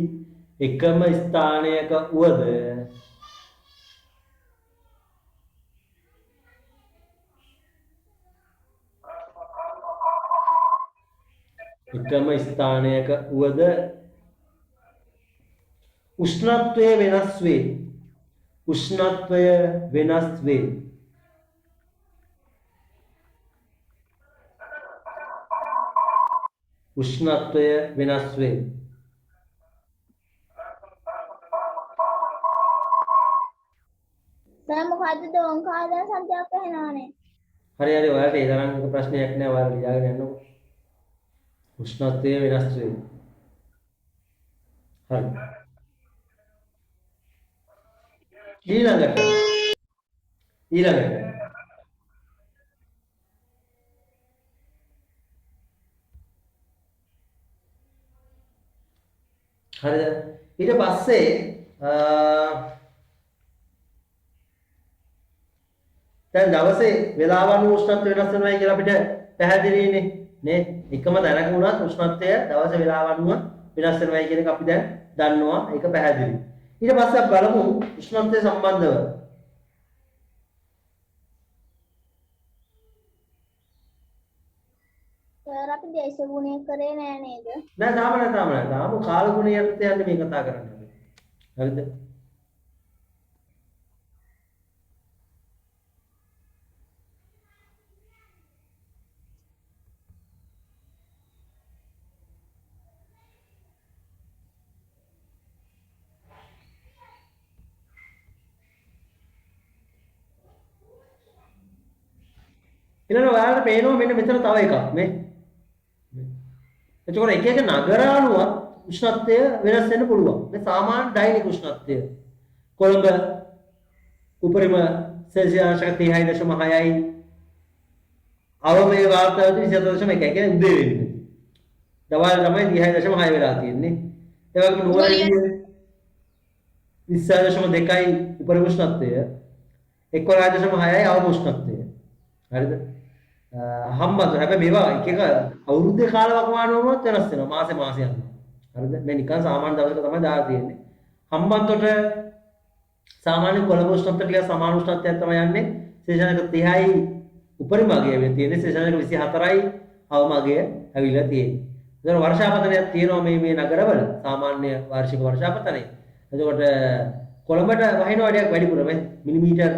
එකම ස්ථානයක වුවද උෂ්ණත්වය වෙනස් වේ. දැන් මොකද්ද දෝංකාරයන් සංඛ්‍යාවක් වෙනවනේ. හරි ඔයාලට ඒ තරම් එක ප්‍රශ්නයක් නෑ. ඔයාලා ලියාගෙන යන්නකො. උෂ්ණත්වය වෙනස් වේ. හරි. ඊළඟට හරිද? ඊට පස්සේ දැන් දවසේ වේලාව අනුව උෂ්ණත්වය වෙනස් වෙනවායි කියලා අපිට පැහැදිලිනේ නේ. එකම තැනක වුණත් උෂ්ණත්වය දවසේ වේලාව අනුව වෙනස් වෙනවායි කියන එක අපි දැන් දන්නවා. ඒක පැහැදිලි. ඊට පස්සේ අපි බලමු උෂ්ණත්වය සම්බන්ධව. සර් අපි දේශගුණය කරේ නෑ නේද? නෑ තාම නෑ. තාම කාලගුණයට යන්නේ මේ කතා කරන්නේ. හරිද? ඊළඟ ඔයාලට පේනවා මෙන්න මෙතන තව එකක් මේ. එතකොට එක එක නගර අනුව උෂ්ණත්වය වෙනස් වෙන්න පුළුවන්. මේ සාමාන්‍ය දෛනික උෂ්ණත්වය. කොළඹ උපරිම සෙල්සියස් 36.6යි. අවමේ වාර්තාව 27.1 කියන්නේ උදේ වෙන්නේ. දවල් තමයි 36.6 වෙලා තියෙන්නේ. ඒ වගේම නුවරඑළිය 20.2යි උපරිම උෂ්ණත්වය. 11.6යි අවම උෂ්ණත්වය. හරිද? හම්බන්තොට හැබැයි මේවා එක එක අවුරුද්දේ කාලවකවානුව වුණොත් වෙනස් වෙනවා මාසේ යනවා. හරිද? මේ නිකන් සාමාන්‍ය දවසක තමයි දාලා තියෙන්නේ. හම්බන්තොට සාමාන්‍ය කොළඹ උෂ්ණත්වයට ටිකක් සමාන උෂ්ණත්වයක් තමයි යන්නේ. සෙල්සියස් 30යි උපරිම අගය වෙන්නේ තියෙන්නේ. සෙල්සියස් 24යි අවම අගය ඇවිල්ලා තියෙන්නේ. ඒතර වර්ෂාපතනයක් තියෙනවා මේ නගරවල සාමාන්‍ය වාර්ෂික වර්ෂාපතනය. එතකොට කොළඹට වහිනවා ටිකක් වැඩිපුර මේ මිලිමීටර්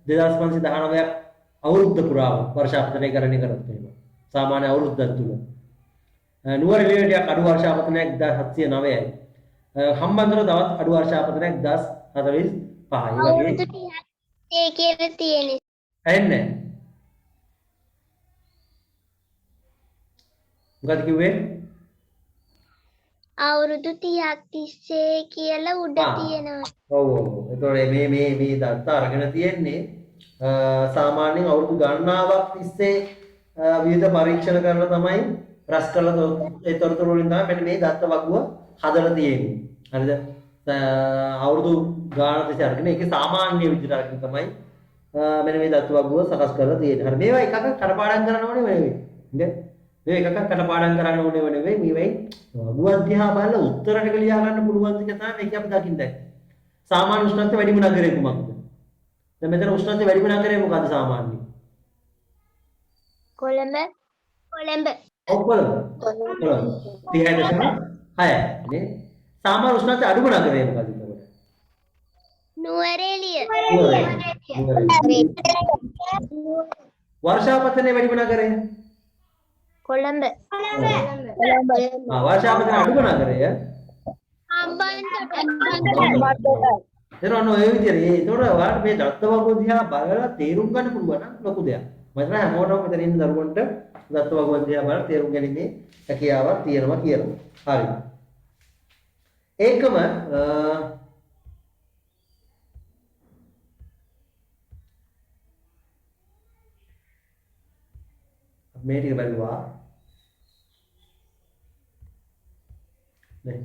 2519ක් අවුරුද්ද පුරාම වර්ෂාපතනය කරන්නේ කරත් එහෙම. සාමාන්‍ය අවුරුද්දක් තුල. නුවරඑළිය ටිකක් අඩු වර්ෂාපතනයක් 1709යි. හම්බන්තොට තවත් අඩු වර්ෂාපතනයක් 1045යි. අවුරුදු 30ක් ඒ කියලා තියෙන්නේ. ඇන්නේ. මොකද කිව්වේ? අවුරුදු 30ක් තිස්සේ කියලා උඩ තියෙනවා. ඔව්. ඒතකොට මේ දත්ත අරගෙන තියෙන්නේ සාමාන්‍යයෙන් අවුරුදු ගණනාවක් තිස්සේ විවිධ පරීක්ෂණ කරලා තමයි රැස් කරලා ඒ තොරතුරු වලින් තමයි මෙන්න මේ දත්ත වගුව හදලා තියෙන්නේ. හරිද? අවුරුදු ගාන තිස්සේ අරගෙන ඒකේ සාමාන්‍ය විදිහට අරගෙන තමයි මෙන්න මේ දත්ත වගුව සකස් කරලා තියෙන්නේ. හරි මේවා එකක කඩපාඩම් කරන්න ඕනේ නෙවෙයි. නේද? මේ එකක කඩපාඩම් කරන්න ඕනේ නෙවෙයි. මේවයි වගුව අධ්‍යා බලලා උත්තර ටික ලියා ගන්න පුළුවන් ටික තමයි මේක අපි දකින්නේ. සාමාන්‍ය උෂ්ණත්වය වැඩිම නගරේ කුමක්ද? දැන් මෙතන උෂ්ණත්වය වැඩිම නගරේ මොකද්ද සාමාන්‍ය? කොළඹ. ඔව් කොළඹ. 30.6 නේ. සාමාන්‍ය උෂ්ණත්වය අඩුම නගරේ මොකද්ද එතකොට? නුවරඑළිය. වර්ෂාපතනය වැඩිම නගරේ? කොළඹ. වර්ෂාපතනය අඩුම නගරය? හම්බන්තොට. එතන ඔය විදිහට ඒතකොට ඔයාලට මේ දත්ත වගුව දිහා බලලා තේරුම් ගන්න පුළුවන් නම් ලොකු දෙයක්. මම හිතනවා හැමෝටම මෙතන ඉන්න දරුවන්ට දත්ත වගුව දිහා බලලා තේරුම් ගැනීමේ හැකියාවක් තියෙනවා කියලා. හරි. ඒකම මේ ටික බලුවා. නේ.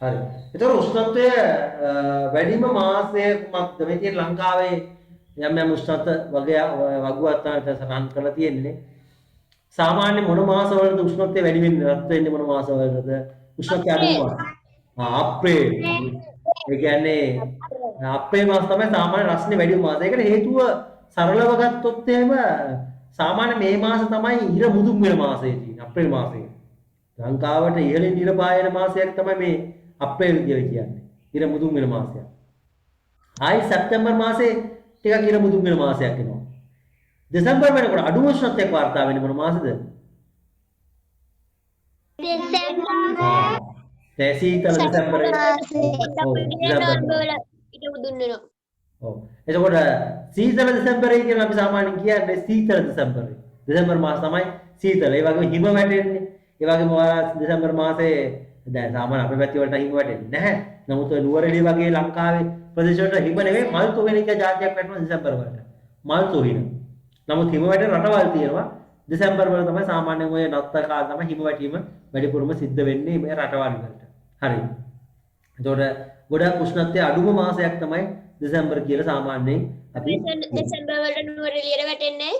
හරි. ඒතකොට උෂ්ණත්වය වැඩිම මාසය කුමක්ද? මේ තියෙන ලංකාවේ යම් උෂ්ණත්ව වගුවක් තමයි සටහන් කරලා තියෙන්නේ. සාමාන්‍ය මොන මාසවලද උෂ්ණත්වය වැඩි වෙන්නේ? රත් වෙන්නේ මොන මාසවලද? උෂ්ණත්වය අඩු මාස. අප්‍රේල්. ඒ කියන්නේ අප්‍රේල් මාස තමයි සාමාන්‍ය රස්නේ වැඩි මාස. ඒකට හේතුව සරලව ගත්තොත් එහෙම සාමාන්‍ය මේ මාස තමයි ඉර මුදුන් වෙන මාසය තියෙන්නේ. අප්‍රේල් මාසය. ලංකාවට ඉහළින් ඉර පායන මාසයක් තමයි මේ අප්‍රේල් කියලා කියන්නේ. ඉර මුදුන් වෙන මාසයක්. ආයි සැප්තැම්බර් මාසේ ටිකක් ඉර මුදුන් වෙන මාසයක් එනවා. දෙසැම්බර් වෙනකොට අඩු උෂ්ණත්වයක් වාර්තා වෙන්නේ මොන මාසෙද? සීතල දෙසැම්බරේ. ඔව්. එතකොට සීතල දෙසැම්බරේ කියලා අපි සාමාන්‍යයෙන් කියන්නේ සීතල දෙසැම්බරේ. දෙසැම්බර් මාස තමයි සීතල. ඒ වගේම හිම වැටෙන්නේ. ඒ වගේම දෙසැම්බර් මාසේ දැන් සාමාන්‍ය අපේ පැති වලට හිම වැටෙන්නේ නැහැ. නමුත් නුවරඑළිය වගේ ලංකාවේ ප්‍රදේශ වලට හිම නෙවෙයි මල් තොවින එක જાතියක් වැටෙනවා දෙසැම්බර් වලට. මල් තොවින. නමුත් හිම වැටෙන රටවල් තියෙනවා. දෙසැම්බර් වල තමයි සාමාන්‍යයෙන් ඔය නත්තර කාලේ තමයි හිම වැටීම වැඩිපුරම සිද්ධ වෙන්නේ මේ රටවල් වලට. හරි. එතකොට ගොඩක් උෂ්ණත්වය අඩුම මාසයක් තමයි දෙසැම්බර් කියලා සාමාන්‍යයෙන් අපි දෙසැම්බර් වලට නුවරඑළියට වැටෙන්නේ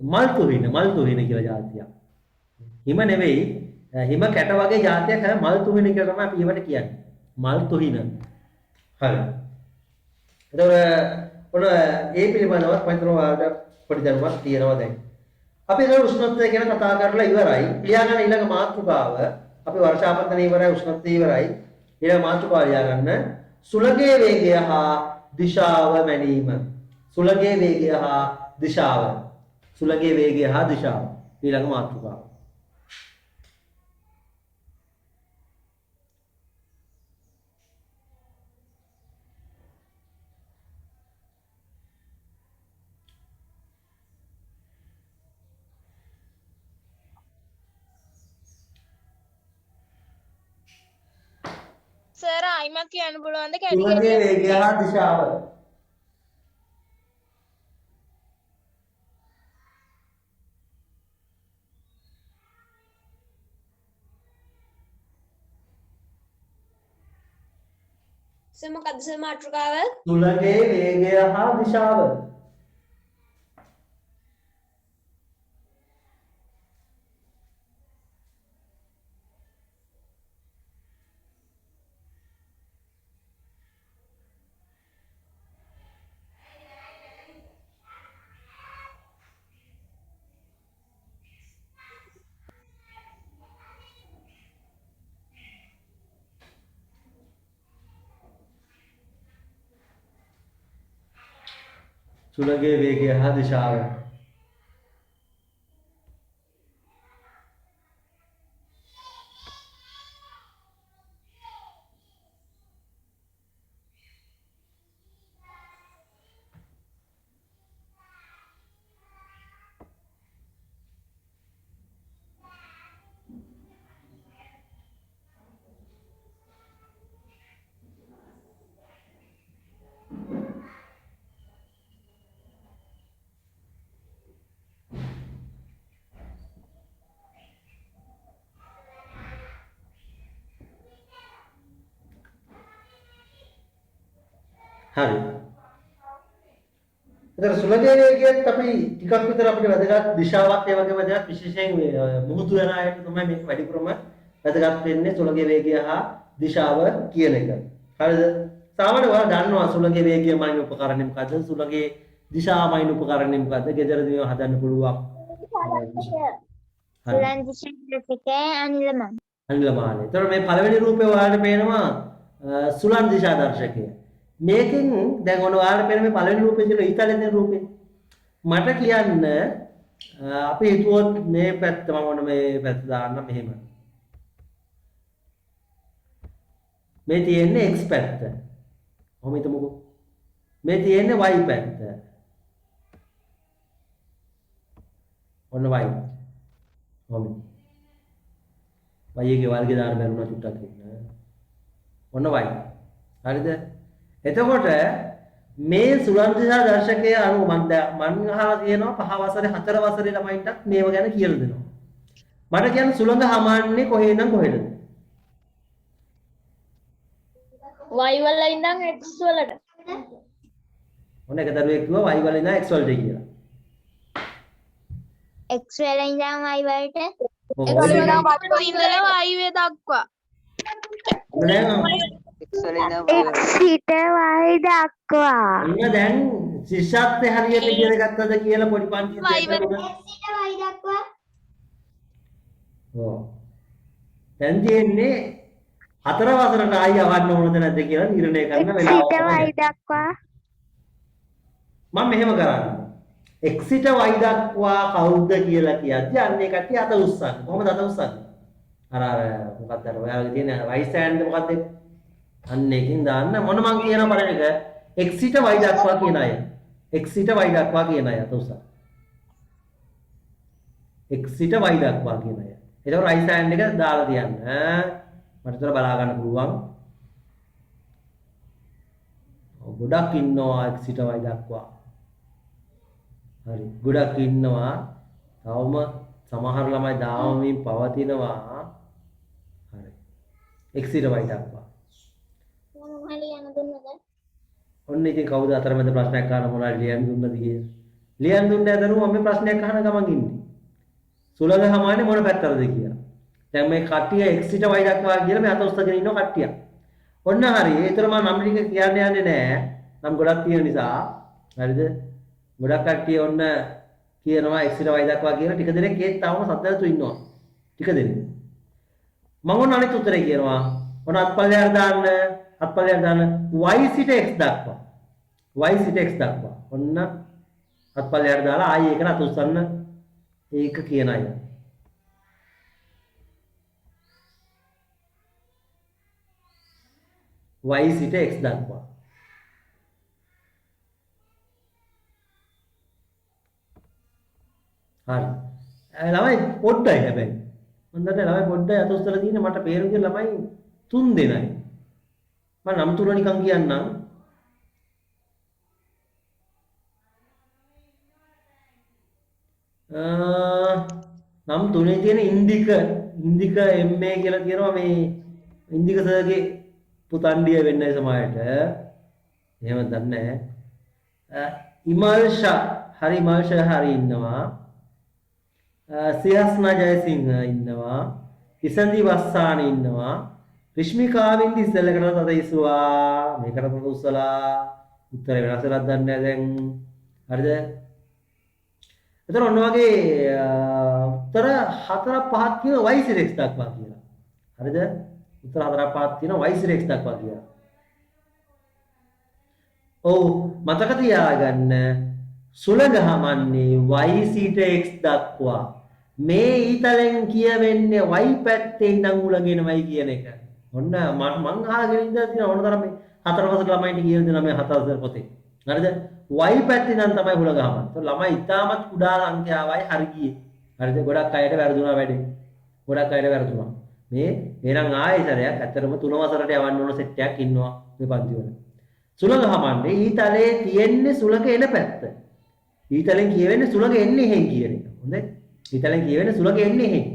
මල් තොවින කියලා જાතියක්. හිම නෙවෙයි හිම කැට වගේ જાතියක් හැම මල් තුහින කියලා තමයි අපි ඒවට කියන්නේ. මල් තුහින. හරි. එතකොට ඔන්න ඒ පිළිබඳව මම හිතනවා ඔයාලට පොඩි දැනුමක් තියෙනවා දැන්. අපි ඒක උෂ්ණත්වය ගැන කතා කරලා ඉවරයි. ලියාගන්න ඊළඟ මාතෘකාව. අපි වර්ෂාපතන ඉවරයි, උෂ්ණත්වය ඉවරයි. ඊළඟ මාතෘකාව ලියාගන්න. සුළඟේ වේගය හා දිශාව මැනීම. සුළඟේ වේගය හා දිශාව. සුළඟේ වේගය හා දිශාව. ඊළඟ මාතෘකාව. සර් ආයිමත් කියන්න පුළුවන්ද සුළඟේ වේගය හා දිශාව. සර් මොකද්ද සර් මාතෘකාව? සුළඟේ වේගය හා දිශාව. සුළඟේ වේගය හා දිශාව. හරි. ඒතර සුළඟේ වේගයත් අපි ටිකක් විතර අපිට වැදගත් දිශාවක් ඒ වගේම වැදගත් විශේෂයෙන් මුහුදු යන අයට තමයි මේක වැඩිපුරම වැදගත් වෙන්නේ සුළඟේ වේගය හා දිශාව කියන එක. හරිද? සාමාන්‍යයෙන් ඔයාලා දන්නවා සුළඟේ වේගය මනින උපකරණය මොකද්ද? සුළඟේ දිශාව මනින උපකරණය මොකද්ද? ගෙදරදී මේව හදන්න පුළුවන්. සුළං දිශාදර්ශකයේ අනිලමන. අනිලමානය. ඒතර මේ පළවෙනි රූපේ ඔයාලට පේනවා සුළං දිශා දර්ශකය. මේකෙන් දැන් ඔන්න ඔයාලට පේන මේ පළවෙනි රූපේ තියෙන ඊතලෙන් දෙන රූපේ. මට කියන්න අපි හිතුවොත් මේ පැත්ත මම ඔන්න මේ පැත්ත දාන්න මෙහෙම. මේ තියෙන්නේ x පැත්ත. කොහොම හිතමුකෝ. මේ තියෙන්නේ y පැත්ත. ඔන්න y. කොහොමද? y එකේ වර්ගය දාන්න බැරුණා චුට්ටක් ඉන්න. ඔන්න y. හරිද? එතකොට මේ සුළං දිශා දර්ශකයේ අනුව මම අහලා තියෙනවා 5 වසරේ 4 වසරේ ළමයින්ටත් මේව ගැන කියලා දෙනවා. මට කියන්න සුළඟ හමාන්නේ කොහේ ඉඳන් කොහෙද? y වල ඉඳන් x වලට. ඔන්න එක දරුවෙක් කිව්වා y වල ඉඳන් x වලට කියලා. x වල ඉඳන් y වලට x වල ඉඳලා y වේ දක්වා. x සිට y දක්වා. ඉන්න දැන් ශිෂ්‍යත්වයේ හරියට ඉගෙන ගත්තද කියලා පොඩි පන්තියක් y වල සිට y දක්වා ඔව්. දැන් තියෙන්නේ 4 වසරට ආයි යවන්න ඕනද නැද්ද කියලා නිර්ණය කරන්න වෙලාව. සිට y දක්වා. මම මෙහෙම කරන්නේ. x සිට y දක්වා කවුද කියලා කියද්දි අන්නේ කට්ටිය අත උස්සන්නේ. කොහොමද අත උස්සන්නේ? අර මොකක්ද අර ඔයාලගේ තියෙන right hand මොකක්ද? අන්න එකකින් දාන්න මොන මං කියන බලන එක x සිට y දක්වා කියන අය. x සිට y දක්වා කියන අය අත උස්සන්න. x සිට y දක්වා කියන අය. ඒක right hand එක දාලා තියන්න. මට උතර බලා ගන්න පුළුවන්. ගොඩක් ඉන්නවා x සිට y දක්වා. හරි. ගොඩක් ඉන්නවා. තවම සමහර ළමයි දාවමින් පවතිනවා. හරි. x සිට y දක්වා. මොනවා ලියන්න දුන්නද? ඔන්න ඉතින් කවුද අතරමැද ප්‍රශ්නයක් අහන මොනවද ලියන්න දුන්නද කියලා. ලියන්න දුන්නේ නැදනු මම මේ ප්‍රශ්නයක් අහන ගමන් ඉන්නේ. සුළඟ හමානේ මොන පැත්තටද කියලා. දැන් මේ කට්ටිය x සිට y දක්වා කියලා මේ අත උස්සගෙන ඉන්න කට්ටිය. ඔන්න හරි. ඒතර මම නම් ටික කියන්න යන්නේ නැහැ. නම් ගොඩක් තියෙන නිසා. හරිද? ගොඩක් කට්ටිය ඔන්න කියනවා x ට y දක්වා කියලා ටික දෙනෙක් ඒත් තාම සද්දලතු ඉන්නවා. ටික දෙනෙක්. මම ඔන්න අනිත් උත්තරේ කියනවා. ඔන්න අත්පල්ලයට දාන්න y සිට x දක්වා. y සිට x දක්වා. ඔන්න අත්පල්ලයට දාලා ආයෙ ඒක නත උස්සන්න ඒක කියන අය. y සිට x දක්වා. හරි. ළමයි පොඩ්ඩයි හැබැයි. මම දන්නේ ළමයි පොඩ්ඩයි අත උස්සලා තියෙන්නේ මට පේන විදිහ ළමයි 3 දෙනයි. මම නම් තුන නිකන් කියන්නම්. නම් තුනේ තියෙන ඉන්දික MA කියලා කියනවා මේ ඉන්දික සර්ගේ පුතණ්ඩිය වෙන්නයි සමායට. එහෙම දන්නේ නැහැ. ඉමල්ෂා හරි ඉන්නවා. සියස්නා ජයසිංහ ඉන්නවා. ඉසන්දි වස්සාන ඉන්නවා. රිෂ්මිකාවින්දි ඉස්සෙල්ලකට තද ඉසුවා. මේකට තද උස්සලා උත්තර වෙනස් වෙලක් දන්නේ නැහැ දැන්. හරිද? එතන ඔන්න වගේ උත්තර 4ක් 5ක් කියන y සිට x දක්වා කියලා. හරිද? උත්තර 4ක් 5ක් තියෙන y සිට x දක්වා කියලා. ඔව් මතක තියාගන්න සුළඟහමන්නේ y සිට x දක්වා. මේ ඊතලෙන් කියවෙන්නේ y පැත්තේ ඉඳන් උලගෙනමයි කියන එක. ඔන්න මං අහගෙන ඉඳලා තියෙන ඕන තරම් මේ 4 වසර ළමයින්ට කියලා දෙනවා මේ 4 පොතේ. හරිද? y පැත්තේ ඉඳන් තමයි උලගහමන්නේ. ඒතකොට ළමයි ඉතාමත් කුඩා සංඛ්‍යාවයි හරි ගියේ. හරිද? ගොඩක් අයට වැරදුනා වැඩේ. මේ එහෙනම් ආයෙ සැරයක් ඇත්තටම 3 වසරට යවන්න ඕන සෙට් එකක් ඉන්නවා මේ පන්ති වල. සුළඟහමන්නේ ඊතලේ තියෙන්නේ සුළඟ එන පැත්ත. ඊතලෙන් කියවෙන්නේ සුළඟ එන්නේ එහෙන් කියන එක. හොඳයි? ඊතලෙන් කියවෙන්නේ සුළඟ එන්නේ එහෙන්.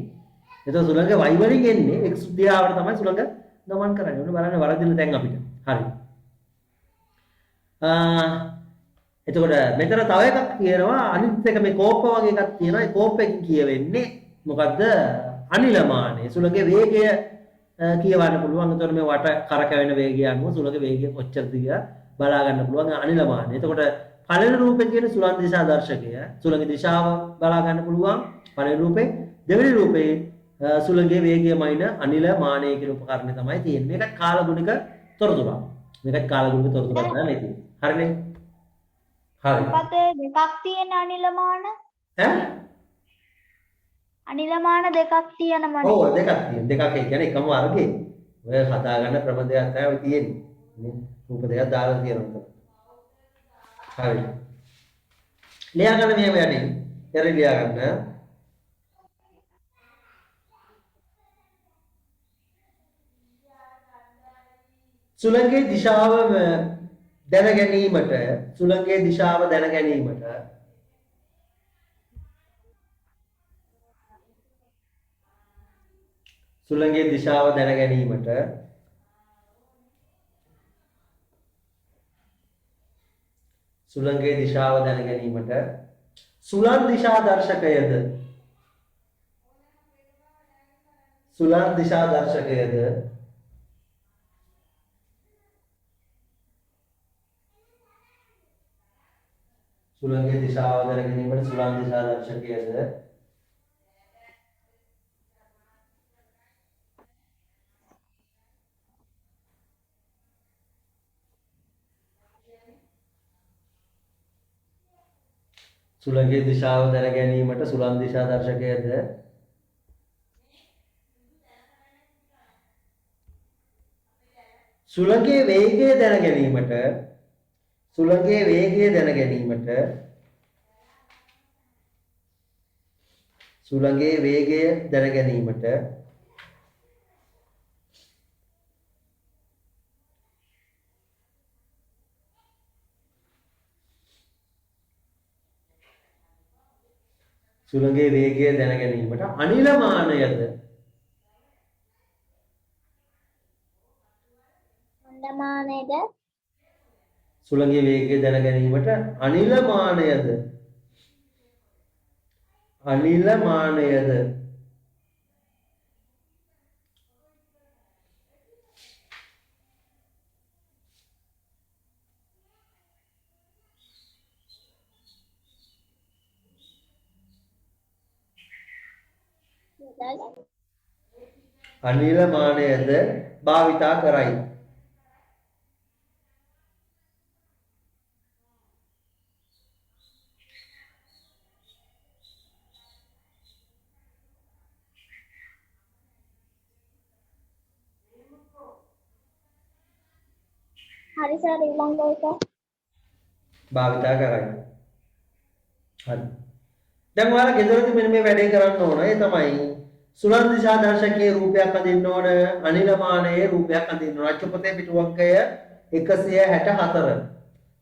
එතකොට සුළඟ y වලින් එන්නේ x දිහාවට තමයි සුළඟ ගමන් කරන්නේ. ඔන්න බලන්න වරදින තැන් අපිට. හරි. එතකොට මෙතන තව එකක් තියෙනවා අනිත් එක මේ කෝප්ප වගේ එකක් තියෙනවා. ඒ කෝප්පෙකින් කියවෙන්නේ මොකද්ද? අනිලමානය. සුළඟේ වේගය කියවන්න පුළුවන්. එතකොට මේ වට කරකැවෙන වේගය අනුව සුළඟ වේගය කොච්චරද කියලා බලා ගන්න පුළුවන් අනිලමානය. එතකොට පළවෙනි රූපේ තියෙන සුළං දිශා දර්ශකය සුළඟේ දිශාව බලා ගන්න පුළුවන් පළවෙනි රූපේ. දෙවෙනි රූපේ සුළඟේ වේගය මයින අනිලමානය කියන උපකරණය තමයි තියෙන්නේ. මේකත් කාලගුණික තොරතුරක්. තමයි තියෙන්නේ. හරිනේ? හරි. පතේ දෙකක් තියෙන අනිලමාන. අනිලමාන දෙකක් තියෙනමනේ. ඔව් දෙකක් තියෙන. දෙකක් ඒ කියන්නේ එකම වර්ගේ. ඔය හදාගන්න ක්‍රම දෙකක් තමයි තියෙන්නේ. මේ රූප දෙකක් දාලා තියෙනවා. හරි. ලියා ගන්න මේ වැඩේ. හරි ලියා ගන්න. සුළඟේ දිශාව දැන ගැනීමට සුළඟේ දිශාව දැන ගැනීමට සුළඟේ දිශාව දැන ගැනීමට සුළඟේ දිශාව දැන ගැනීමට සුළං දිශා දර්ශකයද සුළං දිශා දර්ශකයද සුළඟේ දිශාව දැන ගැනීමට සුළං දිශා දර්ශකයද සුළඟේ දිශාව දැන ගැනීමට සුළං දිශා දර්ශකයද සුළඟේ වේගය දැන ගැනීමට සුළඟේ වේගය දැන ගැනීමට සුළඟේ වේගය දැන ගැනීමට සුළඟේ වේගය දැන ගැනීමට අනිලමානයද අනිලමානයද සුළඟේ වේගය දැන ගැනීමට අනිලමානයද අනිලමානයද භාවිතා කරයි. හරි සර් ඊළඟ එක. භාවිතා කරයි. හරි. දැන් ඔයාලා ගෙදරදී මෙන්න මේ වැඩේ කරන්න ඕන. ඒ තමයි සුලන් දිශා දර්ශකයේ රූපයක් අඳින්න ඕන, අනිලමානයේ රූපයක් අඳින්න ඕන. අච්චුපතේ පිටු අංකය 164.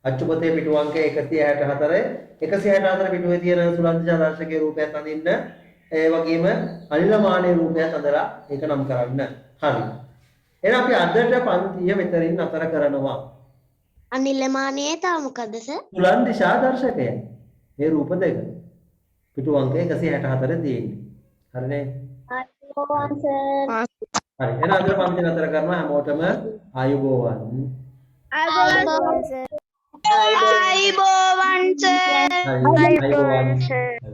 අච්චුපතේ පිටු අංකය 164. 164 පිටුවේ තියෙන සුලන් දිශා දර්ශකයේ රූපයක් අඳින්න, ඒ වගේම අනිලමානයේ රූපයක් අඳලා ඒක නම් කරන්න. හරි. එහෙනම් අපි අදට පන්තිය මෙතනින් අතර කරනවා. අනිලමානයේ තා මොකද සර්? සුලන් දිශා දර්ශකය. ඒ රූප දෙක. පිටු අංකය 164 තියෙන්නේ. හරිනේ? ආයුබෝවන් සර්. හරි. එහෙනම් අද පන්ති නතර කරනවා හැමෝටම ආයුබෝවන්. ආයුබෝවන් සර්. ආයිබෝවන් සර්. ආයුබෝවන්.